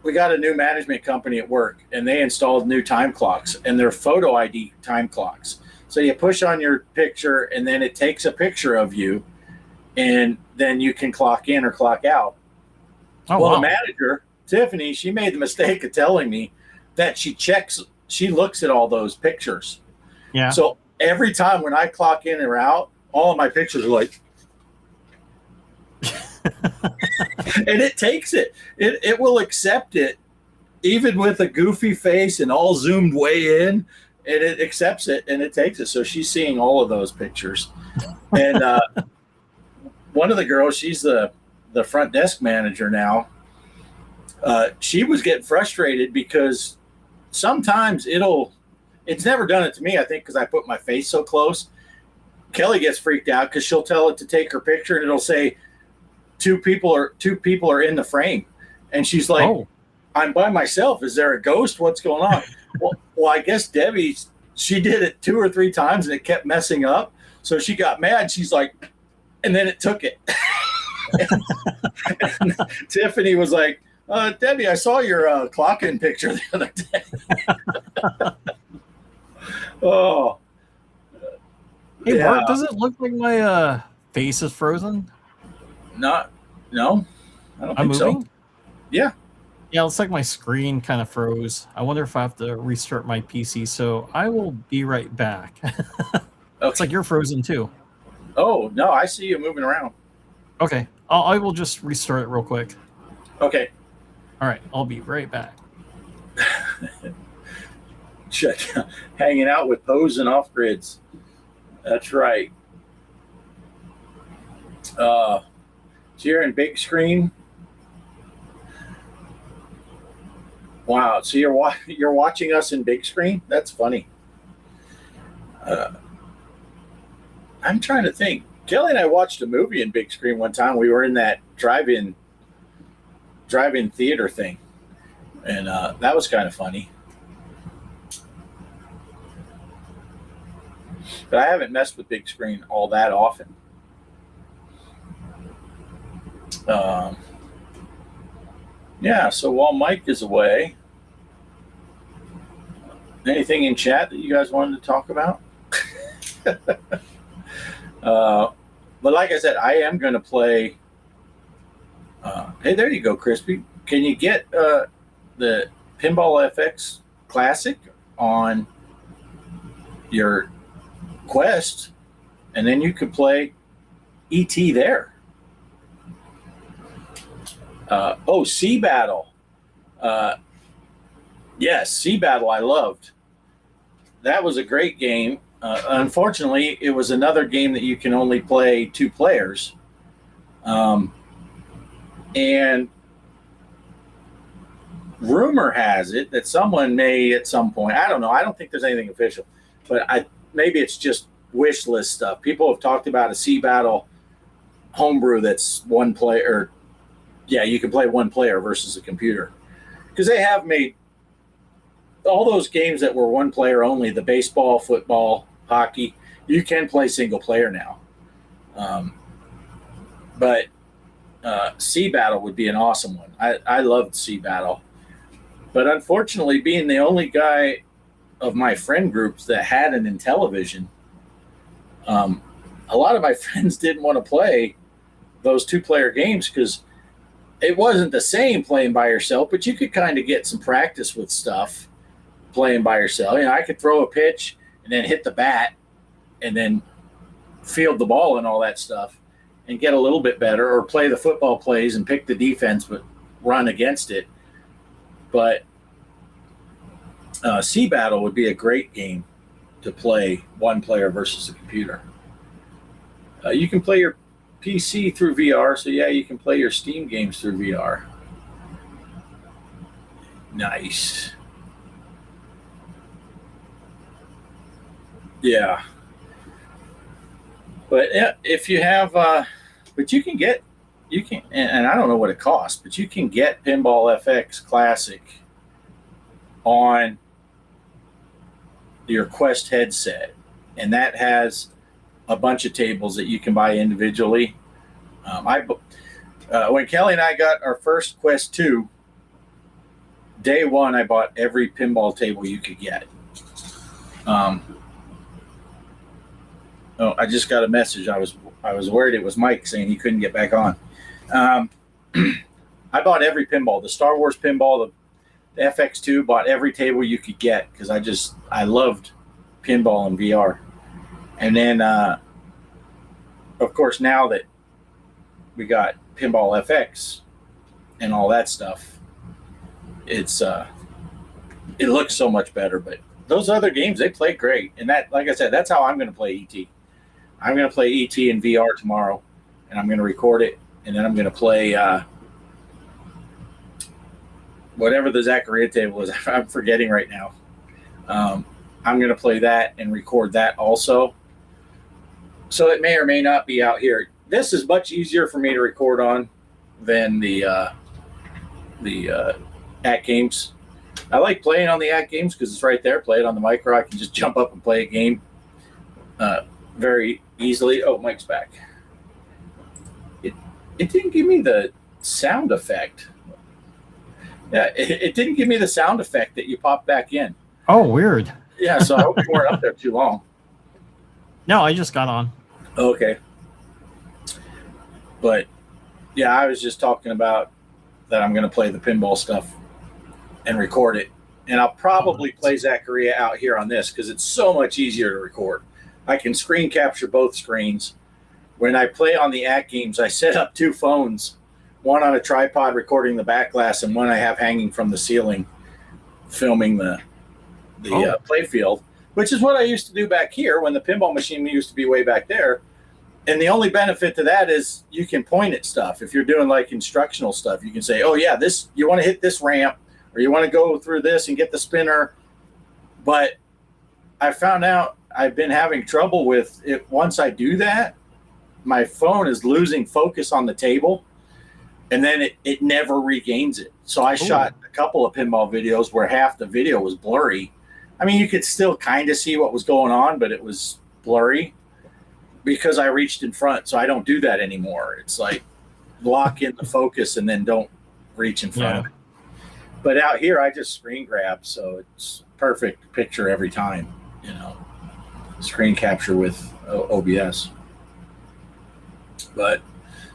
we got a new management company at work, and they installed new time clocks, and they're photo ID time clocks. So you push on your picture, and then it takes a picture of you, and then you can clock in or clock out. Oh, well, wow. the manager, Tiffany, she made the mistake of telling me that she looks at all those pictures. Yeah. So every time when I clock in or out, all of my pictures are like, and it takes it. It will accept it, even with a goofy face and all zoomed way in, and it accepts it and it takes it. So she's seeing all of those pictures. And one of the girls, she's the front desk manager now. She was getting frustrated because sometimes it's never done it to me, I think, because I put my face so close. Kelly gets freaked out because she'll tell it to take her picture and it'll say two people are in the frame, and she's like, "Oh, I'm by myself. Is there a ghost? What's going on?" well, I guess Debbie, she did it 2 or 3 times and it kept messing up, so she got mad. She's like, and then it took it. And Tiffany was like, "Debbie, I saw your clock-in picture the other day." Oh. Hey, Yeah. Bart, does it look like my face is frozen? No, I don't I'm think moving? so. Yeah. Yeah, it looks like my screen kind of froze. I wonder if I have to restart my PC, so I will be right back. It's like you're frozen too. Oh, no, I see you moving around. Okay, I will just restart it real quick. Okay. All right, I'll be right back. Check. Hanging out with Pose and Offgrids. That's right. So you're in big screen. Wow. So you're watching us in big screen? That's funny. I'm trying to think. Kelly and I watched a movie in big screen one time. We were in that drive-in theater thing, and that was kind of funny. But I haven't messed with big screen all that often. Yeah, so while Mike is away, anything in chat that you guys wanted to talk about? But like I said, I am going to play. Hey, there you go, Crispy. Can you get the Pinball FX Classic on your Quest, and then you could play ET there? Sea Battle. Yes, Sea Battle I loved. that was a great game. Unfortunately, it was another game that you can only play 2 players. And rumor has it that someone may at some point, I don't know, I don't think there's anything official, but maybe it's just wish list stuff. People have talked about a Sea Battle homebrew that's 1 player. Yeah, you can play 1 player versus a computer. Because they have made all those games that were 1 player only, the baseball, football, hockey, you can play single player now. But Sea Battle would be an awesome one. I loved Sea Battle. But unfortunately, being the only guy of my friend groups that had an Intellivision, a lot of my friends didn't want to play those 2-player games because it wasn't the same playing by yourself, but you could kind of get some practice with stuff playing by yourself. You know, I could throw a pitch and then hit the bat and then field the ball and all that stuff and get a little bit better, or play the football plays and pick the defense but run against it. But Sea Battle would be a great game to play 1 player versus a computer. You can play your PC through VR, so yeah, you can play your Steam games through VR. Nice. Yeah. But if you have, but you can get, and I don't know what it costs, but you can get Pinball FX Classic on your Quest headset, and that has a bunch of tables that you can buy individually. When Kelly and I got our first Quest 2, day 1, I bought every pinball table you could get. Oh, I just got a message. I was worried it was Mike saying he couldn't get back on. I bought every pinball, the Star Wars pinball, the FX2, bought every table you could get because I loved pinball in VR. And then, of course, now that we got Pinball FX and all that stuff, it looks so much better. But those other games, they play great. And that, like I said, that's how I'm going to play ET. I'm going to play ET in VR tomorrow, and I'm going to record it, and then I'm going to play whatever the Zaccaria table is. I'm forgetting right now. I'm going to play that and record that also. So it may or may not be out here. This is much easier for me to record on than the at games. I like playing on the at games because it's right there. Play it on the micro. I can just jump up and play a game very easily. Oh, Mike's back. It didn't give me the sound effect. Yeah, it didn't give me the sound effect that you pop back in. Oh, weird. Yeah, so I hope you weren't up there too long. No, I just got on. Okay. But, yeah, I was just talking about that I'm going to play the pinball stuff and record it. And I'll probably play Zaccaria out here on this because it's so much easier to record. I can screen capture both screens. When I play on the at games, I set up 2 phones, one on a tripod recording the back glass and one I have hanging from the ceiling filming the play field, which is what I used to do back here when the pinball machine used to be way back there. And the only benefit to that is you can point at stuff. If you're doing like instructional stuff, you can say, oh yeah, this, you want to hit this ramp or you want to go through this and get the spinner. But I found out I've been having trouble with it. Once I do that, my phone is losing focus on the table and then it never regains it. So I shot a couple of pinball videos where half the video was blurry. I mean, you could still kind of see what was going on, but it was blurry because I reached in front. So I don't do that anymore. It's like lock in the focus and then don't reach in front of it. But out here, I just screen grab. So it's perfect picture every time, you know, screen capture with OBS. But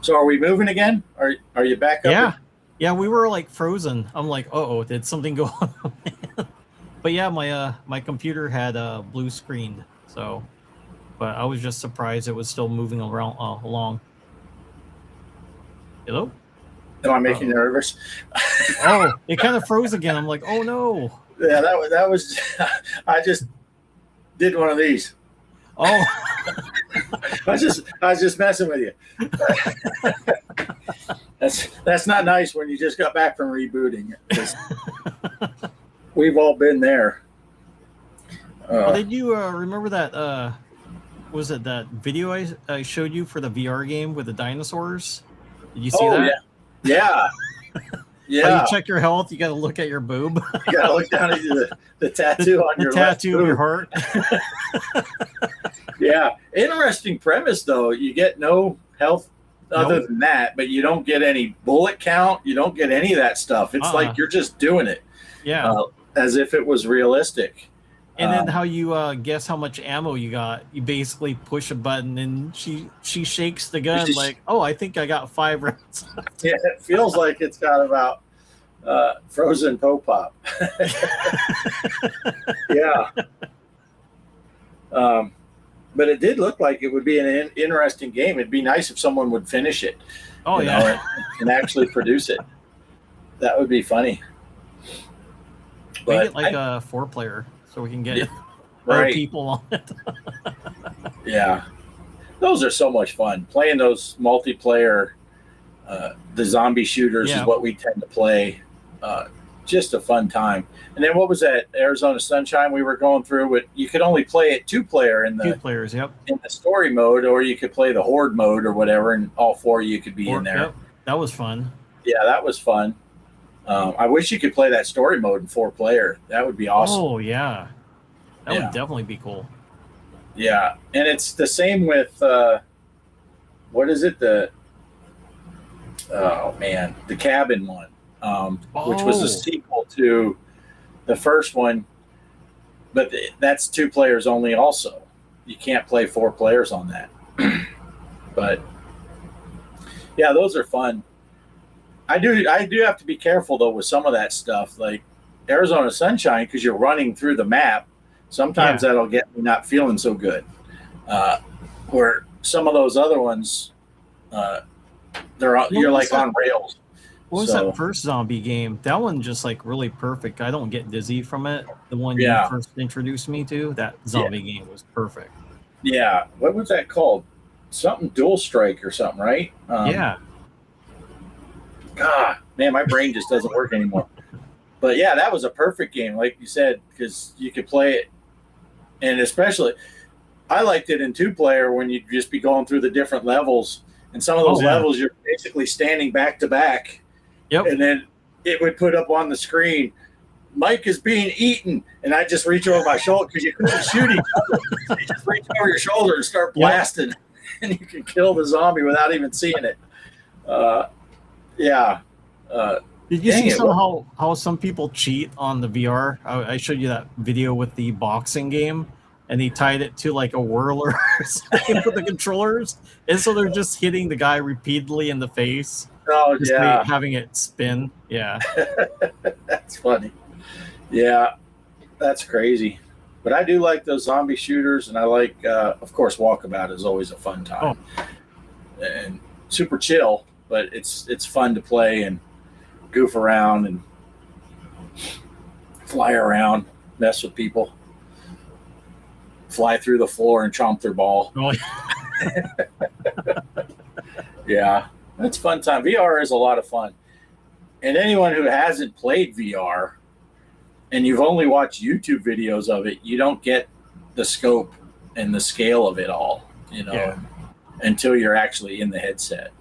so are we moving again? Are you back up? Yeah. Yeah, we were like frozen. I'm like, uh-oh, did something go on? But yeah, my computer had blue screened, so, but I was just surprised it was still moving around along. Hello? Am I making you nervous? Oh, it kind of froze again. I'm like, oh no. Yeah, that was. did one of these. Oh, I was just messing with you. That's not nice when you just got back from rebooting. We've all been there. well, did you remember that? Was it that video I showed you for the VR game with the dinosaurs? Did you see that? Yeah. Yeah. How you check your health, you got to look at your boob. You gotta look down at the tattoo on your tattoo of your heart. Yeah. Interesting premise, though. You get no health other than that, but you don't get any bullet count. You don't get any of that stuff. It's like you're just doing it. Yeah. As if it was realistic. And then how you guess how much ammo you got? You basically push a button and she shakes the gun like, oh, I think I got 5 rounds. Yeah, it feels like it's got about frozen pop. Yeah. But it did look like it would be an interesting game. It'd be nice if someone would finish it. Oh, yeah. And actually produce it. That would be funny. Make it like a 4-player. So we can get right. people on it. Yeah. Those are so much fun. Playing those multiplayer, the zombie shooters is what we tend to play. Just a fun time. And then what was that Arizona Sunshine we were going through? With you could only play it 2-player in the 2 players, yep. in the story mode, or you could play the horde mode or whatever, and all 4 of you could be in there. Yep. That was fun. Yeah, that was fun. I wish you could play that story mode in 4-player. That would be awesome. Oh, yeah. That would definitely be cool. Yeah. And it's the same with, what is it? The Cabin one, which was a sequel to the first one. But that's 2 players only also. You can't play 4 players on that. But, yeah, those are fun. I do have to be careful though with some of that stuff, like Arizona Sunshine, because you're running through the map. Sometimes that'll get me not feeling so good. Where some of those other ones, you're like on rails. What was that first zombie game? That one just like really perfect. I don't get dizzy from it. The one you first introduced me to, that zombie game was perfect. Yeah. What was that called? Something Dual Strike or something, right? Yeah. God, man, my brain just doesn't work anymore. But yeah, that was a perfect game, like you said, because you could play it. And especially, I liked it in 2-player when you'd just be going through the different levels. And some of those levels, you're basically standing back to back. Yep. And then it would put up on the screen, Mike is being eaten. And I just reach over my shoulder because you couldn't shoot each other. You just reach over your shoulder and start blasting. And you can kill the zombie without even seeing it. Yeah. Did you see how some people cheat on the VR? I showed you that video with the boxing game, and they tied it to like a whirler or something with the controllers, and so they're just hitting the guy repeatedly in the face. Oh, just having it spin. Yeah. That's funny. Yeah, that's crazy. But I do like those zombie shooters, and I like, of course, Walkabout is always a fun time. And super chill. But it's fun to play and goof around and fly around, mess with people, fly through the floor and chomp their ball. Oh. Yeah, that's fun time. VR is a lot of fun. And anyone who hasn't played VR and you've only watched YouTube videos of it, you don't get the scope and the scale of it all, until you're actually in the headset.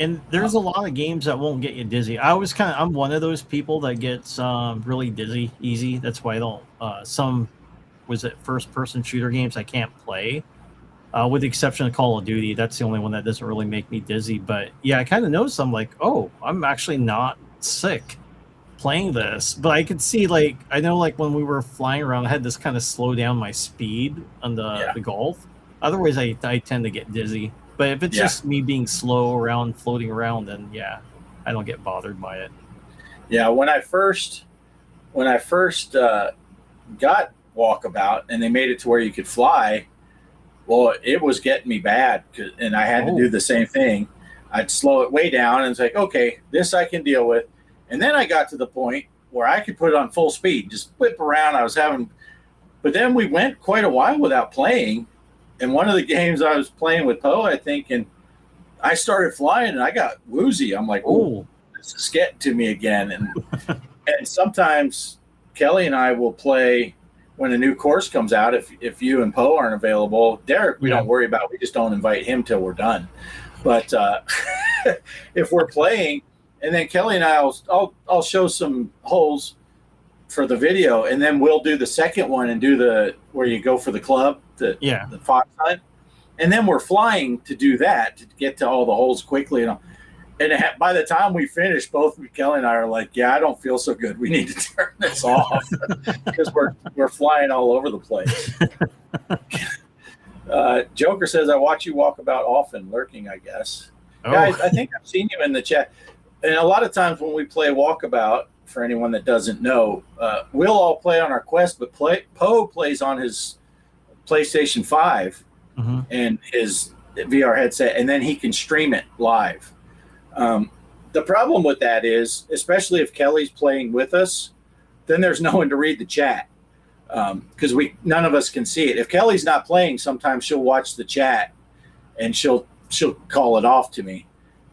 And there's a lot of games that won't get you dizzy. I'm one of those people that gets really dizzy easy. That's why I don't. First-person shooter games I can't play, with the exception of Call of Duty. That's the only one that doesn't really make me dizzy. But yeah, I kind of noticed. I'm like, oh, I'm actually not sick playing this. But I could see, like, I know, like when we were flying around, I had this kind of slow down my speed on the Golf. Otherwise, I tend to get dizzy. But if it's just me being slow around, floating around, then I don't get bothered by it. Yeah, when I first got Walkabout and they made it to where you could fly, well, it was getting me bad, and I had to do the same thing. I'd slow it way down, and it's like, okay, this I can deal with. And then I got to the point where I could put it on full speed, just whip around. I was having But then we went quite a while without playing. And one of the games I was playing with Poe, I think, and I started flying and I got woozy. I'm like, oh, this is getting to me again. And and sometimes Kelly and I will play when a new course comes out. If you and Poe aren't available, Derek, we don't worry about. We just don't invite him till we're done. But if we're playing, and then Kelly and I'll show some holes for the video, and then we'll do the second one and do the where you go for the club, the fox hunt, and then we're flying to do that to get to all the holes quickly. And by the time we finish, both Kelly and I are like, yeah, I don't feel so good. We need to turn this off because we're flying all over the place. Joker says, I watch you walk about often, lurking, I guess. Guys, I think I've seen you in the chat. And a lot of times when we play Walkabout, for anyone that doesn't know, we'll all play on our Quest, but Poe plays on his PlayStation 5 and his VR headset, and then he can stream it live. The problem with that is, especially if Kelly's playing with us, then there's no one to read the chat because none of us can see it. If Kelly's not playing, sometimes she'll watch the chat and she'll call it off to me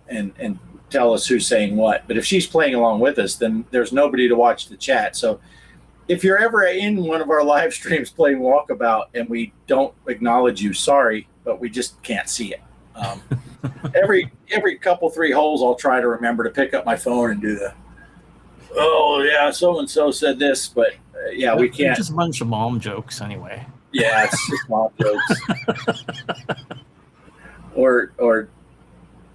and tell us who's saying what. But if she's playing along with us, then there's nobody to watch the chat. So if you're ever in one of our live streams playing Walkabout and we don't acknowledge you, sorry, but we just can't see it. Every couple 3 holes, I'll try to remember to pick up my phone and do so and so said this, but we can't. Just a bunch of mom jokes anyway. Yeah, it's just mom jokes. Or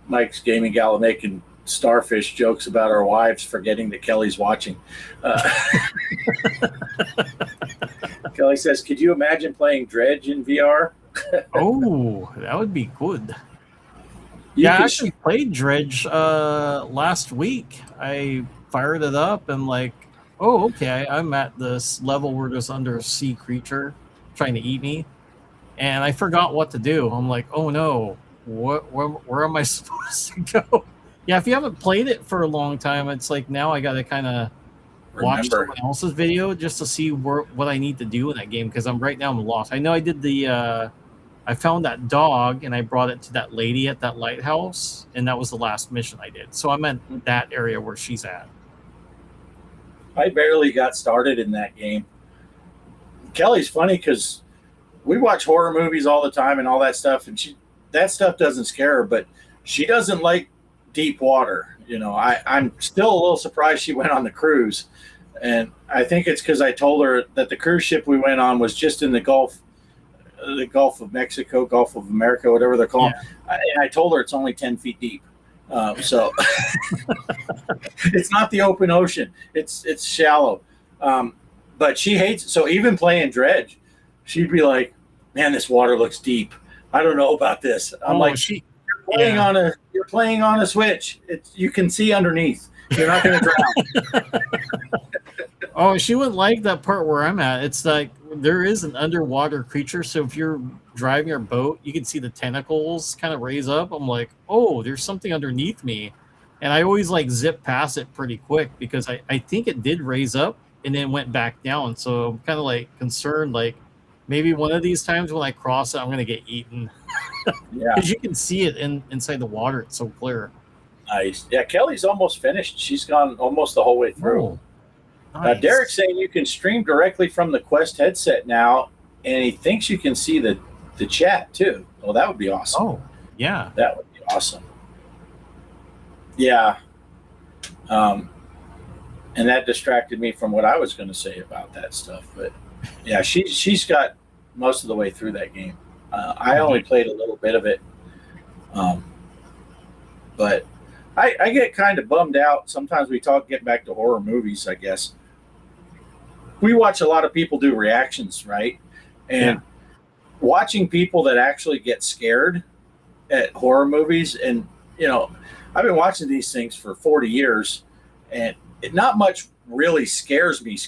Mike's Gaming Gala making starfish jokes about our wives, forgetting that Kelly's watching. Kelly says, "Could you imagine playing Dredge in VR?" Oh, that would be good. I actually played Dredge last week. I fired it up and like, oh, okay, I'm at this level where there's under a sea creature trying to eat me, and I forgot what to do. I'm like, oh no, where am I supposed to go? Yeah, if you haven't played it for a long time, it's like now I got to kind of watch someone else's video just to see what I need to do in that game because I'm lost. I know I did I found that dog and I brought it to that lady at that lighthouse, and that was the last mission I did. So I'm in that area where she's at. I barely got started in that game. Kelly's funny because we watch horror movies all the time and all that stuff, and that stuff doesn't scare her, but she doesn't like deep water. You know, I'm still a little surprised she went on the cruise, and I think it's because I told her that the cruise ship we went on was just in the Gulf of Mexico, Gulf of America, whatever they're called. Yeah. And I told her it's only 10 feet deep. So it's not the open ocean. It's shallow. But she hates it. So even playing Dredge, she'd be like, man, this water looks deep. I don't know about this. I'm like, you're playing on a Switch. You can see underneath. You're not going to drown. Oh, she wouldn't like that part where I'm at. It's like there is an underwater creature. So if you're driving your boat, you can see the tentacles kind of raise up. I'm like, oh, there's something underneath me. And I always like zip past it pretty quick because I think it did raise up and then went back down. So I'm kind of like concerned, like maybe one of these times when I cross it, I'm going to get eaten. Yeah. Because you can see it inside the water. It's so clear. Nice. Yeah, Kelly's almost finished. She's gone almost the whole way through. Oh. Nice. Derek's saying you can stream directly from the Quest headset now, and he thinks you can see the chat too. Well, that would be awesome. Oh, yeah. That would be awesome. Yeah. And that distracted me from what I was going to say about that stuff. But yeah, she's got most of the way through that game. I only played a little bit of it. But I get kind of bummed out. Sometimes we get back to horror movies, I guess. We watch a lot of people do reactions, right? And watching people that actually get scared at horror movies, and, you know, I've been watching these things for 40 years, and not much really scares me.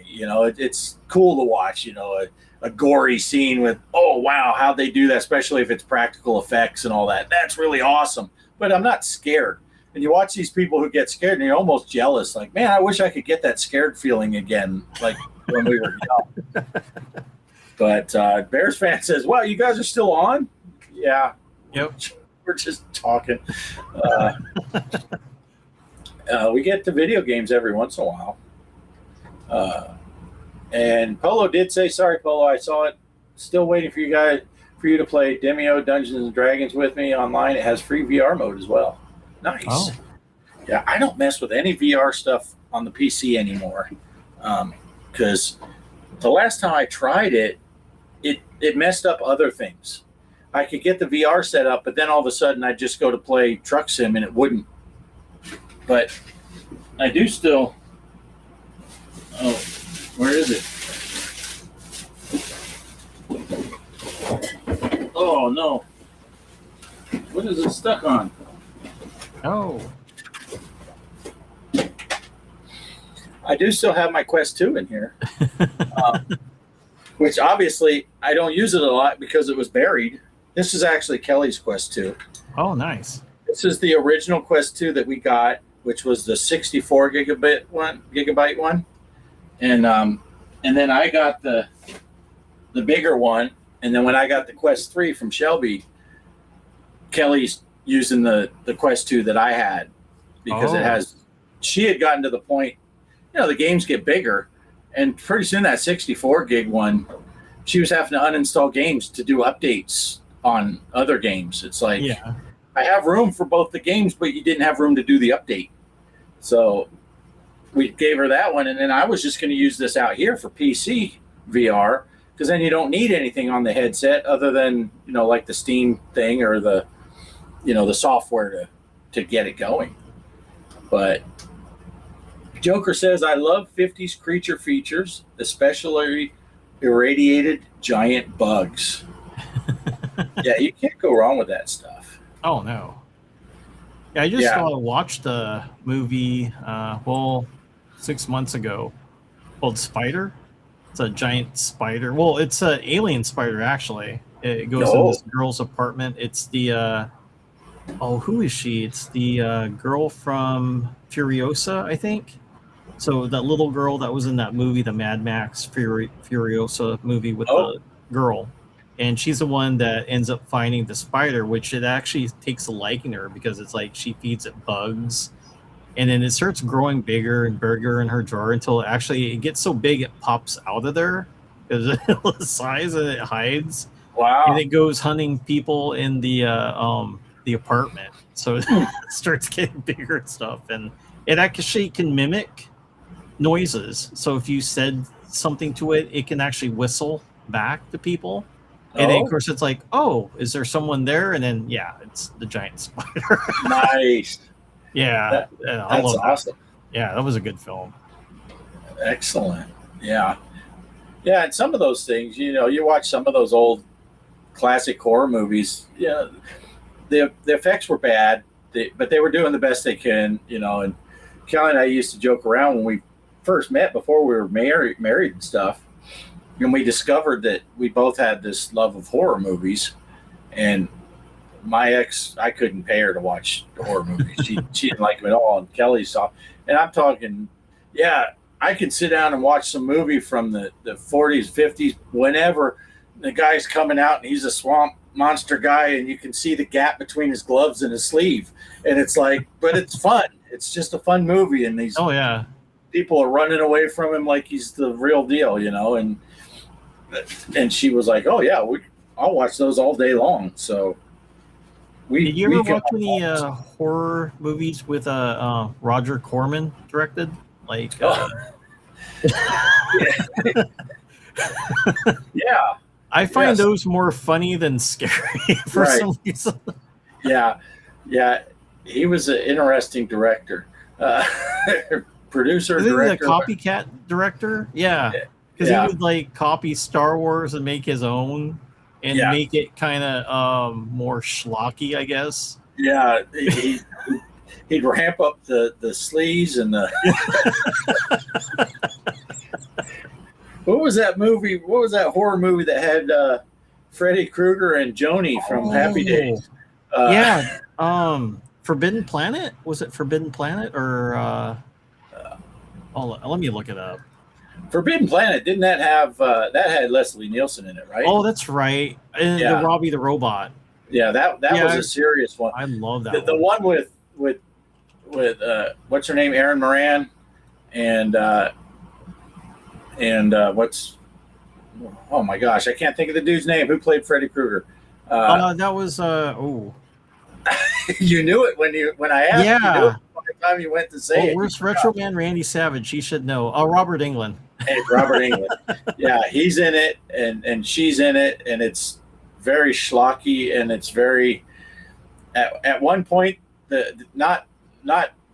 You know, it's cool to watch, you know, a gory scene with, oh, wow, how'd they do that, especially if it's practical effects and all that. That's really awesome. But I'm not scared. And you watch these people who get scared, and you're almost jealous. Like, man, I wish I could get that scared feeling again, like when we were young. But Bears fan says, "Wow, you guys are still on?" Yeah. Yep. We're just talking. We get to video games every once in a while. And Polo did say, "Sorry, Polo, I saw it. Still waiting for you to play Demio Dungeons and Dragons with me online. It has free VR mode as well." Nice. Oh. Yeah, I don't mess with any VR stuff on the PC anymore, because the last time I tried it messed up other things. I could get the VR set up, but then all of a sudden I'd just go to play Truck Sim and it wouldn't. But I do still. Oh, where is it? Oh no! What is it stuck on? Oh. I do still have my Quest 2 in here, which obviously I don't use it a lot because it was buried. This is actually Kelly's Quest 2. Oh, nice. This is the original Quest 2 that we got, which was the 64 gigabyte one, and then I got the bigger one, and then when I got the Quest 3 from Shelby, Kelly's using the Quest 2 that I had because it has. She had gotten to the point. The games get bigger, and pretty soon that 64 gig one, she was having to uninstall games to do updates on other games. It's like, I have room for both the games, but you didn't have room to do the update. So we gave her that one, and then I was just going to use this out here for PC VR, because then you don't need anything on the headset other than, like the Steam thing or the software to get it going. But Joker says, "I love 50s creature features, especially irradiated giant bugs." Yeah, you can't go wrong with that stuff. Oh, no. Yeah, I just watched a movie, 6 months ago called Spider. It's a giant spider. Well, it's an alien spider, actually. It goes in this girl's apartment. It's the, who is she? It's the girl from Furiosa, I think. So that little girl that was in that movie, the Mad Max Furiosa movie with the girl. And she's the one that ends up finding the spider, which it actually takes a liking to her because it's like she feeds it bugs. And then it starts growing bigger and bigger in her jar until it gets so big it pops out of there because of the size, and it hides. Wow. And it goes hunting people in the apartment. So it starts getting bigger and stuff. And it actually can mimic noises. So if you said something to it, it can actually whistle back to people. And then, of course, it's like, oh, is there someone there? And then, it's the giant spider. Nice. Yeah. That's awesome. Yeah, that was a good film. Excellent. Yeah. Yeah, and some of those things, you watch some of those old classic horror movies, the effects were bad, but they were doing the best they can, and Kelly and I used to joke around when we first met before we were married and stuff. And we discovered that we both had this love of horror movies, and my ex, I couldn't pay her to watch horror movies. She didn't like them at all. And Kelly saw, and I'm talking, I could sit down and watch some movie from the 40s, 50s, whenever the guy's coming out and he's a swamp monster guy, and you can see the gap between his gloves and his sleeve, and it's like, but it's fun. It's just a fun movie, and these people are running away from him like he's the real deal, and she was like, "Oh yeah, I'll watch those all day long." So did you ever watch any horror movies with Roger Corman directed? Like, I find those more funny than scary for some reason. Yeah, he was an interesting director, producer, director, a copycat director. Yeah. Because he would like copy Star Wars and make his own and make it kind of more schlocky, I guess. Yeah, he'd ramp up the sleaze and the. What was that movie? What was that horror movie that had Freddy Krueger and Joni from Happy Days? Forbidden Planet? Was it Forbidden Planet or? Let me look it up. Forbidden Planet, didn't that have that had Leslie Nielsen in it, right? Oh, that's right. And Yeah. the Robbie the Robot. Yeah, that Yeah, was a serious one. I love that The one with what's her name, Erin Moran, and what's, oh my gosh, I can't think of the dude's name. Who played Freddy Krueger? That was You knew it when I asked. Yeah. You knew it by the time you went to say it. where's Retro Man Randy Savage? He should know. Oh, Robert Englund. Hey, Robert England. Yeah, he's in it, and she's in it, and it's very schlocky, and it's very. At one point, not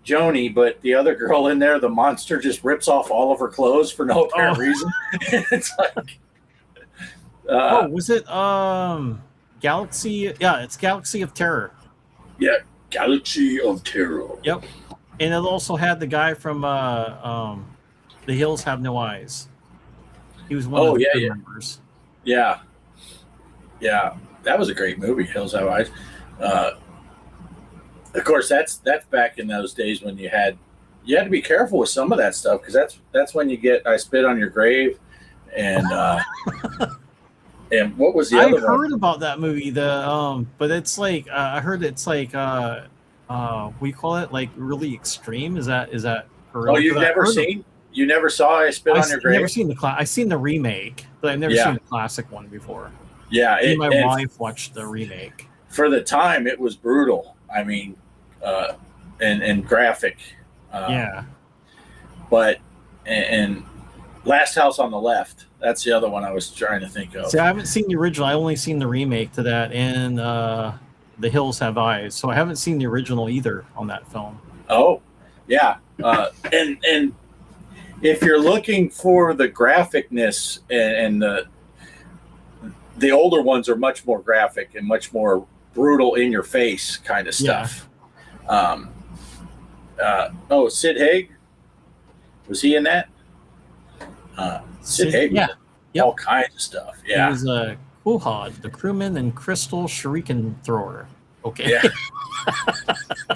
Joni, but the other girl in there, the monster just rips off all of her clothes for no apparent reason. It's like. Was it Galaxy? Yeah, it's Galaxy of Terror. Yeah, Galaxy of Terror. Yep, and it also had the guy from The Hills Have No Eyes. He was one of the crew members. Yeah, that was a great movie, Hills Have Eyes. Of course, that's back in those days when you had to be careful with some of that stuff, because that's when you get I Spit on Your Grave, and and what was the other one? I heard about that movie. But it's like I heard it's like we call it like really extreme. Is that correct? Oh, you've never seen? You never saw I Spit on Your Grave? I've never seen I've seen the remake, but I've never seen the classic one before. Yeah, my wife watched the remake. For the time, it was brutal. I mean, and graphic. But and Last House on the Left. That's the other one I was trying to think of. See, I haven't seen the original. I only seen the remake to that, and The Hills Have Eyes. So I haven't seen the original either on that film. Oh, yeah. And if you're looking for the graphicness, and the older ones are much more graphic and much more brutal, in your face kind of stuff. Sid Haig, was he in that? Sid Haig, all kinds of stuff. Yeah, he was a Quahad, the crewman, and Crystal Shuriken thrower. Okay, yeah.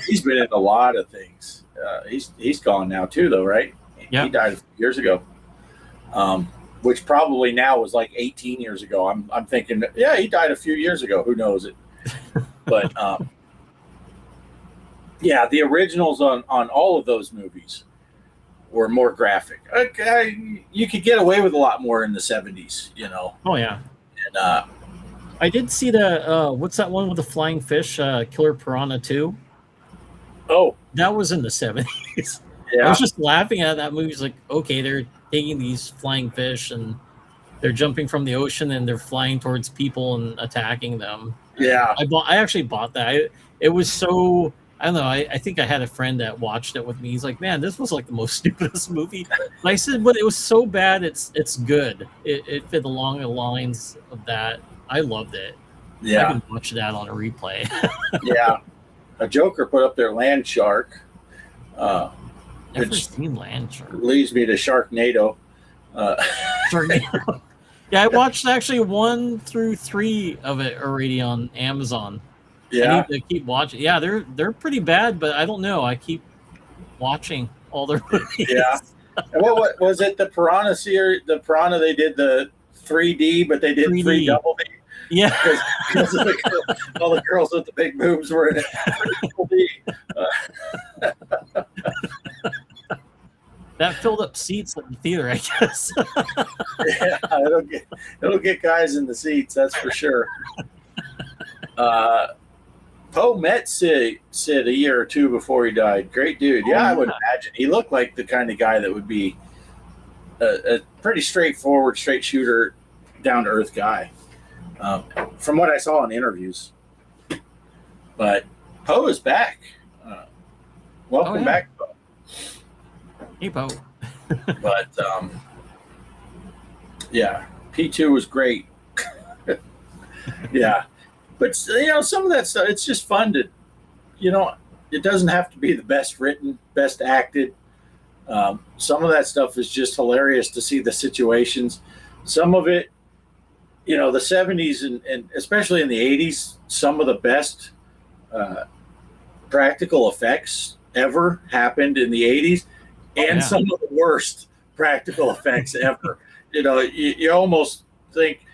He's been in a lot of things. He's gone now too, though, right? Yeah, he died a few years ago. Which probably now was like 18 years ago. I'm thinking, yeah, he died a few years ago. Who knows it? But yeah, the originals on all of those movies were more graphic. Okay, you could get away with a lot more in the 70s, you know. Oh yeah. And I did see the what's that one with the flying fish? Killer Piranha 2. Oh, that was in the 70s. Yeah. I was just laughing at that movie. It's like, okay, they're taking these flying fish and they're jumping from the ocean and they're flying towards people and attacking them. Yeah. I actually bought that. It was so, I don't know. I think I had a friend that watched it with me. He's like, man, this was like the most stupidest movie. And I said, but it was so bad. It's good. It fit along the lines of that. I loved it. Yeah. I can watch that on a replay. Yeah. A Joker put up their Land Shark. Never seen Land Shark. Leads me to Sharknado. Sharknado. Yeah, I watched actually 1 through 3 of it already on Amazon. Yeah, I need to keep watching. Yeah, they're pretty bad, but I don't know. I keep watching all their movies. Yeah. And what was it? The Piranha series? The Piranha, they did the 3D, but they did 3D. 3 double D. Yeah, because all the girls with the big boobs were in it. Double D. That filled up seats at the theater, I guess. Yeah, it'll get guys in the seats, that's for sure. Poe met Sid a year or two before he died. Great dude. Yeah, I would imagine. He looked like the kind of guy that would be a pretty straightforward, straight shooter, down-to-earth guy. From what I saw in interviews. But Poe is back. Welcome back, Poe. Hey, Poe. But yeah, P2 was great. Yeah, but some of that stuff, it's just fun to, it doesn't have to be the best written, best acted. Some of that stuff is just hilarious to see the situations. Some of it, the 70s and especially in the 80s, some of the best practical effects ever happened in the 80s. And some of the worst practical effects ever. You almost think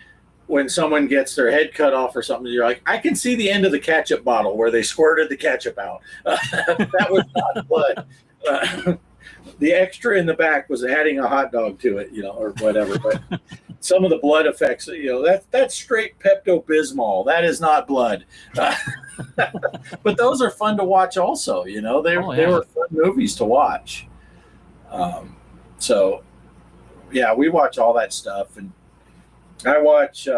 when someone gets their head cut off or something, you're like, I can see the end of the ketchup bottle where they squirted the ketchup out. That was not blood. The extra in the back was adding a hot dog to it, or whatever. But some of the blood effects, that's straight Pepto-Bismol. That is not blood. But those are fun to watch also, they were fun movies to watch. So, yeah, we watch all that stuff. And I watch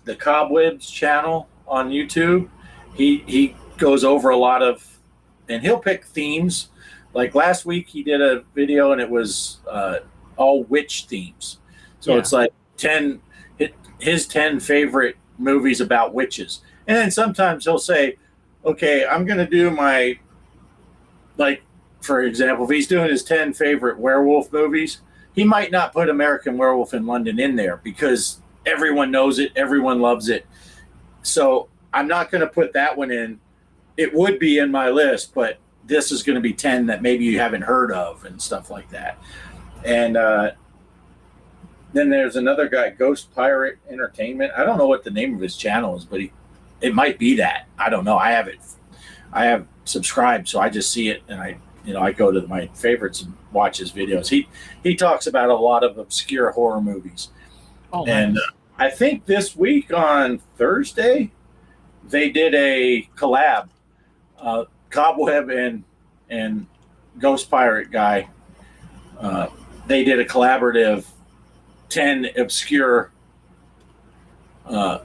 the Cobwebs channel on YouTube. He goes over a lot of, and he'll pick themes. Like last week, he did a video, and it was all witch themes. So it's like his 10 favorite movies about witches. And then sometimes he'll say, okay, I'm going to do my, like, for example, if he's doing his 10 favorite werewolf movies, he might not put American Werewolf in London in there because everyone knows it, everyone loves it. So I'm not going to put that one in. It would be in my list, but this is going to be 10 that maybe you haven't heard of and stuff like that. And then there's another guy, Ghost Pirate Entertainment. I don't know what the name of his channel is, but it might be that. I don't know. I have subscribed, so I just see it, and I go to my favorites and watch his videos. He talks about a lot of obscure horror movies. Oh, and I think this week on Thursday, they did a collab. Cobweb and Ghost Pirate guy, they did a collaborative 10 obscure horror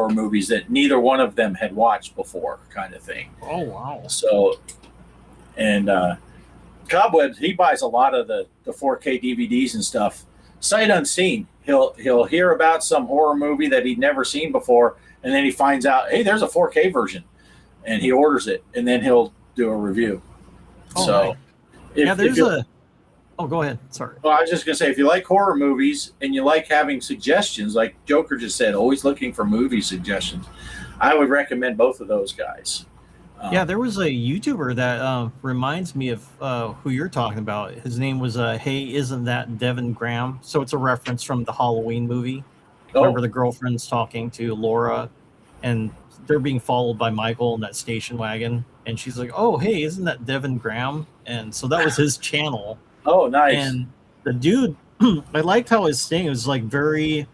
movies that neither one of them had watched before, kind of thing. Oh wow! So, and Cobwebs, he buys a lot of the 4K DVDs and stuff sight unseen. He'll hear about some horror movie that he'd never seen before, and then he finds out, hey, there's a 4K version. And he orders it, and then he'll do a review. Oh, so, go ahead. Sorry. Well, I was just gonna say, if you like horror movies and you like having suggestions, like Joker just said, always looking for movie suggestions, I would recommend both of those guys. There was a YouTuber that reminds me of who you're talking about. His name was Hey, Isn't That Devin Graham? So it's a reference from the Halloween movie. Remember the girlfriend's talking to Laura, and they're being followed by Michael in that station wagon, and she's like, oh, hey, isn't that Devin Graham? And so that was his channel. Oh, nice. And the dude, I liked how his thing was like very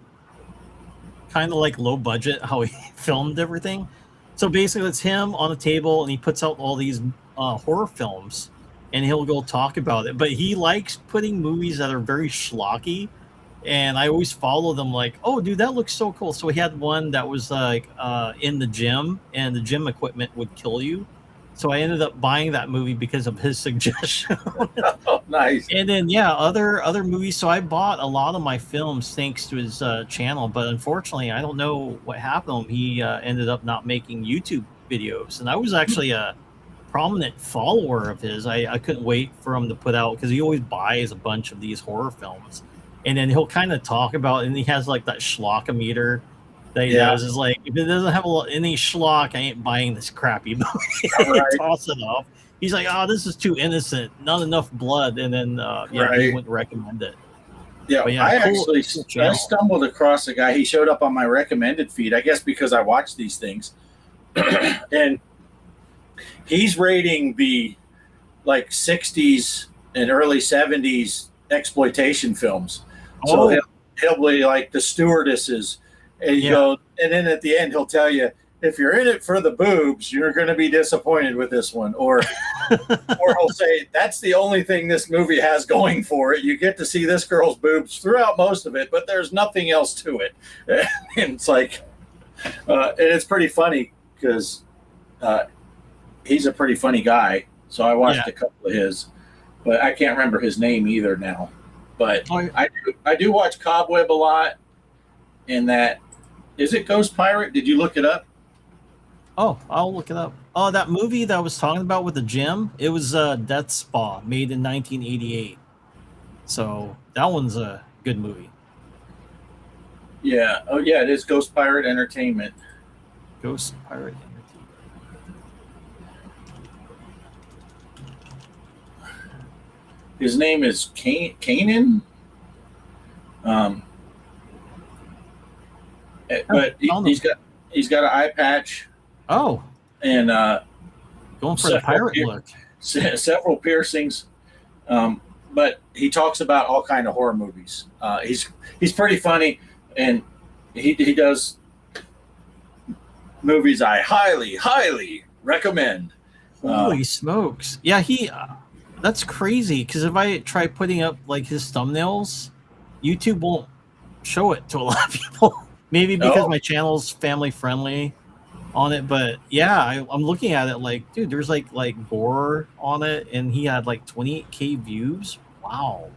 kind of like low budget, how he filmed everything. So basically it's him on a table, and he puts out all these horror films, and he'll go talk about it. But he likes putting movies that are very schlocky. And I always follow them like, oh, dude, that looks so cool. So he had one that was like in the gym, and the gym equipment would kill you. So I ended up buying that movie because of his suggestion. Oh, nice. And then, other movies. So I bought a lot of my films thanks to his channel. But unfortunately, I don't know what happened. He ended up not making YouTube videos. And I was actually a prominent follower of his. I couldn't wait for him to put out, because he always buys a bunch of these horror films. And then he'll kind of talk about, and he has like that schlockometer that he does. Is like, if it doesn't have any schlock, I ain't buying this crappy movie. Right. Toss it off. He's like, oh, this is too innocent, not enough blood, and then he wouldn't recommend it. Yeah, I stumbled across a guy. He showed up on my recommended feed, I guess because I watch these things, and he's rating the like 60s and early 70s exploitation films. So he'll be like the stewardesses, and you go, and then at the end he'll tell you, if you're in it for the boobs, you're going to be disappointed with this one, or he'll say, that's the only thing this movie has going for it. You get to see this girl's boobs throughout most of it, but there's nothing else to it. And it's like, and it's pretty funny because he's a pretty funny guy. So I watched a couple of his, but I can't remember his name either now. But I do watch Cobweb a lot. And that, is it Ghost Pirate? Did you look it up? Oh, I'll look it up. Oh, that movie that I was talking about with the gym, it was Death Spa, made in 1988. So that one's a good movie. Yeah. Oh, yeah, it is Ghost Pirate Entertainment. Ghost Pirate Entertainment. His name is Kanan. But he's got an eye patch. Oh, and going for the pirate look. Several piercings. But he talks about all kind of horror movies. He's pretty funny, and he does movies I highly recommend. Holy smokes! Yeah, that's crazy. Because if I try putting up like his thumbnails, YouTube won't show it to a lot of people. Maybe because my channel's family friendly on it, but yeah, I'm looking at it like, dude, there's like gore on it, and he had like 28K views. Wow.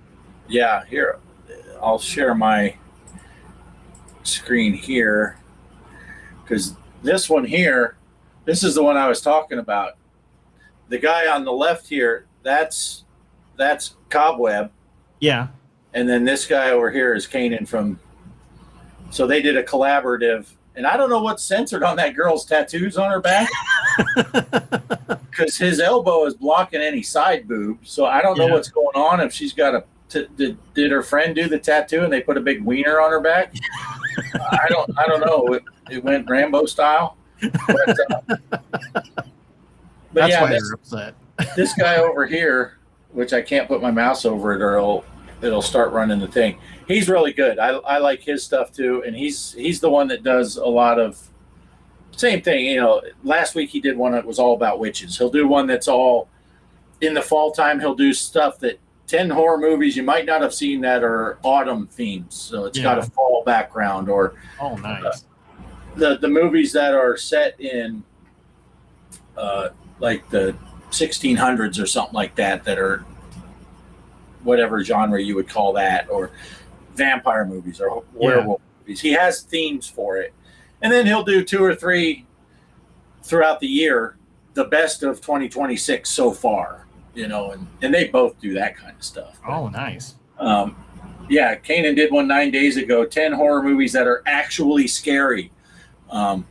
Yeah, here, I'll share my screen here, because this one here, this is the one I was talking about. The guy on the left here, that's Cobweb. Yeah. And then this guy over here is Kanan from. So they did a collaborative, and I don't know what's censored on that girl's tattoos on her back, because his elbow is blocking any side boob. So I don't know what's going on. If she's got did her friend do the tattoo and they put a big wiener on her back? I don't know. It went Rambo style. But that's yeah, why they're upset. This guy over here, which I can't put my mouse over it or it'll start running the thing. He's really good. I like his stuff too, and he's the one that does a lot of same thing. You know, last week he did one that was all about witches. He'll do one that's all in the fall time. He'll do stuff that 10 horror movies you might not have seen that are autumn themes. So it's got a fall background, or nice. The movies that are set in like the 1600s or something like that are whatever genre you would call that, or vampire movies or werewolf movies. He has themes for it. And then he'll do 2 or 3 throughout the year, the best of 2026 so far, you know, and they both do that kind of stuff. Oh, nice. Yeah, Kanan did one 9 days ago, 10 horror movies that are actually scary. And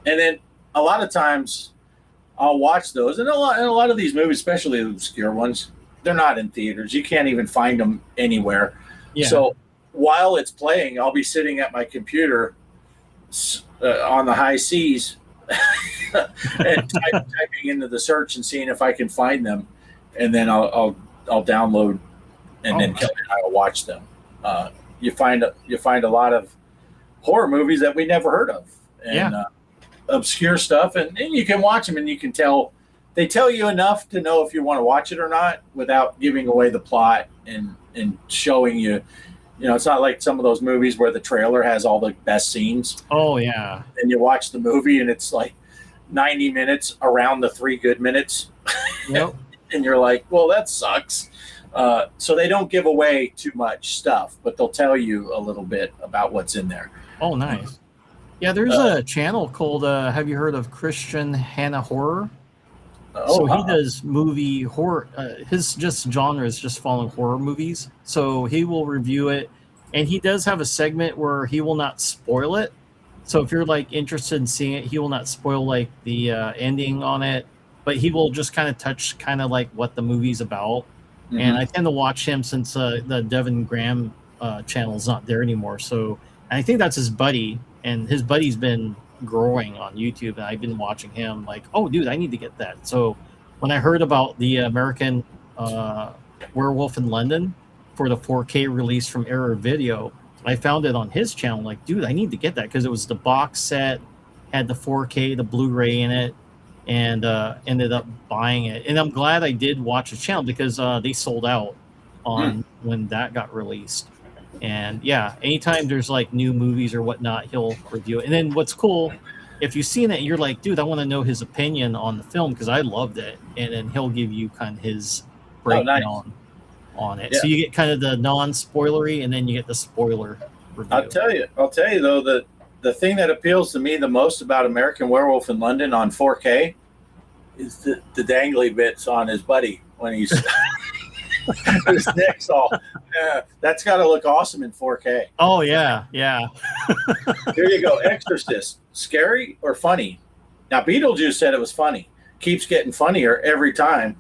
then a lot of times I'll watch those, and a lot of these movies, especially the obscure ones, they're not in theaters. You can't even find them anywhere. Yeah. So while it's playing, I'll be sitting at my computer on the high seas and typing into the search and seeing if I can find them, and then I'll download and then I'll watch them. You find a lot of horror movies that we never heard of, and obscure stuff, and you can watch them and you can tell. They tell you enough to know if you want to watch it or not without giving away the plot and showing you. You know, it's not like some of those movies where the trailer has all the best scenes. Oh, yeah. And you watch the movie and it's like 90 minutes around the 3 good minutes. Yep. And you're like, well, that sucks. So they don't give away too much stuff, but they'll tell you a little bit about what's in there. Oh, nice. Yeah, there's a channel called, have you heard of Christian Hannah Horror? So he does movie horror. His just genre is just following horror movies. So he will review it, and he does have a segment where he will not spoil it. So if you're like interested in seeing it, he will not spoil like the ending on it, but he will just kind of touch kind of like what the movie's about. Mm-hmm. And I tend to watch him since the Devin Graham channel is not there anymore. So and I think that's his buddy, and his buddy's been growing on YouTube, and I've been watching him like, oh dude, I need to get that. So when I heard about the American Werewolf in London for the 4K release from Error Video, I found it on his channel, like, dude, I need to get that, because it was the box set, had the 4K, the Blu-ray in it, and ended up buying it. And I'm glad I did watch the channel, because they sold out on when that got released. And yeah, anytime there's like new movies or whatnot, he'll review it. And then what's cool, if you've seen it, you're like, dude, I want to know his opinion on the film because I loved it. And then he'll give you kind of his breakdown on it. Yeah. So you get kind of the non-spoilery, and then you get the spoiler review. I'll tell you though, that the thing that appeals to me the most about American Werewolf in London on 4K is the dangly bits on his buddy when he's his neck's all. Yeah, that's got to look awesome in 4K. Oh yeah, yeah. Here you go. Exorcist, scary or funny? Now Beetlejuice said it was funny. Keeps getting funnier every time.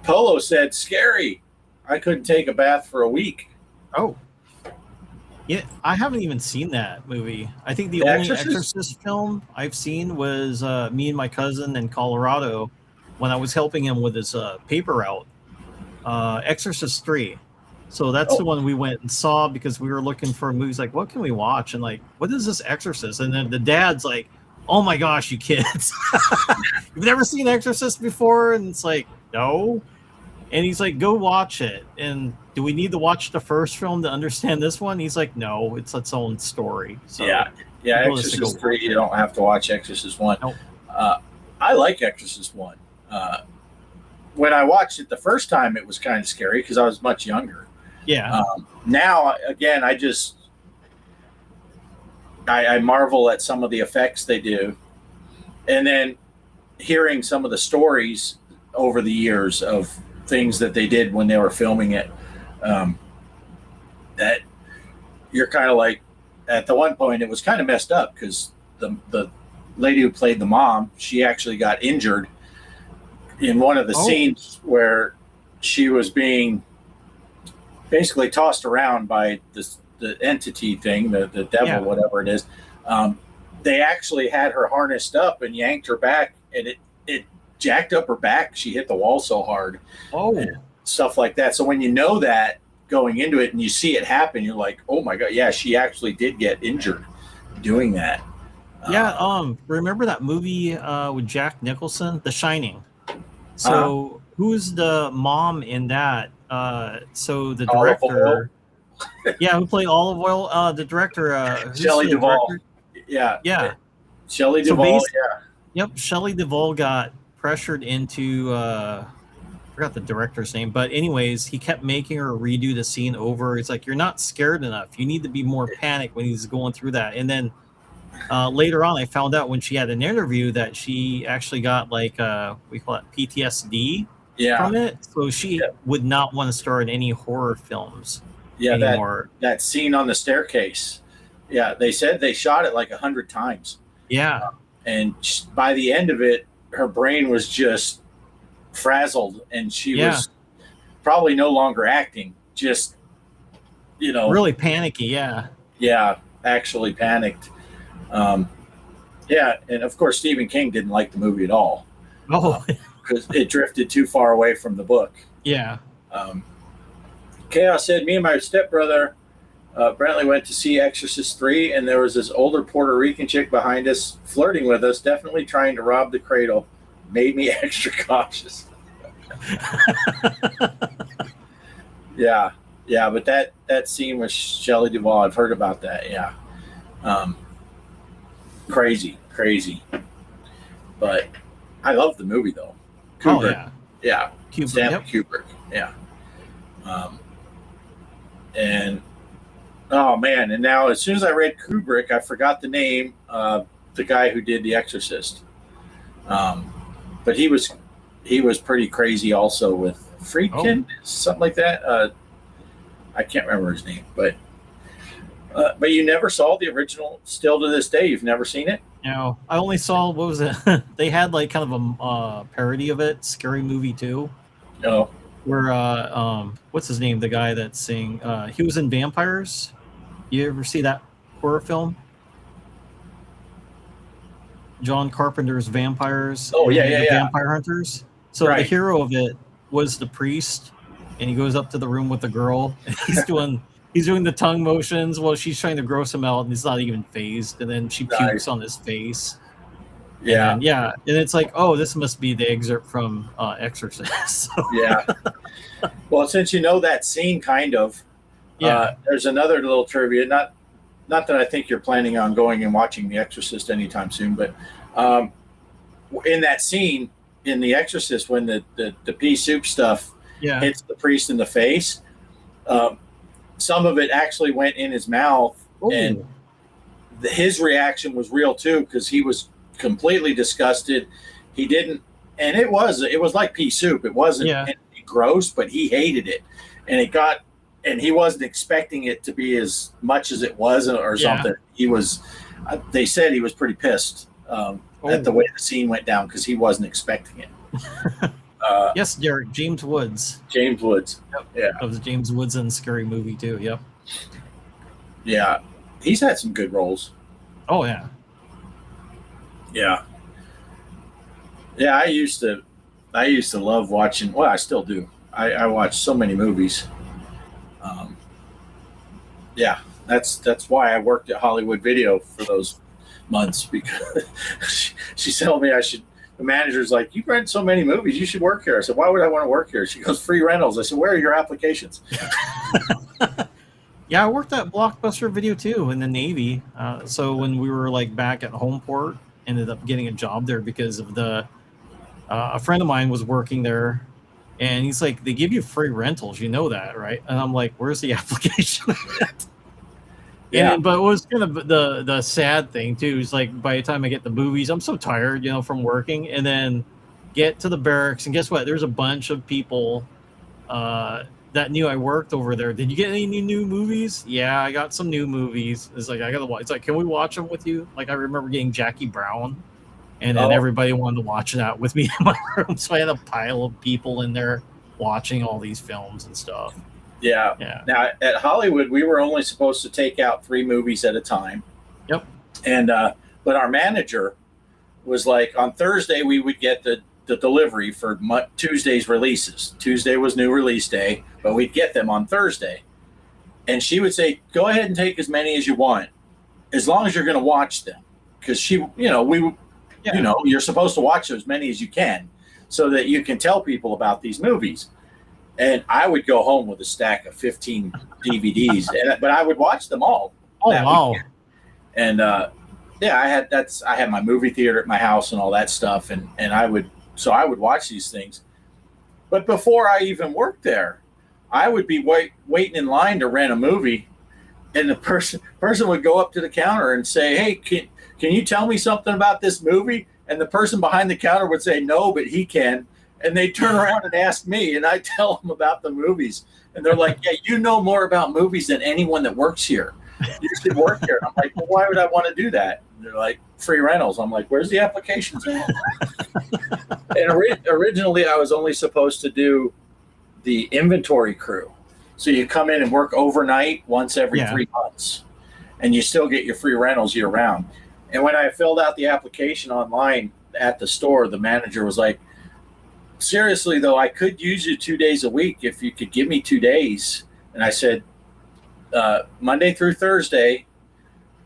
Polo said, scary. I couldn't take a bath for a week. Oh. Yeah, I haven't even seen that movie. I think the only Exorcist film I've seen was me and my cousin in Colorado when I was helping him with his paper route. Exorcist 3. So that's the one we went and saw because we were looking for movies like, what can we watch? And like, what is this Exorcist? And then the dad's like, oh my gosh, you kids. You've never seen Exorcist before? And it's like, no. And he's like, go watch it. And do we need to watch the first film to understand this one? He's like, no, it's its own story. So yeah, Exorcist 3, you don't have to watch Exorcist 1. Nope. I like Exorcist 1. When I watched it the first time, it was kind of scary because I was much younger. Yeah. Now, again, I marvel at some of the effects they do. And then hearing some of the stories over the years of things that they did when they were filming it, that you're kind of like, at the one point, it was kind of messed up because the lady who played the mom, she actually got injured in one of the scenes where she was being basically tossed around by the entity thing, the devil, whatever it is. They actually had her harnessed up and yanked her back, and it jacked up her back. She hit the wall so hard. And stuff like that. So when you know that going into it and you see it happen, you're like, oh my God, yeah, she actually did get injured doing that. Remember that movie with Jack Nicholson, The Shining? So who's the mom in that? So the director, who played Olive Oil? The director, Shelley Duvall. Yeah. Shelley Duvall. Yep. Shelley Duvall got pressured into. I forgot the director's name, but anyways, he kept making her redo the scene over. It's like, you're not scared enough. You need to be more panicked when he's going through that. And then later on, I found out when she had an interview that she actually got like we call it PTSD from it. So she would not want to star in any horror films anymore. That scene on the staircase. Yeah, they said they shot it like 100 times. Yeah. And by the end of it, her brain was just frazzled and she was probably no longer acting, just, really panicky. Yeah, actually panicked. And of course, Stephen King didn't like the movie at all. Because it drifted too far away from the book. Yeah. Kaos said, me and my stepbrother, Brentley, went to see Exorcist 3, and there was this older Puerto Rican chick behind us flirting with us, definitely trying to rob the cradle. Made me extra cautious. Yeah, but that scene with Shelley Duvall, I've heard about that. Yeah. Crazy. But I love the movie, though. Kubrick. Kubrick. Yeah. And oh man! And now, as soon as I read Kubrick, I forgot the name of the guy who did The Exorcist. But he was pretty crazy also with Friedkin, something like that. I can't remember his name, but you never saw the original. Still to this day, you've never seen it. No, I only saw, what was it? They had like kind of a parody of it, Scary Movie 2. No. Where what's his name? The guy that he was in Vampires. You ever see that horror film? John Carpenter's Vampires. Vampire Hunters. So the hero of it was the priest, and he goes up to the room with the girl, and he's doing the tongue motions while she's trying to gross him out, and he's not even phased, and then she pukes on his face. And it's like, this must be the excerpt from Exorcist. Yeah. Well, since you know that scene, kind of, there's another little trivia. Not that I think you're planning on going and watching The Exorcist anytime soon, but in that scene in The Exorcist, when the pea soup stuff hits the priest in the face, some of it actually went in his mouth, and his reaction was real too, because he was completely disgusted. He didn't, and it was like pea soup. It wasn't gross, but he hated it, and he wasn't expecting it to be as much as it was or something. He was, they said he was pretty pissed at the way the scene went down because he wasn't expecting it. Yes, Derek, James Woods. James Woods. Yep. Yeah. That was James Woods in Scary Movie too. Yep. Yeah. He's had some good roles. Oh yeah. Yeah. Yeah, I used to love watching. Well, I still do. I watch so many movies. Yeah, that's why I worked at Hollywood Video for those months, because she told me I should. The manager's like, "You rent so many movies, you should work here." I said, "Why would I want to work here?" She goes, "Free rentals." I said, "Where are your applications?" Yeah, I worked at Blockbuster Video too in the Navy. So when we were like back at Homeport, ended up getting a job there because of a friend of mine was working there, and he's like, "They give you free rentals, you know that, right?" And I'm like, "Where's the application?" Yeah. But it was kind of the sad thing too. Is like by the time I get the movies, I'm so tired, from working, and then get to the barracks, and guess what? There's a bunch of people that knew I worked over there. Did you get any new movies? Yeah, I got some new movies. It's like I gotta watch. It's like, can we watch them with you? Like I remember getting Jackie Brown, and then everybody wanted to watch that with me in my room. So I had a pile of people in there watching all these films and stuff. Yeah. Yeah. Now at Hollywood, we were only supposed to take out 3 movies at a time. Yep. And but our manager was like, on Thursday we would get the delivery for Tuesday's releases. Tuesday was new release day, but we'd get them on Thursday. And she would say, "Go ahead and take as many as you want, as long as you're going to watch them." Because you're supposed to watch as many as you can, so that you can tell people about these movies. And I would go home with a stack of 15 DVDs, but I would watch them all. Oh wow! Weekend. And I had my movie theater at my house and all that stuff, and I would watch these things. But before I even worked there, I would be waiting in line to rent a movie, and the person would go up to the counter and say, "Hey, can you tell me something about this movie?" And the person behind the counter would say, "No, but he can." And they turn around and ask me, and I tell them about the movies. And they're like, "Yeah, you know more about movies than anyone that works here. You should work here." And I'm like, "Well, why would I want to do that?" And they're like, "Free rentals." I'm like, "Where's the applications at?" And originally, I was only supposed to do the inventory crew. So you come in and work overnight once every 3 months, and you still get your free rentals year round. And when I filled out the application online at the store, the manager was like, "Seriously, though, I could use you 2 days a week if you could give me 2 days." And I said, Monday through Thursday,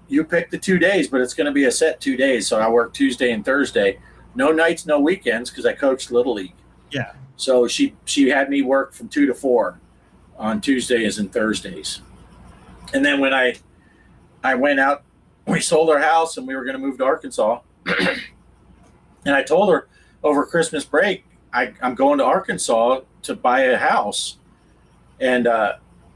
you pick the 2 days, but it's going to be a set 2 days. So I work Tuesday and Thursday. No nights, no weekends, because I coached Little League. Yeah. So she had me work from 2 to 4 on Tuesdays and Thursdays. And then when I went out, we sold our house and we were going to move to Arkansas. And I told her over Christmas break, I'm going to Arkansas to buy a house. And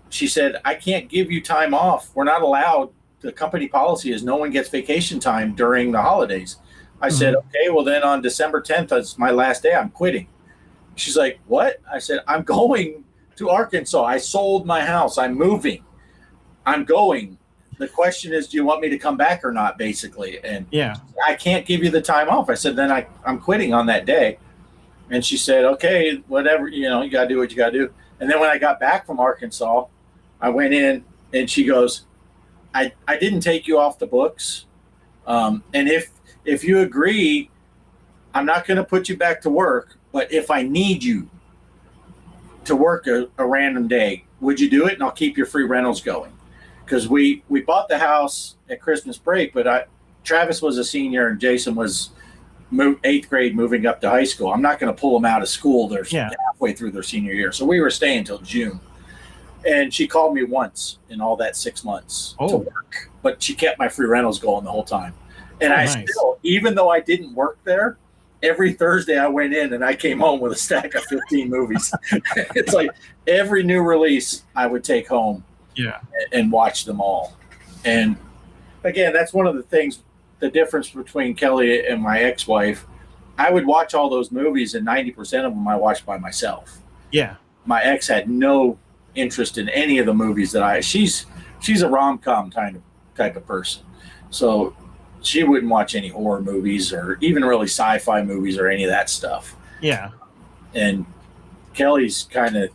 she said, "I can't give you time off. We're not allowed. The company policy is no one gets vacation time during the holidays." I said, "Okay, well then on December 10th, that's my last day. I'm quitting." She's like, "What?" I said, "I'm going to Arkansas. I sold my house. I'm moving. I'm going. The question is, do you want me to come back or not, basically?" And I can't give you the time off. I said, "Then I'm quitting on that day." And she said, "Okay, whatever, you got to do what you got to do." And then when I got back from Arkansas, I went in and she goes, I didn't take you off the books. And if you agree, I'm not going to put you back to work. But if I need you to work a random day, would you do it? And I'll keep your free rentals going." Because we bought the house at Christmas break, but Travis was a senior and Jason was 8th grade moving up to high school. I'm not going to pull them out of school. They're halfway through their senior year. So we were staying until June. And she called me once in all that 6 months to work. But she kept my free rentals going the whole time. And still, even though I didn't work there, every Thursday I went in and I came home with a stack of 15 movies. It's like every new release I would take home and watch them all. And again, that's one of the things, the difference between Kelly and my ex-wife. I would watch all those movies, and 90% of them I watched by myself. Yeah. My ex had no interest in any of the movies that she's a rom-com type of person. So she wouldn't watch any horror movies or even really sci-fi movies or any of that stuff. Yeah. And Kelly's kind of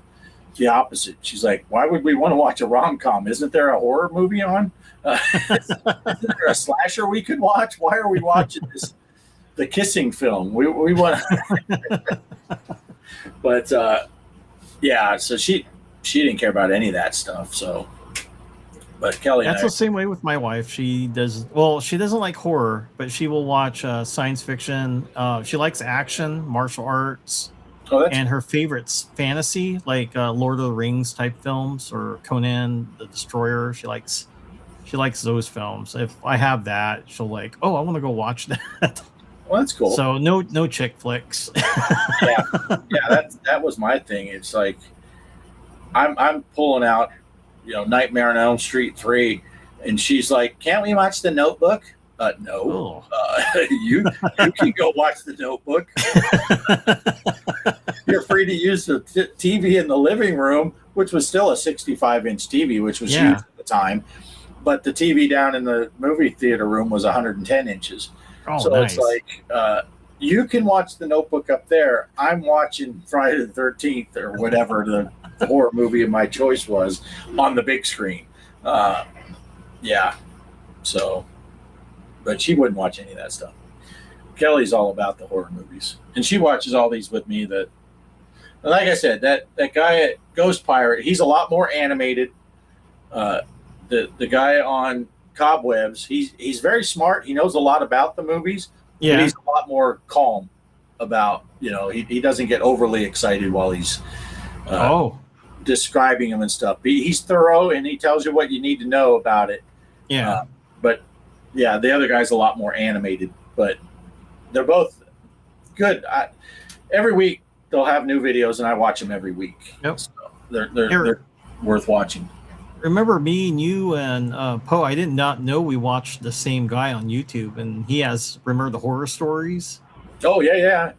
the opposite. She's like, why would we want to watch a rom-com? Isn't there a horror movie on? Isn't there a slasher we could watch? Why are we watching the kissing film? We want but yeah, so she didn't care about any of that stuff. So, but Kelly, that's the same way with my wife. She doesn't like horror, but she will watch science fiction. She likes action, martial arts. And her favorites fantasy, like Lord of the Rings type films or Conan the Destroyer. She likes those films. If I have that, she'll like, oh, I want to go watch that. Well, that's cool. So no chick flicks. yeah, that was my thing. It's like I'm pulling out, Nightmare on Elm Street 3, and she's like, can't we watch The Notebook? No. You can go watch The Notebook. You're free to use the TV in the living room, which was still a 65-inch TV, which was huge at the time. But the TV down in the movie theater room was 110 inches. Oh, so nice. It's like, you can watch The Notebook up there. I'm watching Friday the 13th or whatever the horror movie of my choice was on the big screen. Yeah. So, but she wouldn't watch any of that stuff. Kelly's all about the horror movies, and she watches all these with me. That, like I said, that guy at Ghost Pirate, he's a lot more animated. The guy on Cobwebs, he's very smart. He knows a lot about the movies. Yeah, but he's a lot more calm about, he doesn't get overly excited while he's describing them and stuff. He's thorough, and he tells you what you need to know about it. Yeah, but yeah, the other guy's a lot more animated, but they're both good. Every week they'll have new videos, and I watch them every week. Yep. So they're worth watching. Remember me and you and Poe? I did not know we watched the same guy on YouTube, and he has remember the horror stories. Oh yeah.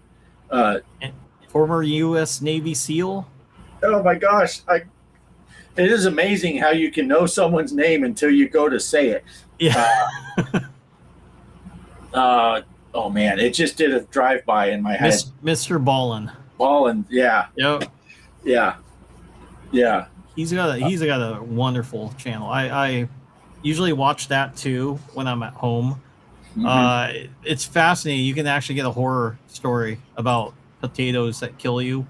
Former U.S. Navy SEAL. Oh my gosh, it is amazing how you can know someone's name until you go to say it. Yeah. Oh man, it just did a drive-by in my head. Mr. Ballin. Ballin, yeah. Yep. Yeah. He's got a wonderful channel. I usually watch that too when I'm at home. Mm-hmm. It's fascinating. You can actually get a horror story about potatoes that kill you.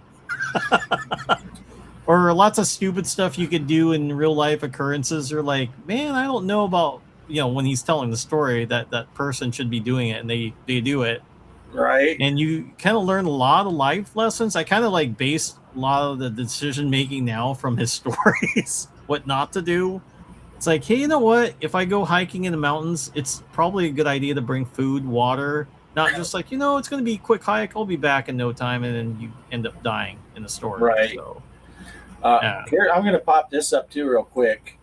Or lots of stupid stuff you could do in real life occurrences. Or like, man, I don't know about, when he's telling the story that person should be doing it, and they do it. Right. And you kind of learn a lot of life lessons. I kind of like base a lot of the decision making now from his stories, what not to do. It's like, hey, you know what? If I go hiking in the mountains, it's probably a good idea to bring food, water, not just like, it's going to be a quick hike. I'll be back in no time. And then you end up dying in the story. Right. So, here, I'm going to pop this up too real quick.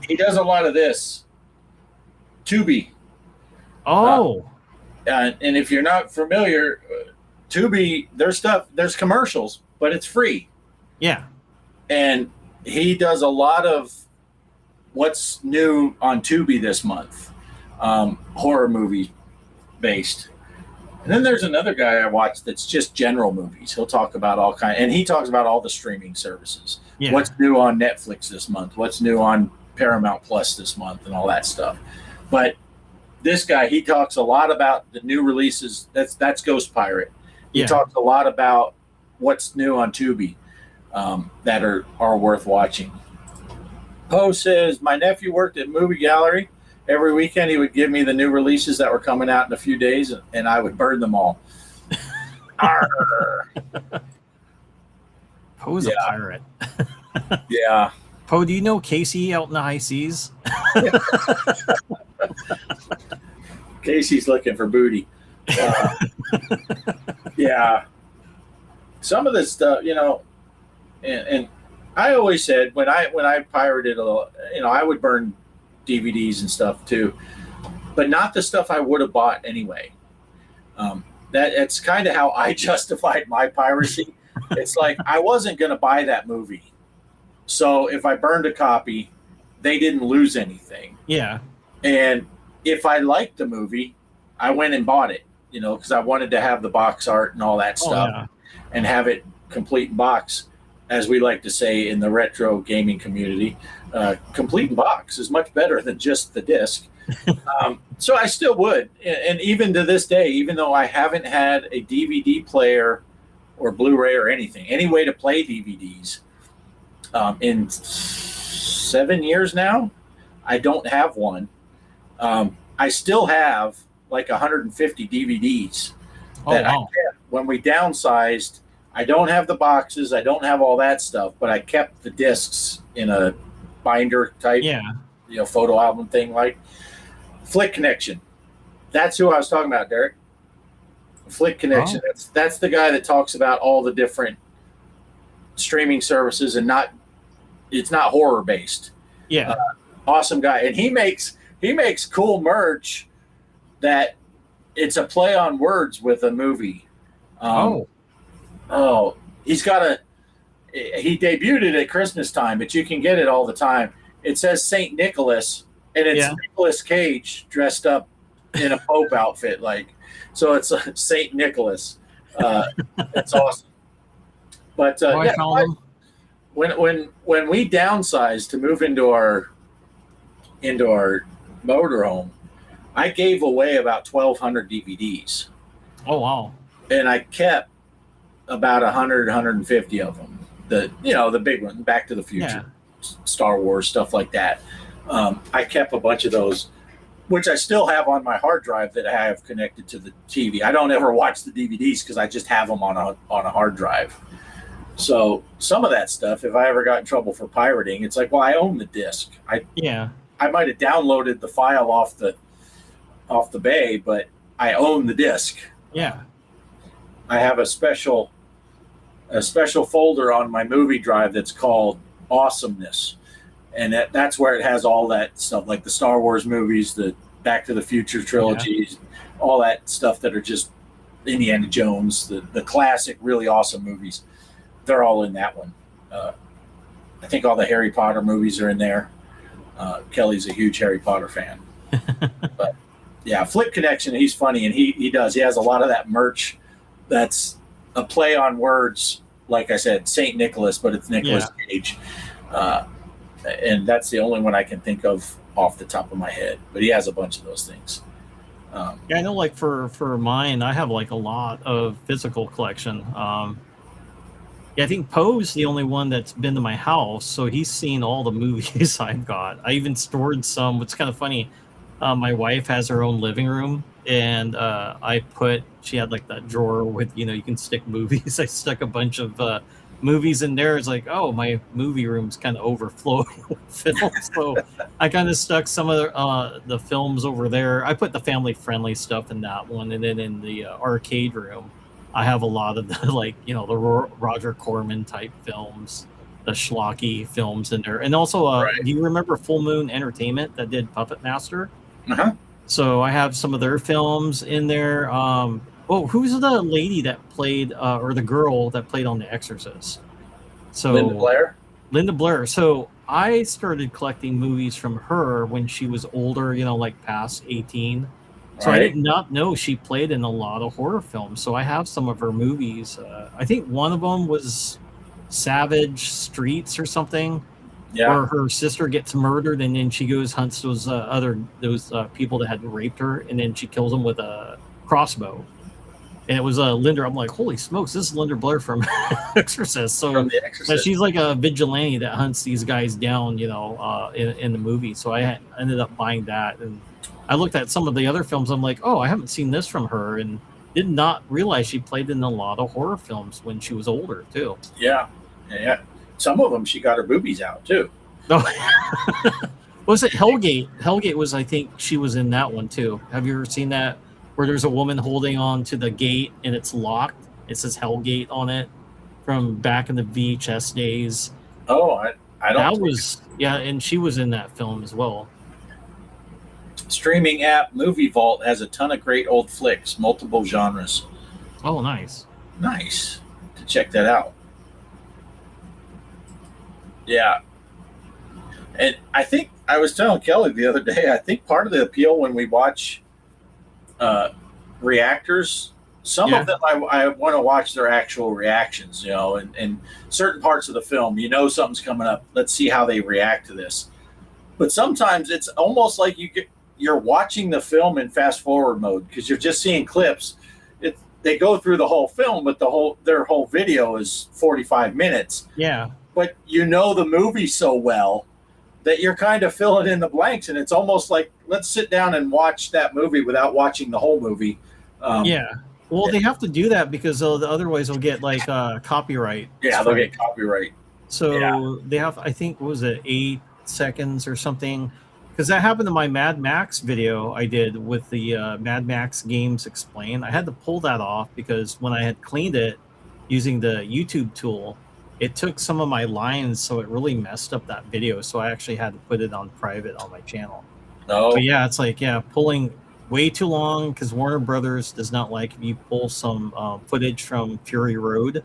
He does a lot of this. Tubi. Oh. And if you're not familiar, Tubi, there's commercials, but it's free. Yeah. And he does a lot of what's new on Tubi this month, horror movie based. And then there's another guy I watch that's just general movies. He'll talk about and he talks about all the streaming services. Yeah. What's new on Netflix this month? What's new on Paramount Plus this month, and all that stuff. But this guy, he talks a lot about the new releases. That's Ghost Pirate. He talks a lot about what's new on Tubi that are worth watching. Poe says, my nephew worked at Movie Gallery. Every weekend he would give me the new releases that were coming out in a few days, and I would burn them all. Poe's a pirate. Yeah. Poe, do you know Casey out in the high seas? Casey's looking for booty. Yeah. Some of this stuff, and I always said when I pirated I would burn DVDs and stuff too, but not the stuff I would have bought anyway. That's kind of how I justified my piracy. It's like I wasn't going to buy that movie, so if I burned a copy, they didn't lose anything. Yeah. And if I liked the movie, I went and bought it. because I wanted to have the box art and all that stuff, and have it complete in box, as we like to say in the retro gaming community. Complete in box is much better than just the disc. So I still would, and even to this day, even though I haven't had a DVD player or Blu-ray or anything, any way to play DVDs, in 7 years now, I don't have one. I still have like 150 DVDs that I kept when we downsized. I don't have the boxes, I don't have all that stuff, but I kept the discs in a binder type, photo album thing, like Flick Connection. That's who I was talking about, Derek. Flick Connection. That's the guy that talks about all the different streaming services, and it's not horror based. Awesome guy, and he makes cool merch that it's a play on words with a movie. He debuted it at Christmas time, but you can get it all the time. It says Saint Nicholas, and it's Nicolas Cage dressed up in a Pope outfit, so it's Saint Nicholas. It's awesome. But when we downsized to move into our motorhome, I gave away about 1,200 DVDs. Oh wow! And I kept about 100, 150 of them. The big one, Back to the Future, Star Wars, stuff like that. I kept a bunch of those, which I still have on my hard drive that I have connected to the TV. I don't ever watch the DVDs because I just have them on a hard drive. So some of that stuff, if I ever got in trouble for pirating, it's like, well, I own the disc. I might have downloaded the file off the bay, but I own the disc. Yeah. I have a special folder on my movie drive that's called Awesomeness. And that's where it has all that stuff, like the Star Wars movies, the Back to the Future trilogies, all that stuff that are just Indiana Jones, the classic, really awesome movies. They're all in that one. I think all the Harry Potter movies are in there. Kelly's a huge Harry Potter fan. But yeah, Flick Connection, he's funny, and he has a lot of that merch that's a play on words. Like I said, Saint Nicholas, but it's Nicolas Cage. And that's the only one I can think of off the top of my head. But he has a bunch of those things. I know, like for mine, I have like a lot of physical collection. I think Poe's the only one that's been to my house, so he's seen all the movies I've got. I even stored some. What's kind of funny, my wife has her own living room, and she had like that drawer with, you can stick movies. I stuck a bunch of movies in there. It's like, oh, my movie room's kind of overflowing with films. So I kind of stuck some of the films over there. I put the family friendly stuff in that one, and then in the arcade room, I have a lot of the the Roger Corman type films, the schlocky films in there, and also do you remember Full Moon Entertainment that did Puppet Master? So I have some of their films in there. Who's the lady that played, or the girl that played on The Exorcist? So Linda Blair. So I started collecting movies from her when she was older, past 18. So I did not know she played in a lot of horror films. So I have some of her movies. I think one of them was Savage Streets or something. Where her sister gets murdered, and then she goes hunts those people that had raped her, and then she kills them with a crossbow. And it was Linda. I'm like, holy smokes, this is Linda Blair from Exorcist. So from The Exorcist. She's like a vigilante that hunts these guys down, in the movie. So I ended up buying that, and I looked at some of the other films. I'm like, oh, I haven't seen this from her, and did not realize she played in a lot of horror films when she was older too. Yeah. Some of them she got her boobies out too. Was it Hellgate? Hellgate was, I think she was in that one too. Have you ever seen that? Where there's a woman holding on to the gate and it's locked. It says Hellgate on it from back in the VHS days. Oh, I don't. That was and she was in that film as well. Streaming app Movie Vault has a ton of great old flicks, multiple genres. Oh, nice. To check that out. Yeah. And I think I was telling Kelly the other day, I think part of the appeal when we watch reactors. Some of them I want to watch their actual reactions, you know, and certain parts of the film, you know, something's coming up. Let's see how they react to this. But sometimes it's almost like you're watching the film in fast forward mode because you're just seeing clips. They go through the whole film, but their whole video is 45 minutes. Yeah. But you know the movie so well that you're kind of filling in the blanks, and it's almost like, let's sit down and watch that movie without watching the whole movie. Yeah. Well, they have to do that because otherwise they'll get like copyright. Yeah, they'll get copyright. So they have, I think, what was it, 8 seconds or something? Because that happened to my Mad Max video I did with the Mad Max Games Explained. I had to pull that off because when I had cleaned it using the YouTube tool, it took some of my lines, so it really messed up that video. So I actually had to put it on private on my channel. Oh. But yeah, it's like, pulling way too long because Warner Brothers does not like if you pull some footage from Fury Road.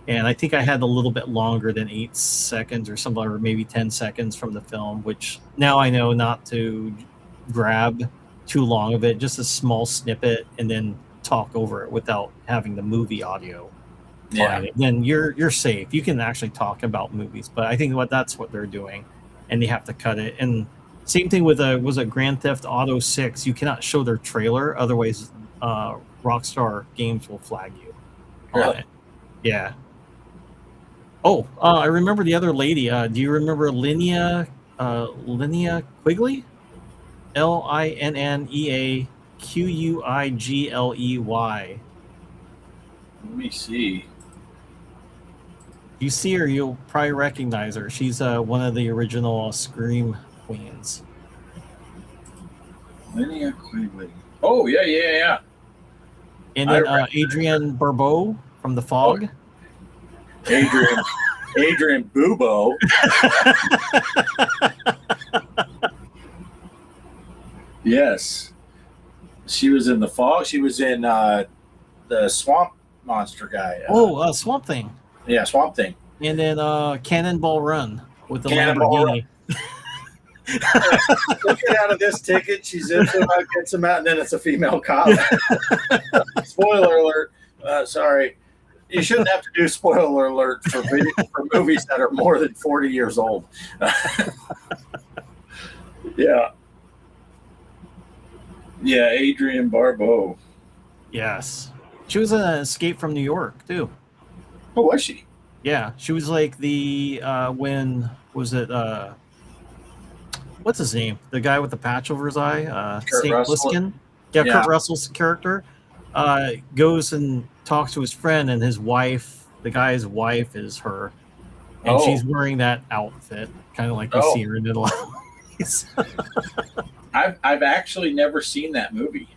And I think I had a little bit longer than 8 seconds or something, or maybe 10 seconds from the film, which now I know not to grab too long of it, just a small snippet, and then talk over it without having the movie audio. Yeah. Then you're safe. You can actually talk about movies, but I think that's what they're doing, and they have to cut it. And same thing with was it Grand Theft Auto 6? You cannot show their trailer, otherwise Rockstar Games will flag you on it. Yeah. Oh, I remember the other lady. Do you remember Linnea Quigley? LINNEAQUIGLEY. Let me see. You see her, you'll probably recognize her. She's one of the original Scream queens. Linnea Quigley. Oh, yeah. And then Adrienne Barbeau from The Fog. Oh. Adrian Bubo. Yes. She was in The Fog. She was in the Swamp Monster guy. Swamp Thing. Yeah, Swamp Thing. And then Cannonball Run with the Cannonball Lamborghini. Get out of this ticket. She's into him, gets him out, and then it's a female cop. Spoiler alert. Sorry. You shouldn't have to do spoiler alert for movies that are more than 40 years old. Yeah. Yeah, Adrienne Barbeau. Yes. She was in Escape from New York, too. Oh, was she? Yeah. She was like the, when, was it, what's his name? The guy with the patch over his eye? St. Pliskin? Yeah, Kurt Russell's character goes and talks to his friend, and his wife, the guy's wife, is her. And she's wearing that outfit, kind of like you see her in the movies. I've actually never seen that movie.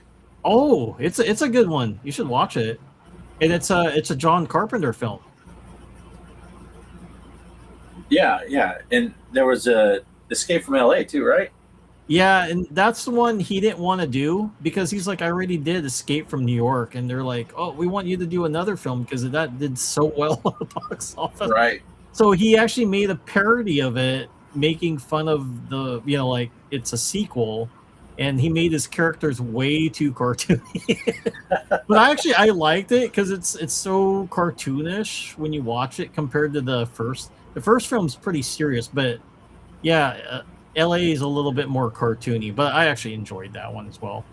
Oh, it's a good one. You should watch it. And it's a John Carpenter film. Yeah. And there was a Escape from LA too, right? Yeah, and that's the one he didn't want to do because he's like, I already did Escape from New York, and they're like, oh, we want you to do another film because that did so well at the box office. Right. So he actually made a parody of it, making fun of the, like it's a sequel, and he made his characters way too cartoony. But I liked it because it's so cartoonish when you watch it compared to the first. The first film's pretty serious, but yeah. LA is a little bit more cartoony, but I actually enjoyed that one as well.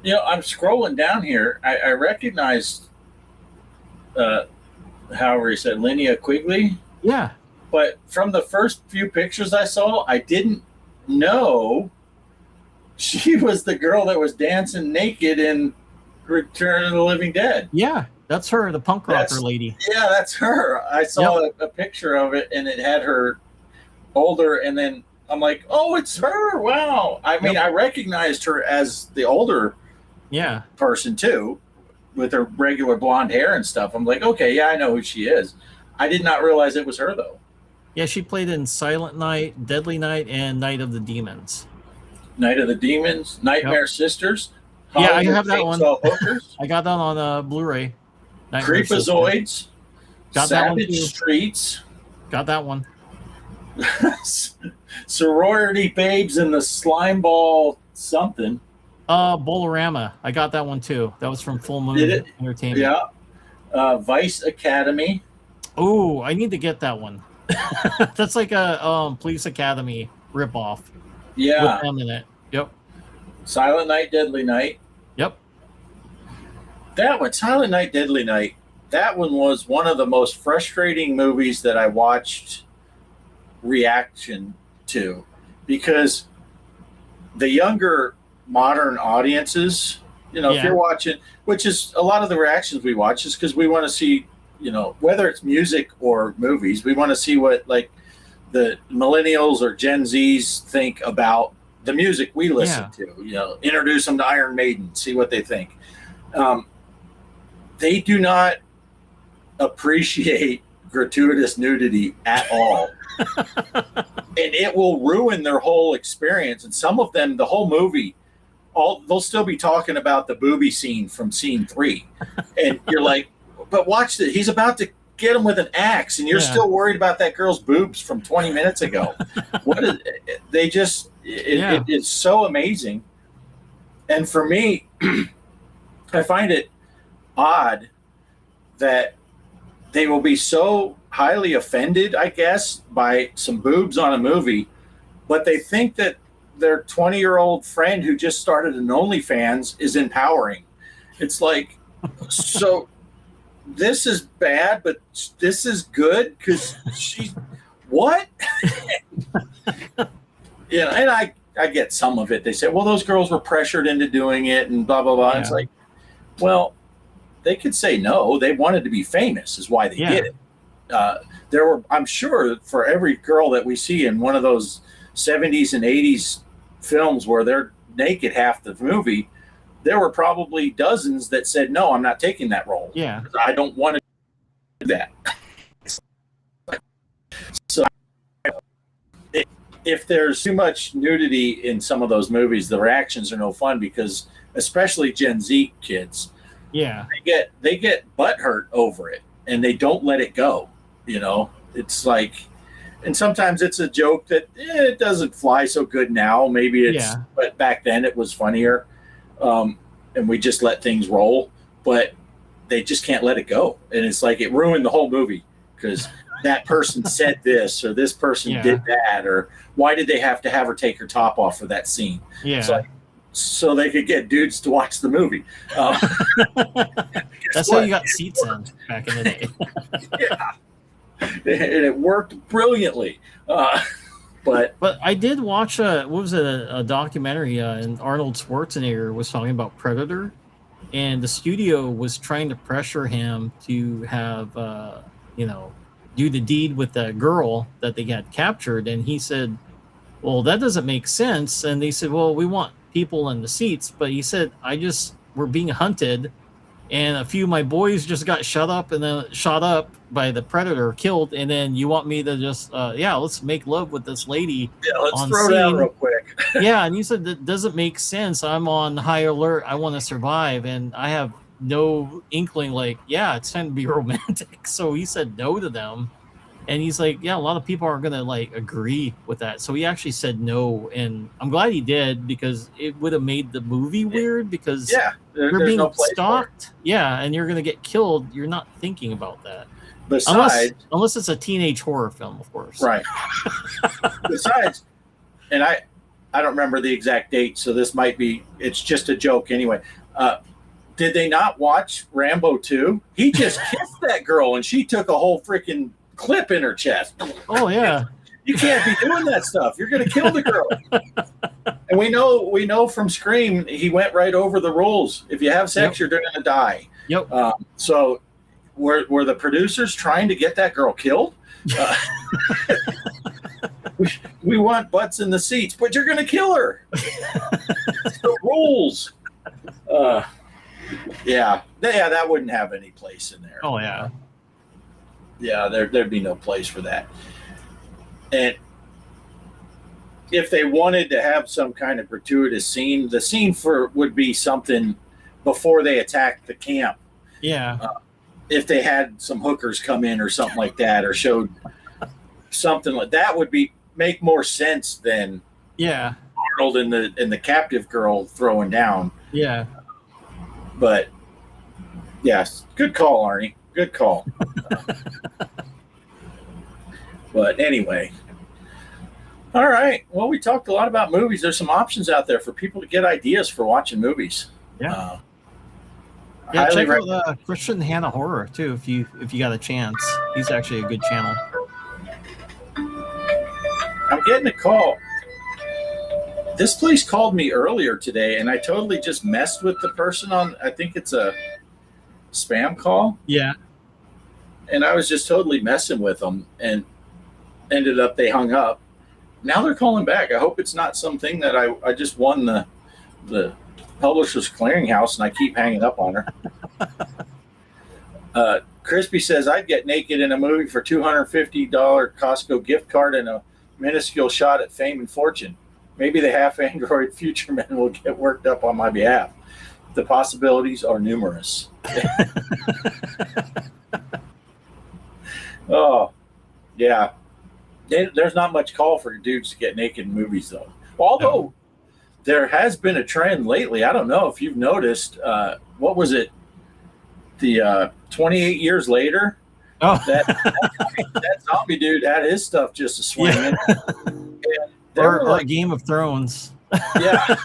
I'm scrolling down here. I recognized, however you said, Linnea Quigley. Yeah. But from the first few pictures I saw, I didn't know she was the girl that was dancing naked in Return of the Living Dead. Yeah, that's her, the punk rocker lady. Yeah, that's her. I saw a picture of it, and it had her older, and then I'm like, oh, it's her. Wow. I mean, I recognized her as the older person too, with her regular blonde hair and stuff. I'm like, okay, yeah, I know who she is. I did not realize it was her though. Yeah, she played in Silent Night, Deadly Night, and Night of the Demons. Night of the Demons, Nightmare Sisters. Yeah, I have that one. I got that on Blu-ray. Creepazoids. Got Savage that one too. Streets. Got that one. Sorority Babes and the Slime Ball something. Bolorama. I got that one too. That was from Full Moon Did it? Entertainment. Yeah. Vice Academy. Oh, I need to get that one. That's like a Police Academy ripoff. Yeah. With them in it. Yep. Silent Night, Deadly Night. Yep. That one, Silent Night, Deadly Night. That one was one of the most frustrating movies that I watched reaction to, because the younger modern audiences, if you're watching, which is a lot of the reactions we watch is because we want to see, whether it's music or movies, we want to see what like the millennials or Gen Zs think about the music we listen to. Introduce them to Iron Maiden, see what they think. They do not appreciate gratuitous nudity at all. And it will ruin their whole experience. And some of them, the whole movie, they'll still be talking about the booby scene from scene 3. And you're like, but watch this. He's about to get him with an axe, and you're still worried about that girl's boobs from 20 minutes ago. What is they just it's so amazing. And for me, I find it odd that they will be so highly offended, I guess, by some boobs on a movie, but they think that their 20-year-old friend who just started an OnlyFans is empowering. It's like, so this is bad, but this is good because she's what? And I get some of it. They say, well, those girls were pressured into doing it and blah, blah, blah. Yeah. It's like, well, they could say no. They wanted to be famous is why they did it. There were, I'm sure, for every girl that we see in one of those 70s and 80s films where they're naked half the movie, there were probably dozens that said, no, I'm not taking that role. Yeah. I don't want to do that. So if there's too much nudity in some of those movies, the reactions are no fun because especially Gen Z kids, they get butthurt over it and they don't let it go. It's like, and sometimes it's a joke that it doesn't fly so good now. Maybe it's, but back then it was funnier. And we just let things roll, but they just can't let it go. And it's like, it ruined the whole movie because that person said this, or this person did that, or why did they have to have her take her top off for that scene? Yeah. So they could get dudes to watch the movie. That's how you got seats in back in the day. And it worked brilliantly. But I did watch a documentary, and Arnold Schwarzenegger was talking about Predator, and the studio was trying to pressure him to have do the deed with the girl that they had captured, and he said, well, that doesn't make sense. And they said, well, we want people in the seats, but he said, we're being hunted, and a few of my boys just got shot up by the Predator, killed, and then you want me to just let's make love with this lady. Let's throw down real quick. And he said that doesn't make sense. I'm on high alert. I want to survive, and I have no inkling it's time to be romantic. So he said no to them, and he's like, a lot of people aren't gonna agree with that. So he actually said no, and I'm glad he did because it would have made the movie weird because you're being stalked. And you're gonna get killed. You're not thinking about that. Besides, unless it's a teenage horror film, of course. Right. Besides, and I don't remember the exact date, so this might be, it's just a joke anyway. Did they not watch Rambo 2? He just kissed that girl and she took a whole freaking clip in her chest. Oh, yeah. You can't be doing that stuff. You're going to kill the girl. And we know from Scream, he went right over the rules. If you have sex, you're going to die. Yep. So were the producers trying to get that girl killed? We want butts in the seats, but you're going to kill her. It's the rules. That wouldn't have any place in there. Oh, yeah. Yeah, there'd be no place for that. And if they wanted to have some kind of gratuitous scene, the scene would be something before they attacked the camp. Yeah. If they had some hookers come in or something like that, or showed something like that, would make more sense than Arnold and the captive girl throwing down. Yeah. But yes, good call, Arnie. Good call. But anyway. All right. Well, we talked a lot about movies. There's some options out there for people to get ideas for watching movies. Yeah. Check out Christian Hannah Horror too if you got a chance. He's actually a good channel. I'm getting a call. This place called me earlier today, and I totally just messed with the person on. I think it's a spam call. Yeah. And I was just totally messing with them, and ended up they hung up. Now they're calling back. I hope it's not something that I just won the Publishers Clearinghouse and I keep hanging up on her. Crispy says, I'd get naked in a movie for $250 Costco gift card and a minuscule shot at fame and fortune. Maybe the half-android future men will get worked up on my behalf. The possibilities are numerous. Oh, yeah. There's not much call for dudes to get naked in movies, though. Although there has been a trend lately. I don't know if you've noticed. What was it? The 28 years later. Oh, that zombie dude had his stuff just a swinging. Yeah. Or like Game of Thrones. Yeah,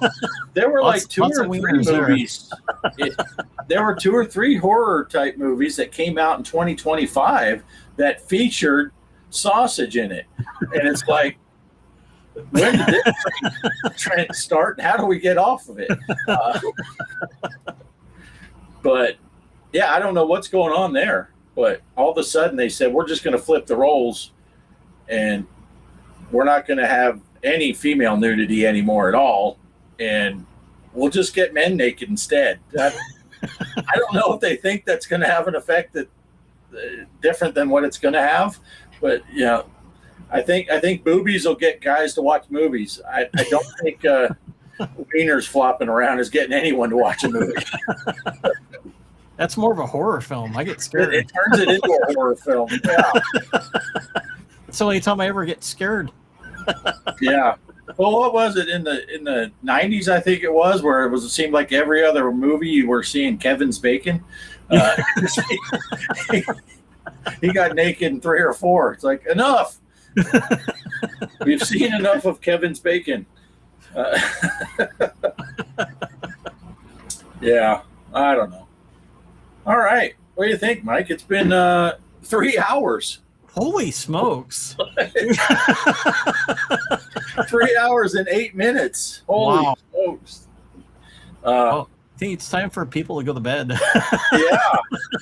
there were like two or three movies. There were 2 or 3 horror type movies that came out in 2025 that featured sausage in it, and it's like, when did this trend start and how do we get off of it? But yeah, I don't know what's going on there, but all of a sudden they said we're just going to flip the roles and we're not going to have any female nudity anymore at all, and we'll just get men naked instead. I don't know if they think that's going to have an effect that different than what it's going to have. But I think boobies will get guys to watch movies. I don't think wieners flopping around is getting anyone to watch a movie. That's more of a horror film. I get scared. It turns it into a horror film. Yeah. That's the only time I ever get scared. Yeah. Well, what was it in the 90s? I think it was where it seemed like every other movie you were seeing Kevin's bacon. He got naked in 3 or 4. It's like, enough. We've seen enough of Kevin's bacon. Yeah, I don't know. All right. What do you think, Mike? It's been 3 hours. Holy smokes. 3 hours and 8 minutes. Holy smokes. I think it's time for people to go to bed.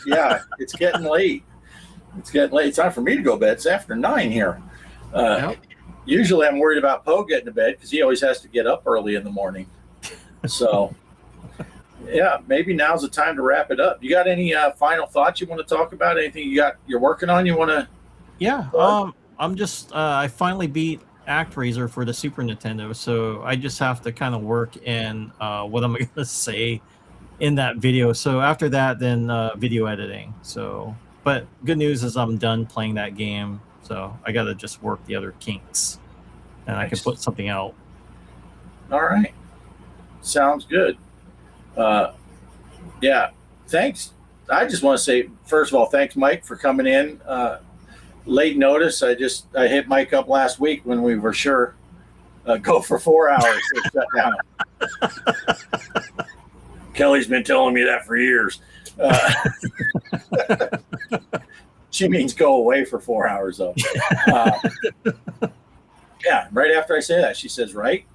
Yeah. It's getting late. It's time for me to go to bed. It's after 9 here. Usually I'm worried about Poe getting to bed because he always has to get up early in the morning. So, yeah, maybe now's the time to wrap it up. You got any final thoughts you want to talk about? Anything you're working on? You want to? Yeah. I'm just I finally beat ActRaiser for the Super Nintendo, so I just have to kind of work in what I'm going to say in that video. So after that, then video editing. So, but good news is I'm done playing that game. So I got to just work the other kinks, and I can put something out. All right. Sounds good. Yeah. Thanks. I just want to say, first of all, thanks, Mike, for coming in. Late notice. I hit Mike up last week when we were sure go for 4 hours. Shut down. Kelly's been telling me that for years. She means go away for 4 hours, though. Yeah, right after I say that, she says, right?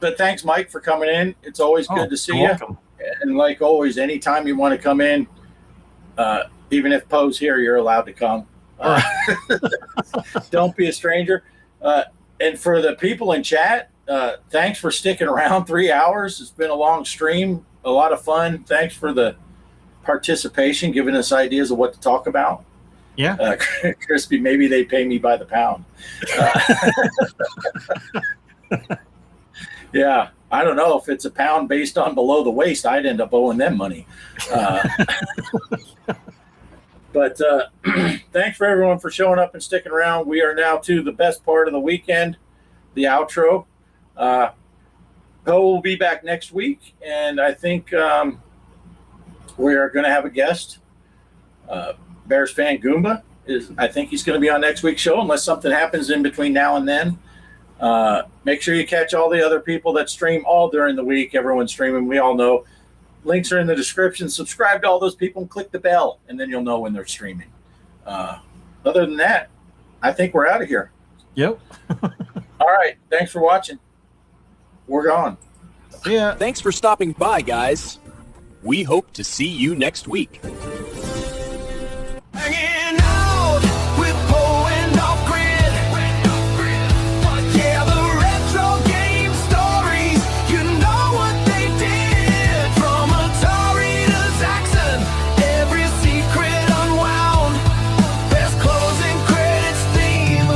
But thanks, Mike, for coming in. It's always good to see you. Welcome. And like always, anytime you want to come in, even if Poe's here, you're allowed to come. Don't be a stranger. And for the people in chat, thanks for sticking around 3 hours. It's been a long stream, a lot of fun. Thanks for the participation, giving us ideas of what to talk about. Yeah. Crispy, maybe they pay me by the pound. Yeah, I don't know if it's a pound based on below the waist. I'd end up owing them money. But thanks for everyone for showing up and sticking around. We are now to the best part of the weekend. the outro. Poe will be back next week, and I think we are going to have a guest. Bears fan Goomba I think he's going to be on next week's show, unless something happens in between now and then. Make sure you catch all the other people that stream all during the week. Everyone's streaming. We all know. Links are in the description. Subscribe to all those people and click the bell, and then you'll know when they're streaming. Other than that, I think we're out of here. Yep. All right. Thanks for watching. We're gone. Yeah. Thanks for stopping by, guys. We hope to see you next week. Hanging out with Poe and Offgrid. Yeah, the retro game stories. You know what they did. From Atari to Zaxxon, every secret unwound. Best closing credits theme.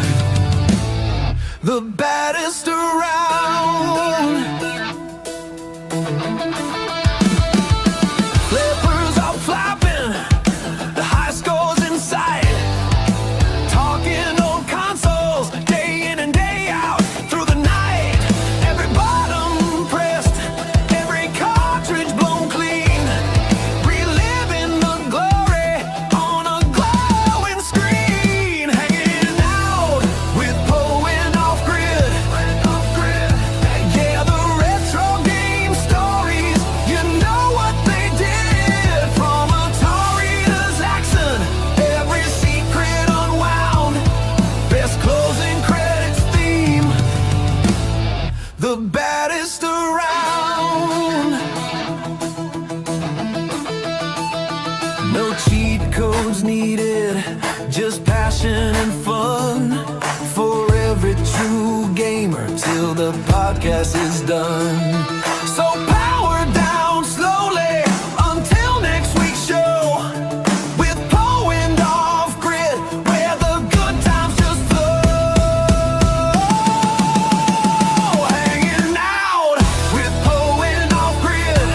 The baddest around. Clippers are flapping. The high scores in sight. Talking old consoles, day in and day out. Through the night, every bottom pressed, every cartridge blown clean. Reliving the glory on a glowing screen. Hanging out with Poe and Offgrid. Yeah, the retro game stories. You know what they did. From Atari to Zaxxon, every secret unwound. Best closing credits theme. The baddest around. No cheat codes needed, just passion and fun. For every true gamer till the podcast is done. So power down slowly until next week's show. With Poe and Offgrid, where the good times just flow. Hanging out with Poe and Offgrid.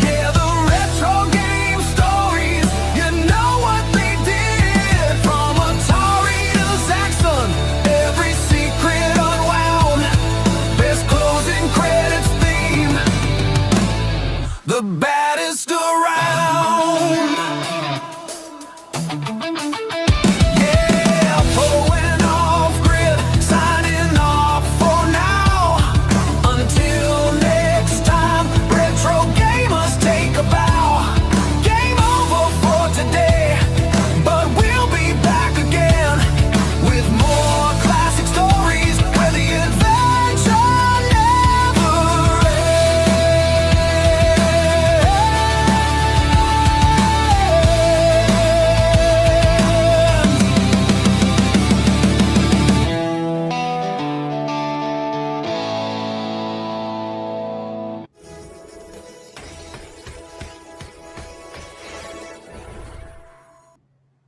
Yeah, the retro game stories. You know what they did. From Atari to Zaxxon, every secret unwound. Best closing credits theme. The bad